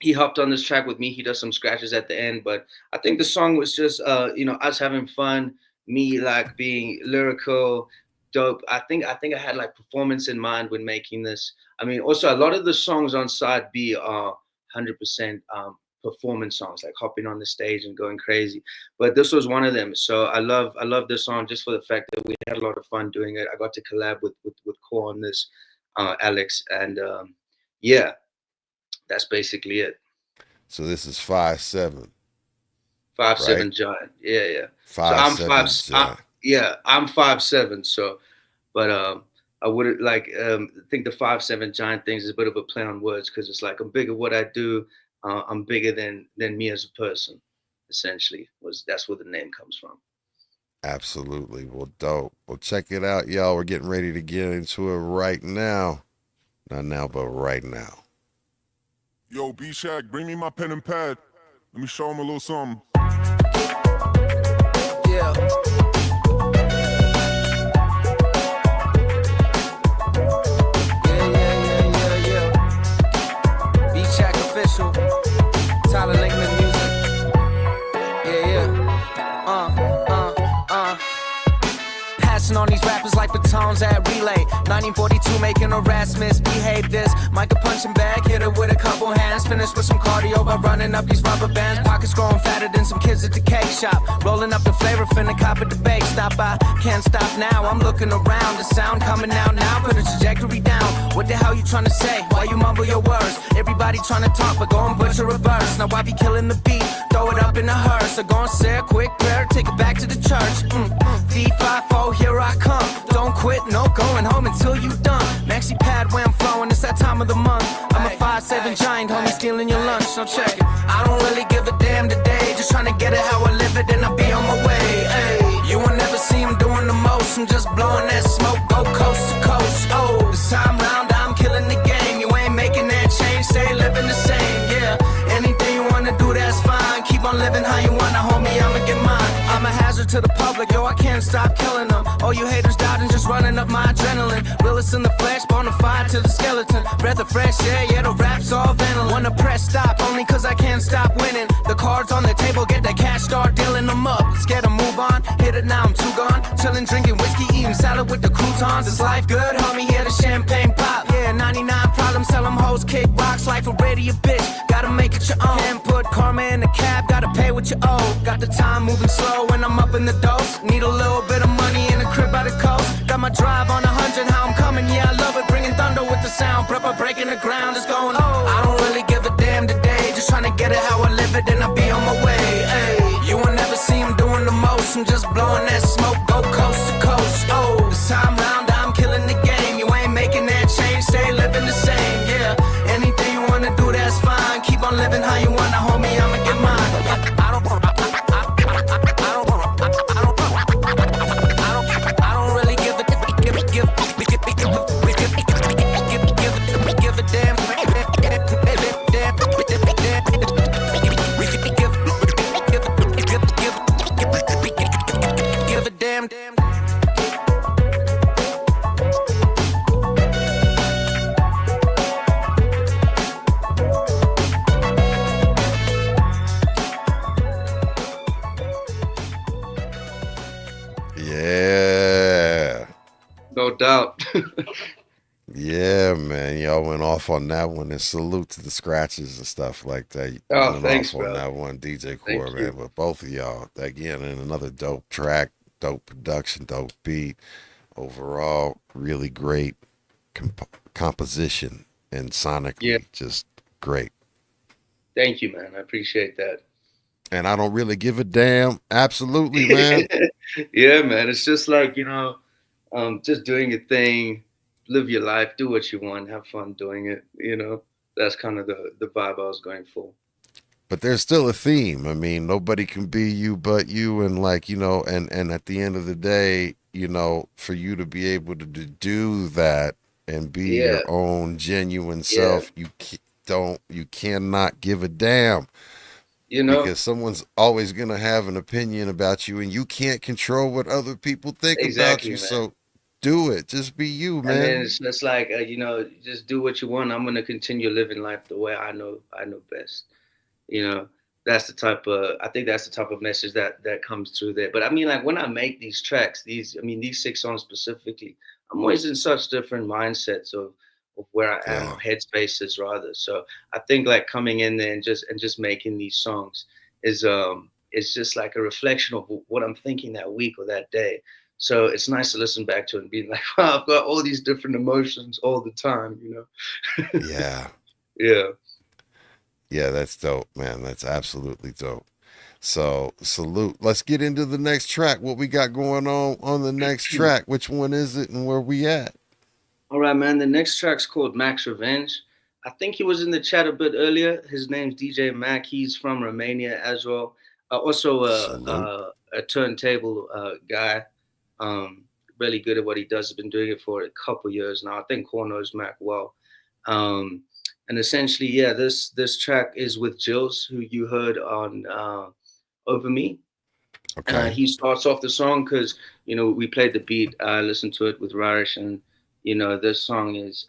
[SPEAKER 3] he hopped on this track with me. He does some scratches at the end, but I think the song was just, us having fun, me like being lyrical, dope. I think I had like performance in mind when making this. I mean, also a lot of the songs on side B are 100% performance songs, like hopping on the stage and going crazy. But this was one of them. So I love this song just for the fact that we had a lot of fun doing it. I got to collab with Core on this, Alex, and yeah. That's basically it.
[SPEAKER 1] So this is 5'7".
[SPEAKER 3] 5'7"
[SPEAKER 1] right?
[SPEAKER 3] Giant. Yeah.
[SPEAKER 1] 5'7".
[SPEAKER 3] I'm 5'7". So, but I wouldn't think the 5'7" Giant things is a bit of a play on words, because it's like I'm bigger what I do. I'm bigger than me as a person. Essentially, that's where the name comes from.
[SPEAKER 1] Absolutely. Well, dope. Well, check it out, y'all. We're getting ready to get into it right now. Not now, but right now.
[SPEAKER 6] Yo, B-Shack, bring me my pen and pad. Let me show him a little something.
[SPEAKER 4] Yeah. Yeah. B-Shack official. Tyler Linkman music. Passing on these rappers like batons at relay. 1942 making a rats misbehave. This Micah punching bag, hit it with a couple hands. Finished with some cardio by running up these rubber bands. Pockets growing fatter than some kids at the cake shop. Rolling up the flavor, finna cop at the bake stop. I can't stop now, I'm looking around. The sound coming out now, put a trajectory down. What the hell you trying to say? Why you mumble your words? Everybody trying to talk, but go and butcher a verse. Now I be killing the beat, throw it up in a hearse. So go and say a quick prayer, take it back to the church. V54, here I come. Don't quit, no going home until you done. Maxi pad where I'm flowing, it's that time of the month. I'm a 5'7" giant, homie, stealing your lunch, so check it. I don't really give a damn today, just trying to get it how I live it, and I'll be on my way. Ay, you will never see him doing the most, I'm just blowing that smoke, go coast to coast. Oh, this time round, I'm killing the game. You ain't making that change, stay living the same, yeah. Anything you wanna do, that's fine. Keep on living how you wanna, homie, I'ma get mine. I'm a hazard to the public, yo, I can't stop killing them. All you haters doubting, just running up my adrenaline. Realest in the flesh, bona fide to the skeleton. Breath of fresh air, yeah, the rap's all venom. Wanna press stop, only cause I can't stop winning. The cards on the table, get that cash, start dealing them up. Scared to move on, hit it now, I'm too gone. Chillin', drinking whiskey, eating salad with the croutons. Is life good, homie? Here the champagne pop. Yeah, 99 problems, sell them hoes, kick rocks. Life already a bitch, gotta make it your own. Can't put karma in the cab, gotta pay what you owe. Got the time moving slow when I'm up in the dose. Need a little bit of money in a crib by the coast. Got my drive on 100, how I'm coming, yeah, I love it. Bringing thunder with the sound, prepper breaking the ground, it's going on. I don't really give a damn today, just trying to get it how I live it, then I'll be on my way. Ay, you will never see him doing the most, I'm just blowing that smoke, go coast to coast. Oh, this time round, I'm killing the game. You ain't making that change, stay living the same, yeah. Anything you wanna do, that's fine. Keep on living how you wanna, homie, I'ma get mine. I don't really give a damn. Give a damn.
[SPEAKER 1] Yeah.
[SPEAKER 3] No doubt.
[SPEAKER 1] Yeah, man. Y'all went off on that one, and salute to the scratches and stuff like that.
[SPEAKER 3] Oh,
[SPEAKER 1] Went
[SPEAKER 3] thanks,
[SPEAKER 1] off on
[SPEAKER 3] bro.
[SPEAKER 1] that one, DJ
[SPEAKER 3] Thank
[SPEAKER 1] Core,
[SPEAKER 3] you.
[SPEAKER 1] man. But both of y'all, again, in another dope track, dope production, dope beat. Overall, really great composition and sonically,
[SPEAKER 3] Yeah.
[SPEAKER 1] just great.
[SPEAKER 3] Thank you, man. I appreciate that.
[SPEAKER 1] And I don't really give a damn. Absolutely, man.
[SPEAKER 3] Yeah, man. It's just like, just doing your thing, live your life, do what you want, have fun doing it. That's kind of the vibe I was going for.
[SPEAKER 1] But there's still a theme. I mean, nobody can be you but you, and and at the end of the day, for you to be able to do that and be
[SPEAKER 3] Yeah.
[SPEAKER 1] your own genuine self, you cannot give a damn, because someone's always gonna have an opinion about you, and you can't control what other people think about
[SPEAKER 3] Exactly,
[SPEAKER 1] you.
[SPEAKER 3] man.
[SPEAKER 1] So do it. Just be you,
[SPEAKER 3] And then
[SPEAKER 1] man.
[SPEAKER 3] it's just like, just do what you want. I'm gonna continue living life the way I know best. That's the type of I think that's the type of message that comes through there. But I mean, like when I make these tracks, these 6 songs specifically, I'm always in such different mindsets of where I am,
[SPEAKER 1] Yeah.
[SPEAKER 3] or headspaces rather. So I think like coming in there and just making these songs is just like a reflection of what I'm thinking that week or that day. So it's nice to listen back to it and be like, wow, I've got all these different emotions all the time,
[SPEAKER 1] Yeah.
[SPEAKER 3] Yeah.
[SPEAKER 1] Yeah, that's dope, man. That's absolutely dope. So salute. Let's get into the next track. What we got going on the next track? Which one is it, and where we at?
[SPEAKER 3] All right, man. The next track's called Max Revenge. I think he was in the chat a bit earlier. His name's DJ Mac. He's from Romania as well. Also
[SPEAKER 1] Salute.
[SPEAKER 3] a turntable guy. Really good at what he does. Has been doing it for a couple years now. I think Core knows Mac well. And essentially, yeah, this track is with Jills, who you heard on Over Me.
[SPEAKER 1] Okay.
[SPEAKER 3] He starts off the song because we played the beat. I listened to it with Rarish, and this song is.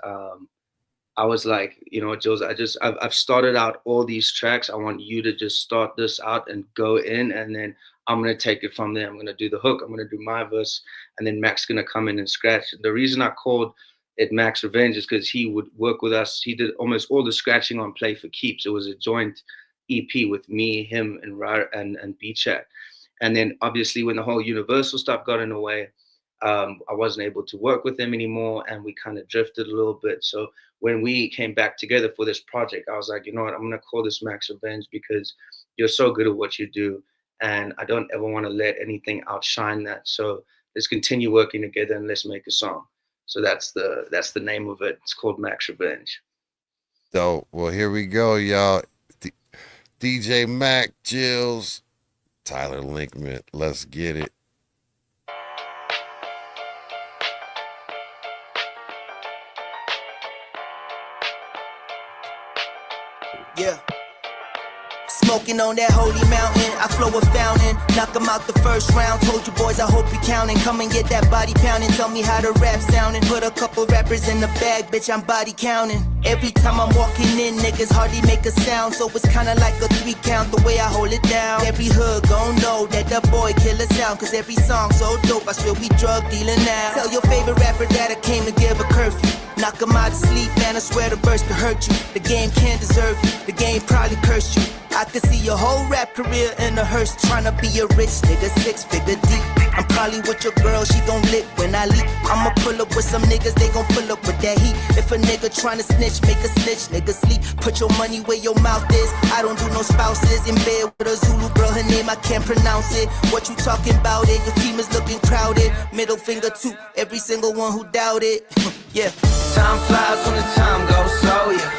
[SPEAKER 3] I was like, Jules, I've started out all these tracks. I want you to just start this out and go in, and then I'm gonna take it from there. I'm gonna do the hook. I'm gonna do my verse, and then Mac's gonna come in and scratch. The reason I called it Max Revenge is because he would work with us. He did almost all the scratching on Play for Keeps. It was a joint EP with me, him, and B-Chat. And then obviously when the whole Universal stuff got in the way, I wasn't able to work with him anymore, and we kind of drifted a little bit. So when we came back together for this project, I was like, you know what, I'm gonna call this Max Revenge because you're so good at what you do, and I don't ever want to let anything outshine that. So let's continue working together and let's make a song. So that's the name of it. It's called Max Revenge.
[SPEAKER 1] Dope. Well, here we go, y'all. DJ Mac, Jills, Tyler Linkman. Let's get it.
[SPEAKER 5] Yeah.
[SPEAKER 2] smoking on that holy mountain. I flow a fountain, knock 'em out the first round. Told you boys, I hope you counting. Come and get that body pounding. Tell me how the rap sounding. Put a couple rappers in the bag, bitch, I'm body counting. Every time I'm walking in, niggas hardly make a sound. So it's kinda like a 3 count, the way I hold it down. Every hood gon' know that the boy killer sound. Cause every song so dope, I swear we drug dealing now. Tell your favorite rapper that I came to give a curfew. Knock 'em out of sleep, man, I swear the verse could hurt you. The game can't deserve you, the game probably cursed you. I could see your whole rap career in a hearse. Tryna be a rich nigga, 6-figure deep. I'm probably with your girl, she gon' lick when I leak. I'ma pull up with some niggas, they gon' pull up with that heat. If a nigga tryna snitch, make a snitch, nigga sleep. Put your money where your mouth is. I don't do no spouses. In bed with a Zulu girl, her name I can't pronounce it. What you talking about it? Your team is looking crowded. Middle finger to every single one who doubted. Yeah.
[SPEAKER 4] Time flies when the time goes slow, yeah.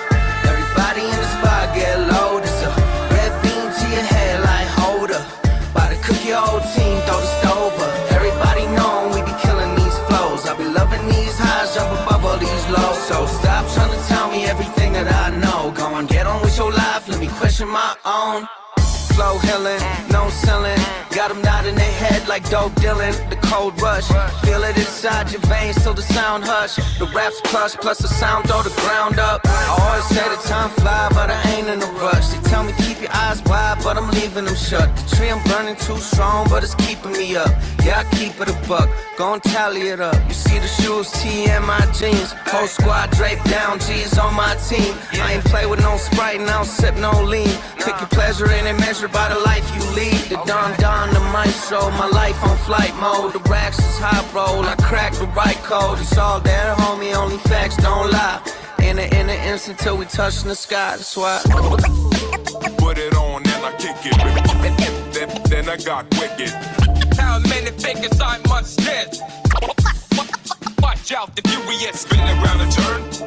[SPEAKER 4] Everybody in the spot get loaded, so red beam to your head like hold up. About to cook your whole team, throw the stove up. Everybody know we be killing these flows. I be loving these highs, jump above all these lows. So stop trying to tell me everything that I know. Go on, get on with your life, let me question my own. Flow healing, no selling. Got them nodding their head like dope Dylan. The cold rush, feel it inside your veins till the sound hush. The rap's plush, plus the sound throw the ground up. I always say the time fly, but I ain't in a rush. They tell me keep your eyes wide, but I'm leaving them shut. The tree I'm burning too strong, but it's keeping me up. Yeah, I keep it a buck, gon' tally it up. You see the shoes, T and my jeans. Whole squad draped down, G's on my team. I ain't play with no Sprite and I don't sip no lean. Pick your pleasure and it measured by the life you lead. The Don, the maestro, my life on flight mode. The racks is high roll, I crack the right code. It's all there, homie, only facts don't lie. In an instant till we touch the sky, that's why.
[SPEAKER 6] Put it on and I kick it. Then I got wicked.
[SPEAKER 7] How many figures I must hit? Watch out, the furious.
[SPEAKER 6] Spin around and turntable.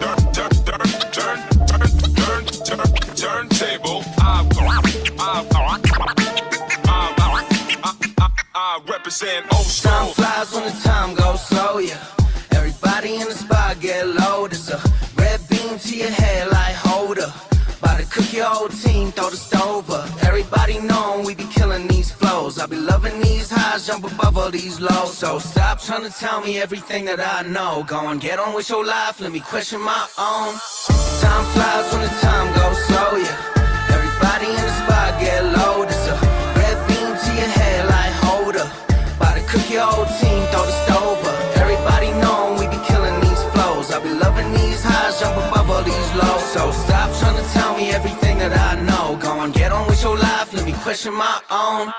[SPEAKER 6] I represent old school.
[SPEAKER 4] Time flies when the time goes slow, yeah. Everybody in the spot get loaded, so red beam to your head like hold up. About to cook your whole team, throw the stove up. Everybody know we be killing these flows. I be loving these highs, jump above all these lows. So stop trying to tell me everything that I know. Go on, get on with your life, let me question my own. Time flies when the time goes slow, yeah. Everybody in the spot get loaded, so red beam to your head like hold up. About to cook your whole team, throw the stove up. Everybody know we be killing these flows. I be loving these highs, jump above all these lows. So stop trying to tell me everything that I know. Go on, get on with your life, let me question my own.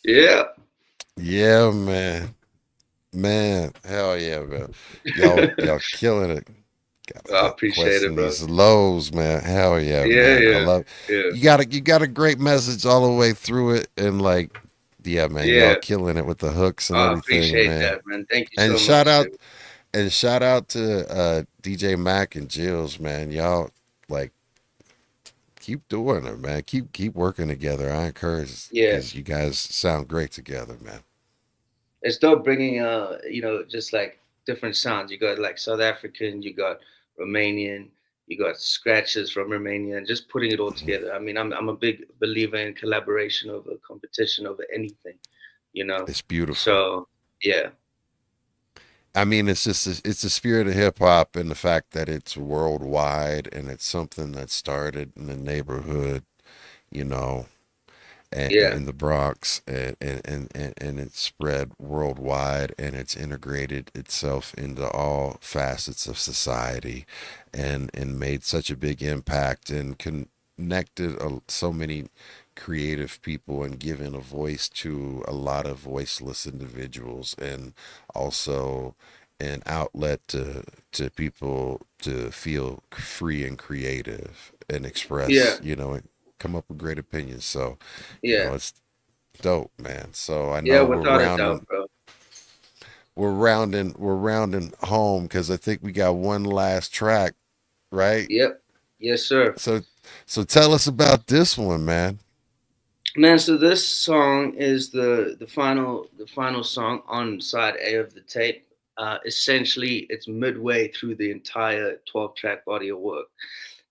[SPEAKER 3] Yeah.
[SPEAKER 1] Yeah, man. Man, hell yeah, man. Y'all killing it.
[SPEAKER 3] I appreciate it, bro.
[SPEAKER 1] These lows, man. Hell yeah,
[SPEAKER 3] Yeah,
[SPEAKER 1] man.
[SPEAKER 3] yeah.
[SPEAKER 1] I love
[SPEAKER 3] Yeah.
[SPEAKER 1] you got a great message all the way through it, and like, yeah, man,
[SPEAKER 3] Yeah.
[SPEAKER 1] y'all killing it with the hooks and
[SPEAKER 3] I
[SPEAKER 1] everything,
[SPEAKER 3] appreciate
[SPEAKER 1] man.
[SPEAKER 3] that, man. Thank you
[SPEAKER 1] And
[SPEAKER 3] so
[SPEAKER 1] shout
[SPEAKER 3] much.
[SPEAKER 1] out
[SPEAKER 3] dude.
[SPEAKER 1] and shout out to DJ Mac and Jills, man. Y'all like keep doing it, man. Keep working together. I encourage
[SPEAKER 3] Yeah.
[SPEAKER 1] because you guys sound great together, man.
[SPEAKER 3] It's dope bringing, just like different sounds. You got like South African, you got Romanian, you got scratches from Romania, and just putting it all together. I mean, I'm a big believer in collaboration over competition over anything, you know.
[SPEAKER 1] It's beautiful.
[SPEAKER 3] So yeah,
[SPEAKER 1] I mean, it's just it's the spirit of hip hop and the fact that it's worldwide and it's something that started in the neighborhood, you know, and
[SPEAKER 3] yeah,
[SPEAKER 1] in the Bronx, and it's spread worldwide and it's integrated itself into all facets of society, and made such a big impact and connected so many creative people and given a voice to a lot of voiceless individuals, and also an outlet to people to feel free and creative and
[SPEAKER 3] yeah,
[SPEAKER 1] express, you know, and come up with great opinions. So, you
[SPEAKER 3] yeah,
[SPEAKER 1] know, it's dope, man. So I
[SPEAKER 3] yeah.
[SPEAKER 1] know we're
[SPEAKER 3] Without a
[SPEAKER 1] rounding
[SPEAKER 3] doubt, bro.
[SPEAKER 1] we're rounding home because I think we got one last track, right?
[SPEAKER 3] Yep. Yes, sir.
[SPEAKER 1] So tell us about this one, man.
[SPEAKER 3] Man, so this song is the final song on side A of the tape. Essentially, it's midway through the entire 12-track body of work.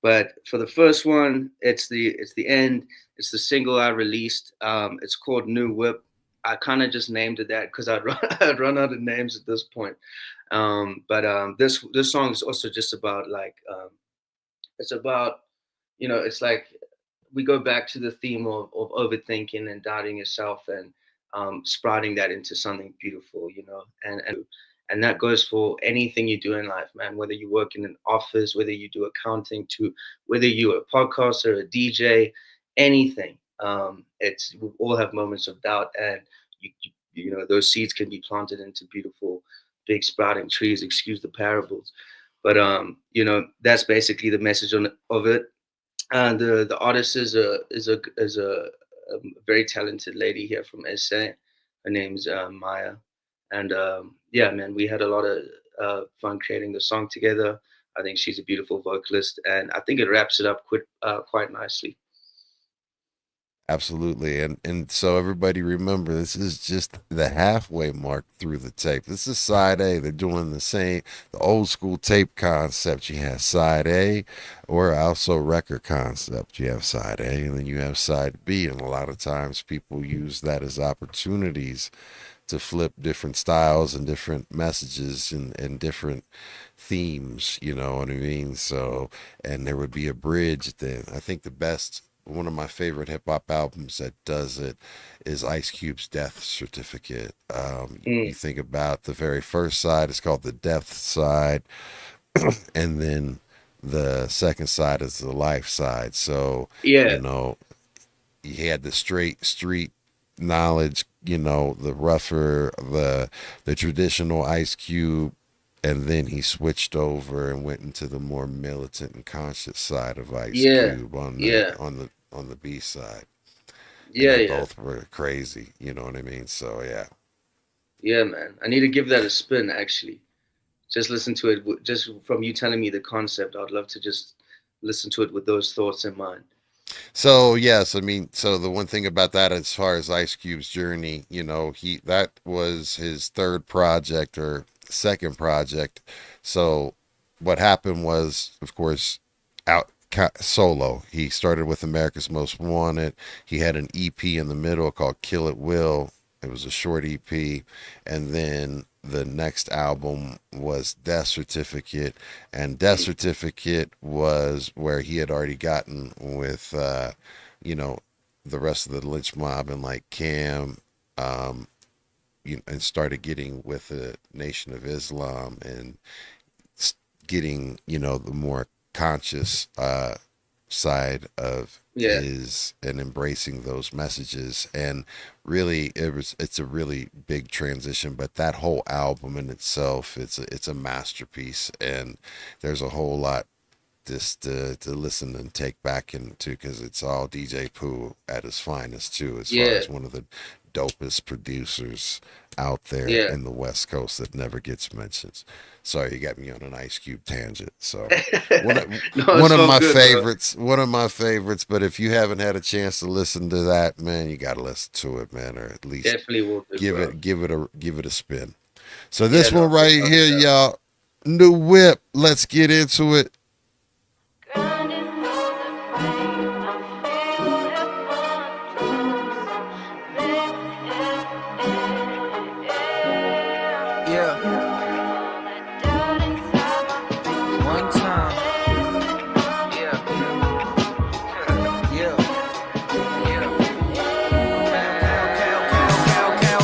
[SPEAKER 3] But for the first one, it's the end. It's the single I released. It's called New Whip. I kind of just named it that because I'd run out of names at this point. But this song is also just about like it's about it's like we go back to the theme of overthinking and doubting yourself and sprouting that into something beautiful, and that goes for anything you do in life, man. Whether you work in an office, whether you do accounting, to whether you're a podcaster, a DJ, anything. We all have moments of doubt, and those seeds can be planted into beautiful, big sprouting trees. Excuse the parables, but that's basically the message of it. The artist is a very talented lady here from SA. Her name's Maya, and yeah, man, we had a lot of fun creating the song together. I think she's a beautiful vocalist, and I think it wraps it up quite nicely.
[SPEAKER 1] Absolutely. And so everybody remember, this is just the halfway mark through the tape. This is side A. They're doing the old school tape concept. You have side A, or also record concept. You have side A and then you have side B. And a lot of times people use that as opportunities to flip different styles and different messages and different themes, you know what I mean? So, and there would be a bridge then. I think one of my favorite hip hop albums that does it is Ice Cube's Death Certificate. You think about the very first side, it's called the Death side, and then the second side is the life side. So,
[SPEAKER 3] Yeah,
[SPEAKER 1] he had the straight street knowledge, the rougher, the traditional Ice Cube, and then he switched over and went into the more militant and conscious side of Ice
[SPEAKER 3] yeah,
[SPEAKER 1] Cube
[SPEAKER 3] yeah,
[SPEAKER 1] on the B side. And
[SPEAKER 3] yeah,
[SPEAKER 1] they
[SPEAKER 3] yeah,
[SPEAKER 1] both were crazy, you know what I mean? So yeah.
[SPEAKER 3] yeah, man. I need to give that a spin. Actually, just listen to it. Just from you telling me the concept, I'd love to just listen to it with those thoughts in mind.
[SPEAKER 1] So yes, I mean, so the one thing about that, as far as Ice Cube's journey, that was his third project or second project. So what happened was, of course, solo. He started with America's Most Wanted. He had an EP in the middle called Kill It Will. It was a short EP, and then the next album was Death Certificate, and Death Certificate was where he had already gotten with, the rest of the Lynch Mob and like Cam, and started getting with the Nation of Islam and getting, the more conscious side of
[SPEAKER 3] Yeah,
[SPEAKER 1] his and embracing those messages. And really it's a really big transition, but that whole album in itself, it's a masterpiece, and there's a whole lot just to listen and take back into, because it's all DJ Pooh at his finest too, as far
[SPEAKER 3] yeah,
[SPEAKER 1] as one of the dopest producers out there
[SPEAKER 3] yeah.
[SPEAKER 1] in the West Coast that never gets mentioned. Sorry, you got me on an Ice Cube tangent. So one of,
[SPEAKER 3] No,
[SPEAKER 1] one
[SPEAKER 3] it's
[SPEAKER 1] of
[SPEAKER 3] all
[SPEAKER 1] my
[SPEAKER 3] good, bro.
[SPEAKER 1] favorites, one of my favorites. But if you haven't had a chance to listen to that, man, you got to listen to it, man, or at least
[SPEAKER 3] Definitely will do, bro.
[SPEAKER 1] give it a spin. So
[SPEAKER 3] Yeah,
[SPEAKER 1] this
[SPEAKER 3] no,
[SPEAKER 1] one right
[SPEAKER 3] for
[SPEAKER 1] here,
[SPEAKER 3] sure.
[SPEAKER 1] y'all, New Whip. Let's get into it.
[SPEAKER 4] Yeah, one time. Yeah, yeah,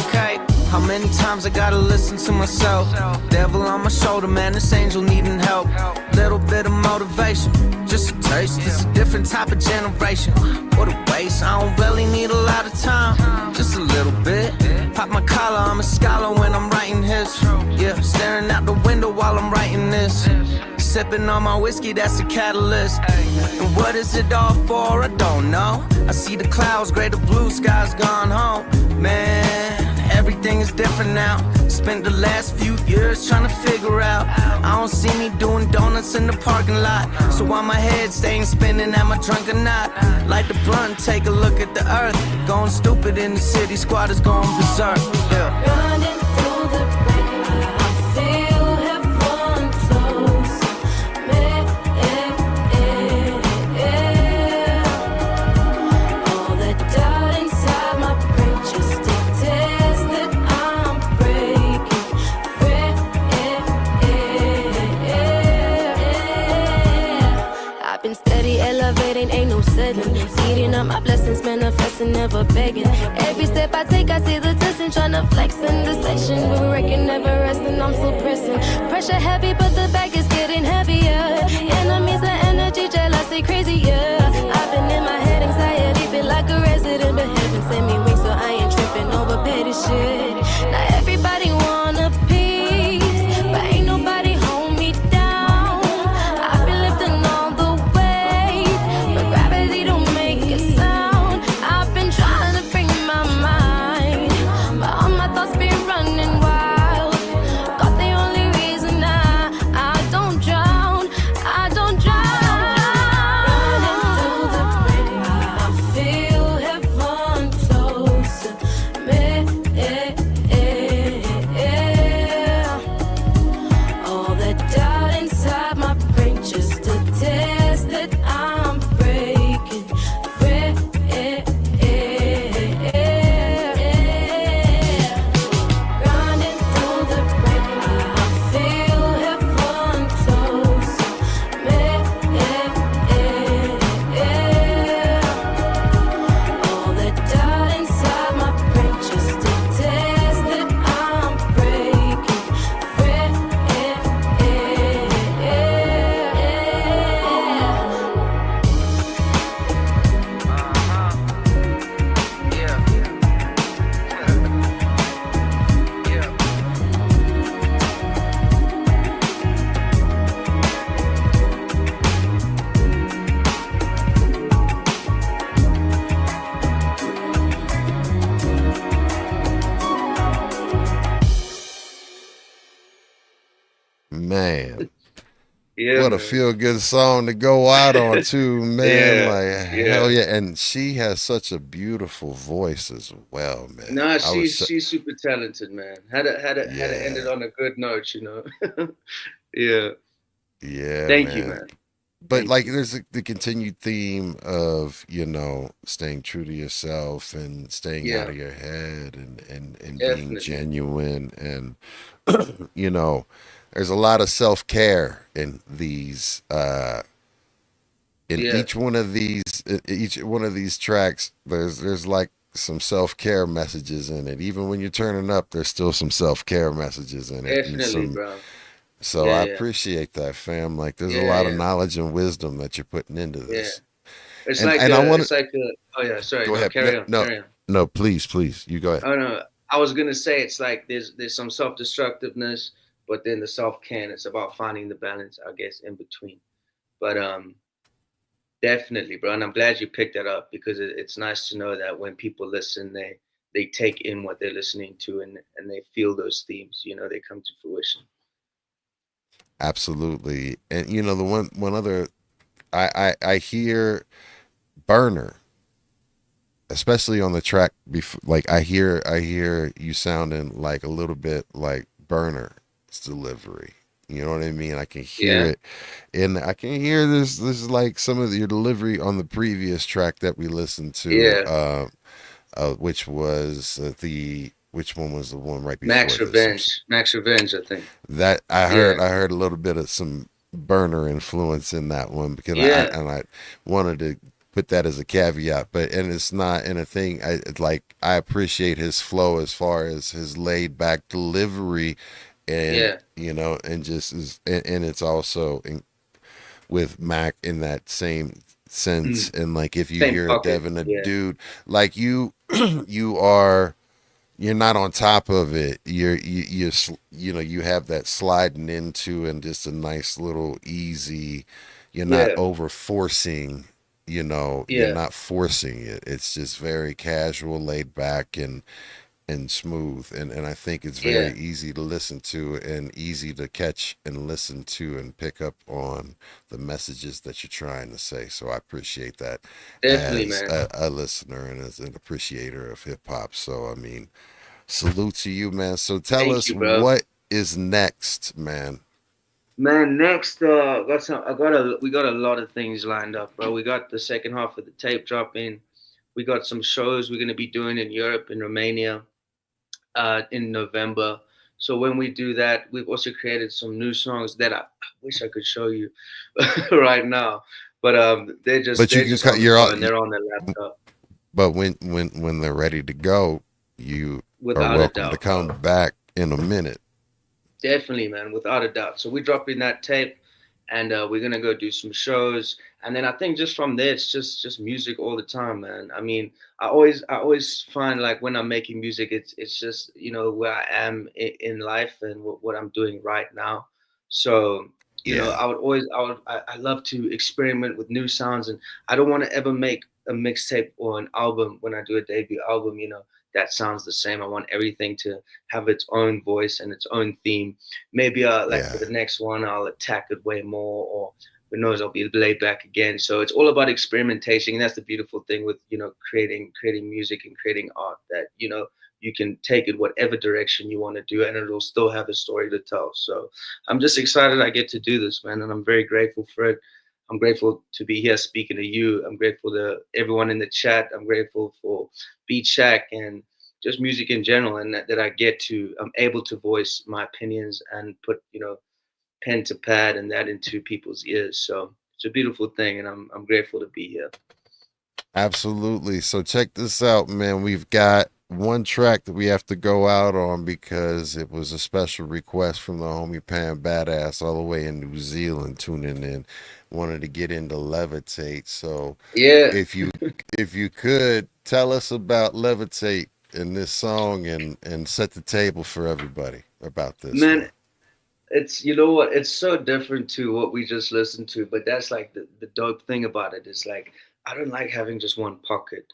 [SPEAKER 4] okay. How many times I gotta listen to myself? Devil on my shoulder, man, this angel needing help. Little bit of motivation, just a taste. This a different type of generation. What a waste, I don't really need a lot of time. Just a little bit. Pop my collar, I'm a scholar when I'm writing his. Yeah, staring out the window while I'm writing this. Sipping on my whiskey, that's a catalyst. And what is it all for? I don't know. I see the clouds, gray, the blue sky's gone home. Man, everything everything is different now. Spent the last few years trying to figure out. I don't see me doing donuts in the parking lot. So while my head staying spinning, am I drunk or not? Light the blunt, take a look at the earth. Going stupid in the city, squatters going berserk. Yeah.
[SPEAKER 8] Running through the rain, I feel heaven close. All the doubt inside my brain just to test that I'm breaking free. I've been steady elevating, ain't no settling. Eating up my blessings, manifesting, never begging. Every step I take, I see the testing, tryna flex in the section. We're wrecking, never resting, I'm still pressing. Pressure heavy, but the bag is getting heavier. Enemies, the energy, jealousy, crazier. I've been in my head, anxiety, feel like a resident, but heaven sent me wings, so I ain't tripping over petty shit. Now everybody want a piece, but ain't nobody hold me down. I've been lifting all the weight, but gravity don't make a sound. I've been trying to bring my mind, but all my thoughts be running wild. God, the only reason I don't drown, I don't drown. Running through the rain, I feel heaven close to me. All the doubt inside my brain just to test that I'm breaking free. Running through the rain, I feel heaven close to me. All the doubt inside my brain just to test that I'm breaking free.
[SPEAKER 1] Man,
[SPEAKER 3] Yeah,
[SPEAKER 1] what a
[SPEAKER 3] man.
[SPEAKER 1] feel good song to go out on too, man.
[SPEAKER 3] Yeah,
[SPEAKER 1] Like
[SPEAKER 3] yeah.
[SPEAKER 1] hell yeah. And she has such a beautiful voice as well, man.
[SPEAKER 3] Nah,
[SPEAKER 1] I was
[SPEAKER 3] she's super talented, man. Had to end it
[SPEAKER 1] yeah,
[SPEAKER 3] on a good note, you know. Yeah.
[SPEAKER 1] yeah,
[SPEAKER 3] Thank you,
[SPEAKER 1] man.
[SPEAKER 3] man.
[SPEAKER 1] But
[SPEAKER 3] Thank
[SPEAKER 1] like
[SPEAKER 3] you.
[SPEAKER 1] there's the continued theme of, staying true to yourself and staying out
[SPEAKER 3] Yeah,
[SPEAKER 1] of your head and being
[SPEAKER 3] definitely.
[SPEAKER 1] genuine and you know, there's a lot of self-care in
[SPEAKER 3] Yeah,
[SPEAKER 1] each one of these tracks. There's like some self-care messages in it. Even when you're turning up, there's still some self-care messages in it, and
[SPEAKER 3] definitely,
[SPEAKER 1] some.
[SPEAKER 3] bro.
[SPEAKER 1] So
[SPEAKER 3] Yeah,
[SPEAKER 1] I
[SPEAKER 3] yeah,
[SPEAKER 1] appreciate that, fam. Like there's a
[SPEAKER 3] yeah,
[SPEAKER 1] lot of
[SPEAKER 3] yeah,
[SPEAKER 1] knowledge and wisdom that you're putting into
[SPEAKER 3] yeah.
[SPEAKER 1] this.
[SPEAKER 3] It's
[SPEAKER 1] And
[SPEAKER 3] like
[SPEAKER 1] and I
[SPEAKER 3] a,
[SPEAKER 1] want
[SPEAKER 3] it's
[SPEAKER 1] to
[SPEAKER 3] like a. Oh yeah, sorry.
[SPEAKER 1] go
[SPEAKER 3] No,
[SPEAKER 1] ahead. No,
[SPEAKER 3] carry on,
[SPEAKER 1] no,
[SPEAKER 3] carry on.
[SPEAKER 1] no, please, you go ahead.
[SPEAKER 3] Oh no, I was gonna say it's like there's some self-destructiveness, but then the self-can. It's about finding the balance, I guess, in between. But definitely, bro, and I'm glad you picked that up because it's nice to know that when people listen, they take in what they're listening to and they feel those themes. You know, they come to fruition.
[SPEAKER 1] Absolutely. And the one other I hear Burner, especially on the track before. Like I hear you sounding like a little bit like Burner's delivery. You know what I mean? I can hear
[SPEAKER 3] Yeah,
[SPEAKER 1] it, and I can hear this is like some of your delivery on the previous track that we listened to,
[SPEAKER 3] yeah.
[SPEAKER 1] which was which one was the one right before this?
[SPEAKER 3] Max Revenge, I think.
[SPEAKER 1] That
[SPEAKER 3] Yeah,
[SPEAKER 1] I heard a little bit of some Burner influence in that one, because
[SPEAKER 3] yeah,
[SPEAKER 1] I wanted to put that as a caveat, but and it's not in a thing. I appreciate his flow as far as his laid back delivery, and
[SPEAKER 3] yeah.
[SPEAKER 1] and just and it's also with Mac in that same sense. And like if you
[SPEAKER 3] Same
[SPEAKER 1] hear
[SPEAKER 3] pocket.
[SPEAKER 1] Devin, a
[SPEAKER 3] Yeah,
[SPEAKER 1] dude like you, you are you're not on top of it. You have that sliding into, and just a nice little easy. You're not
[SPEAKER 3] yeah,
[SPEAKER 1] over forcing. You're
[SPEAKER 3] yeah,
[SPEAKER 1] not forcing it. It's just very casual, laid back, and and smooth, and I think it's very easy to listen to and easy to catch and listen to and pick up on the messages that you're trying to say. So I appreciate that
[SPEAKER 3] Definitely,
[SPEAKER 1] as
[SPEAKER 3] man.
[SPEAKER 1] a listener and as an appreciator of hip hop. So I mean, salute to you, man. So tell
[SPEAKER 3] Thank
[SPEAKER 1] us
[SPEAKER 3] you, bro.
[SPEAKER 1] what is next, man.
[SPEAKER 3] Man, next, we got a lot of things lined up, bro. We got the second half of the tape dropping. We got some shows we're gonna be doing in Europe, in Romania, in November. So when we do that, we've also created some new songs that I wish I could show you right now, but
[SPEAKER 1] But you
[SPEAKER 3] they're
[SPEAKER 1] can
[SPEAKER 3] just
[SPEAKER 1] cut
[SPEAKER 3] on the
[SPEAKER 1] your
[SPEAKER 3] phone, they're on the laptop,
[SPEAKER 1] but when they're ready to go, you are
[SPEAKER 3] without a
[SPEAKER 1] welcome to
[SPEAKER 3] doubt, bro.
[SPEAKER 1] come back in a minute.
[SPEAKER 3] Definitely, man, without a doubt. So we're dropping that tape, and we're gonna go do some shows, and then I think just from there, it's just music all the time, man. I mean, I always find like when I'm making music, it's just where I am in life and what I'm doing right now. So
[SPEAKER 1] Yeah,
[SPEAKER 3] I love to experiment with new sounds, and I don't want to ever make a mixtape or an album when I do a debut album. That sounds the same. I want everything to have its own voice and its own theme. Maybe like for
[SPEAKER 1] yeah.
[SPEAKER 3] the next one, I'll attack it way more, or who knows, I'll be laid back again. So it's all about experimentation, and that's the beautiful thing with creating music and creating art, that you can take it whatever direction you want to do, and it'll still have a story to tell. So I'm just excited I get to do this, man, and I'm very grateful for it. I'm grateful to be here speaking to you. I'm grateful to everyone in the chat. I'm grateful for Beat Shack and just music in general, and that I'm able to voice my opinions and put, pen to pad and that into people's ears. So it's a beautiful thing, and I'm grateful to be here.
[SPEAKER 1] Absolutely. So check this out, man. We've got one track that we have to go out on because it was a special request from the homie Pam Badass all the way in New Zealand tuning in. Wanted to get into Levitate. So
[SPEAKER 3] Yeah,
[SPEAKER 1] if you could tell us about Levitate in this song and set the table for everybody about this
[SPEAKER 3] man.
[SPEAKER 1] one.
[SPEAKER 3] It's you know what, it's so different to what we just listened to, but that's like the dope thing about it. It's like I don't like having just one pocket.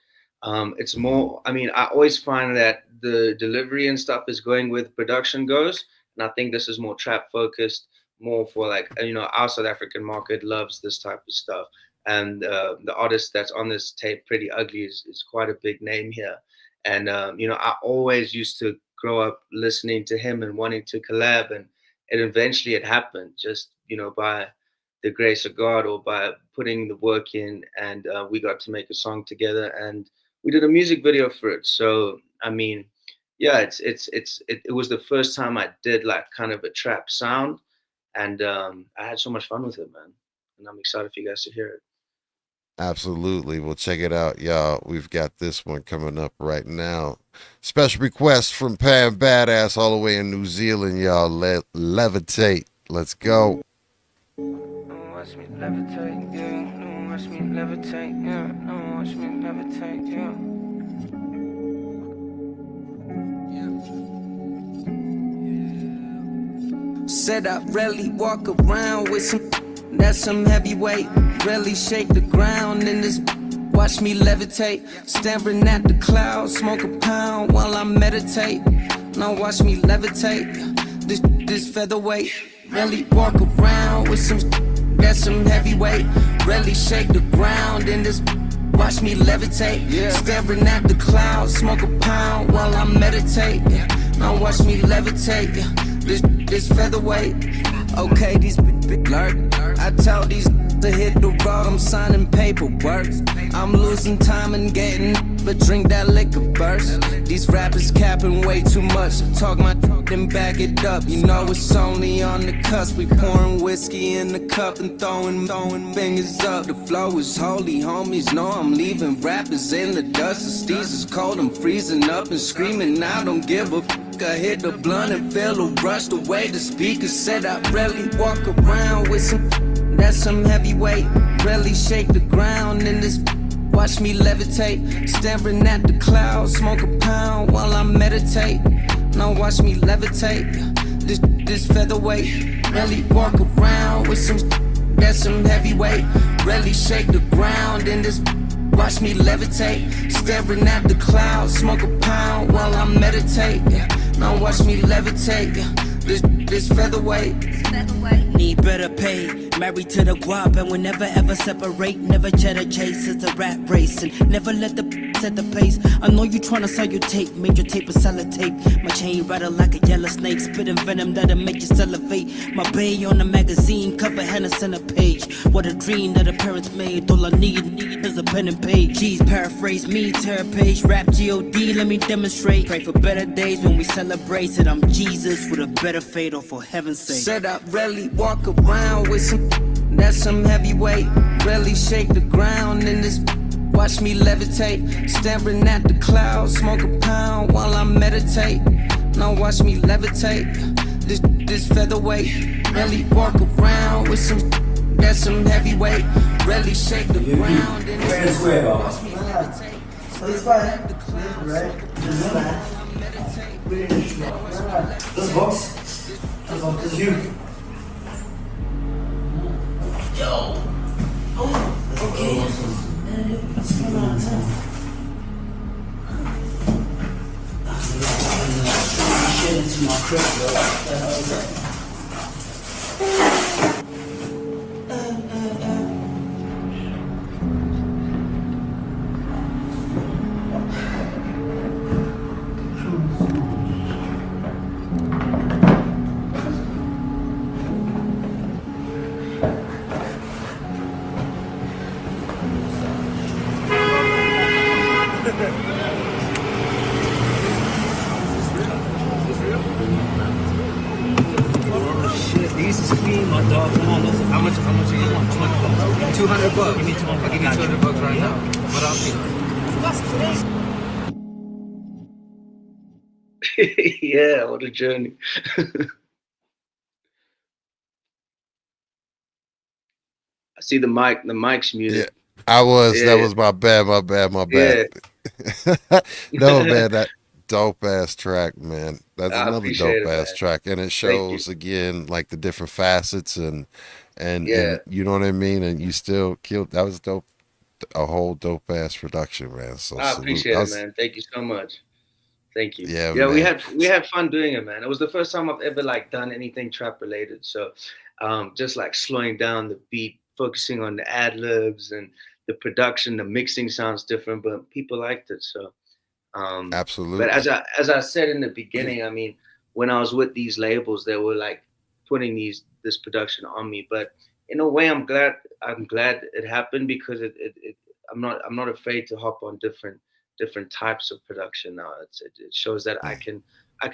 [SPEAKER 3] It's
[SPEAKER 1] Mhm.
[SPEAKER 3] more, I mean, I always find that the delivery and stuff is going with production goes, and I think this is more trap focused, more for like our South African market loves this type of stuff. And the artist that's on this tape, Pretty Ugly, is quite a big name here. And I always used to grow up listening to him and wanting to collab, and eventually it happened, just by the grace of God, or by putting the work in, and we got to make a song together, and we did a music video for it. So I mean, yeah, it was the first time I did like kind of a trap sound, and I had so much fun with it, man. And I'm excited for you guys to hear it.
[SPEAKER 1] Absolutely. Well, check it out, y'all. We've got this one coming up right now. Special request from Pam Badass all the way in New Zealand, y'all. Levitate. Let's go.
[SPEAKER 4] Watch me levitate, yeah. Watch me levitate, yeah. Watch me levitate, yeah. Said I rarely walk around with some heavyweight. Rarely shake the ground in this. Watch me levitate, staring at the clouds, smoke a pound while I meditate. Now watch me levitate, this featherweight. Rarely walk around with some heavyweight. Rarely shake the ground in this. Watch me levitate, staring at the clouds, smoke a pound while I meditate. Now watch me levitate, this featherweight. Okay, these big lurk. I tell these to hit the road, I'm signing paperwork. I'm losing time and getting, but drink that liquor first. These rappers capping way too much. Talk my talk and back it up. You know it's only on the cusp. We pouring whiskey in the cup and throwing fingers up. The flow is holy, homies know I'm leaving rappers in the dust. The steez is cold, I'm freezing up and screaming. I don't give a f. I hit the blunt and feel a rush. The way the speaker said I rarely walk around with some heavyweight. Rarely shake the ground in this. Watch me levitate, staring at the clouds, smoke a pound while I meditate. Now watch me levitate, this featherweight. Rarely walk around with some heavyweight. Rarely shake the ground in this.
[SPEAKER 2] Watch me levitate, staring at the clouds, smoke a pound while I meditate. Now watch me levitate, this featherweight.
[SPEAKER 9] Need better pay, married to the guap and we'll never ever separate. Never cheddar chase, it's a rat race and never let the set the pace. I know you tryna sell your tape, made your tape a sellotape. My chain rattle like a yellow snake, spitting venom that'll make you salivate. My bay on the magazine, cover Hannah center page. What a dream that the parents made, all I need is a pen and page. G's paraphrase me, terror page, rap G-O-D, let me demonstrate. Pray for better days when we celebrate, said I'm Jesus with a better fate, or for heaven's sake.
[SPEAKER 2] Said I rarely walk around with that's some heavyweight. Rarely shake the ground in this. Watch me levitate, staring at the clouds, smoke a pound while I meditate. Now watch me levitate, this featherweight. Rarely walk around with that's some heavyweight. Rarely shake the ground in this. Watch me levitate.
[SPEAKER 10] It's fine, right? It's fine. This box is you. Yo! Oh, okay. What's going on, shit into my crib, bro. What the hell is that?
[SPEAKER 4] $200. Give me 200. I'll give you $200 right now. But I'll see.
[SPEAKER 3] Yeah, what a journey. I see the mic's muted.
[SPEAKER 1] Yeah, that was my bad.
[SPEAKER 3] Yeah.
[SPEAKER 1] No, man, that dope ass track, man. That's another dope ass
[SPEAKER 3] man.
[SPEAKER 1] track. And it shows again like the different facets and
[SPEAKER 3] Yeah.
[SPEAKER 1] you know what I mean? And you still killed. That was dope. A whole dope ass production, man. So
[SPEAKER 3] I appreciate it, man. Thank you so much. Thank you.
[SPEAKER 1] Yeah,
[SPEAKER 3] man.
[SPEAKER 1] we
[SPEAKER 3] had fun doing it, man. It was the first time I've ever like done anything trap related. So just like slowing down the beat, focusing on the ad libs and the production, the mixing sounds different, but people liked it. So
[SPEAKER 1] absolutely.
[SPEAKER 3] But as I said in the beginning, I mean, when I was with these labels, they were like putting this production on me. But in a way, I'm glad it happened because I'm not afraid to hop on different types of production now. It shows that I can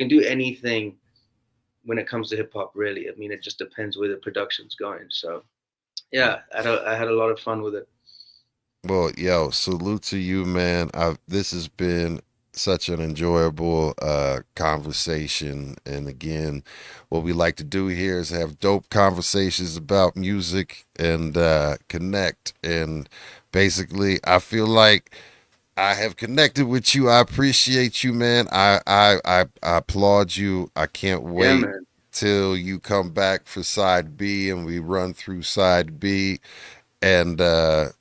[SPEAKER 3] do anything when it comes to hip hop. Really, I mean, it just depends where the production's going. So yeah, I had a lot of fun with it.
[SPEAKER 1] Well, yo, salute to you, man. This has been such an enjoyable conversation. And again, what we like to do here is have dope conversations about music and connect. And basically, I feel like I have connected with you. I appreciate you, man. I applaud you. I can't wait till you come back for side B and we run through side B. And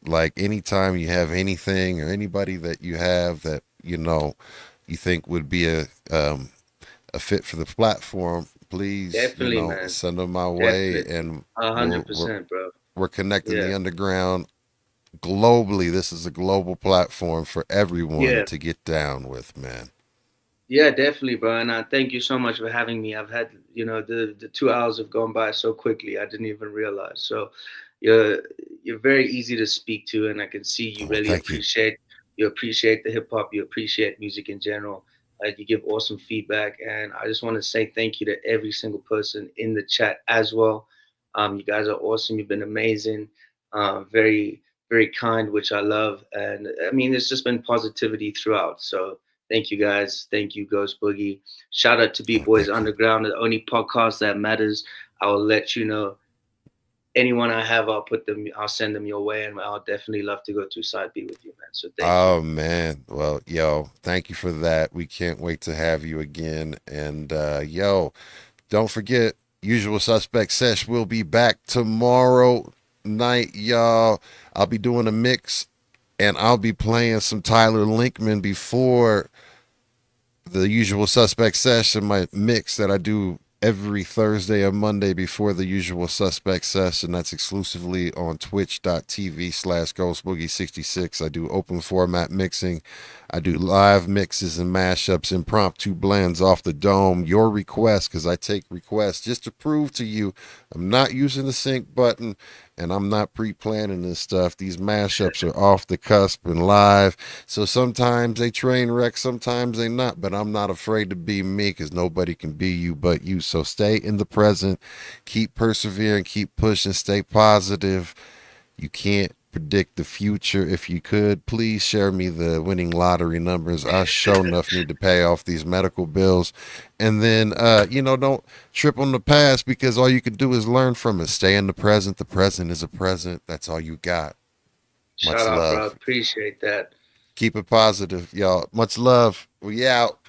[SPEAKER 1] like anytime you have anything or anybody that you have that you think would be a fit for the platform, please
[SPEAKER 3] man.
[SPEAKER 1] Send them my way. And
[SPEAKER 3] 100%, bro.
[SPEAKER 1] We're connecting the underground globally. This is a global platform for everyone to get down with, man.
[SPEAKER 3] Yeah, definitely, bro. And I thank you so much for having me. I've had, the 2 hours have gone by so quickly. I didn't even realize. So you're very easy to speak to, and I can see you really appreciate the hip hop. You appreciate music in general. You give awesome feedback, and I just want to say thank you to every single person in the chat as well. You guys are awesome. You've been amazing, very, very kind, which I love. And I mean, it's just been positivity throughout. So thank you guys. Thank you, Ghost Boogie. Shout out to B-Boys Underground, the only podcast that matters. I will let you know. Anyone I have, I'll send them your way, and I'll definitely love to go to side B with you, man. So thank you.
[SPEAKER 1] Oh man. Well, yo, thank you for that. We can't wait to have you again. And yo, don't forget, Usual Suspect Sesh will be back tomorrow night, y'all. I'll be doing a mix and I'll be playing some Tyler Linkman before the Usual Suspect session, my mix that I do every Thursday or Monday before the Usual Suspect session. That's exclusively on twitch.tv/ghostboogie66. I do open format mixing. I do live mixes and mashups, impromptu blends off the dome. Your request, because I take requests just to prove to you I'm not using the sync button and I'm not pre-planning this stuff. These mashups are off the cusp and live. So sometimes they train wreck, sometimes they not, but I'm not afraid to be me because nobody can be you but you. So stay in the present, keep persevering, keep pushing, stay positive. You can't predict the future. If you could, please share me the winning lottery numbers. I sure enough need to pay off these medical bills. And then, don't trip on the past, because all you can do is learn from it. Stay in the present. The present is a present. That's all you got. Much
[SPEAKER 3] Shout out,
[SPEAKER 1] love.
[SPEAKER 3] bro. Appreciate that.
[SPEAKER 1] Keep it positive, y'all. Much love. We out.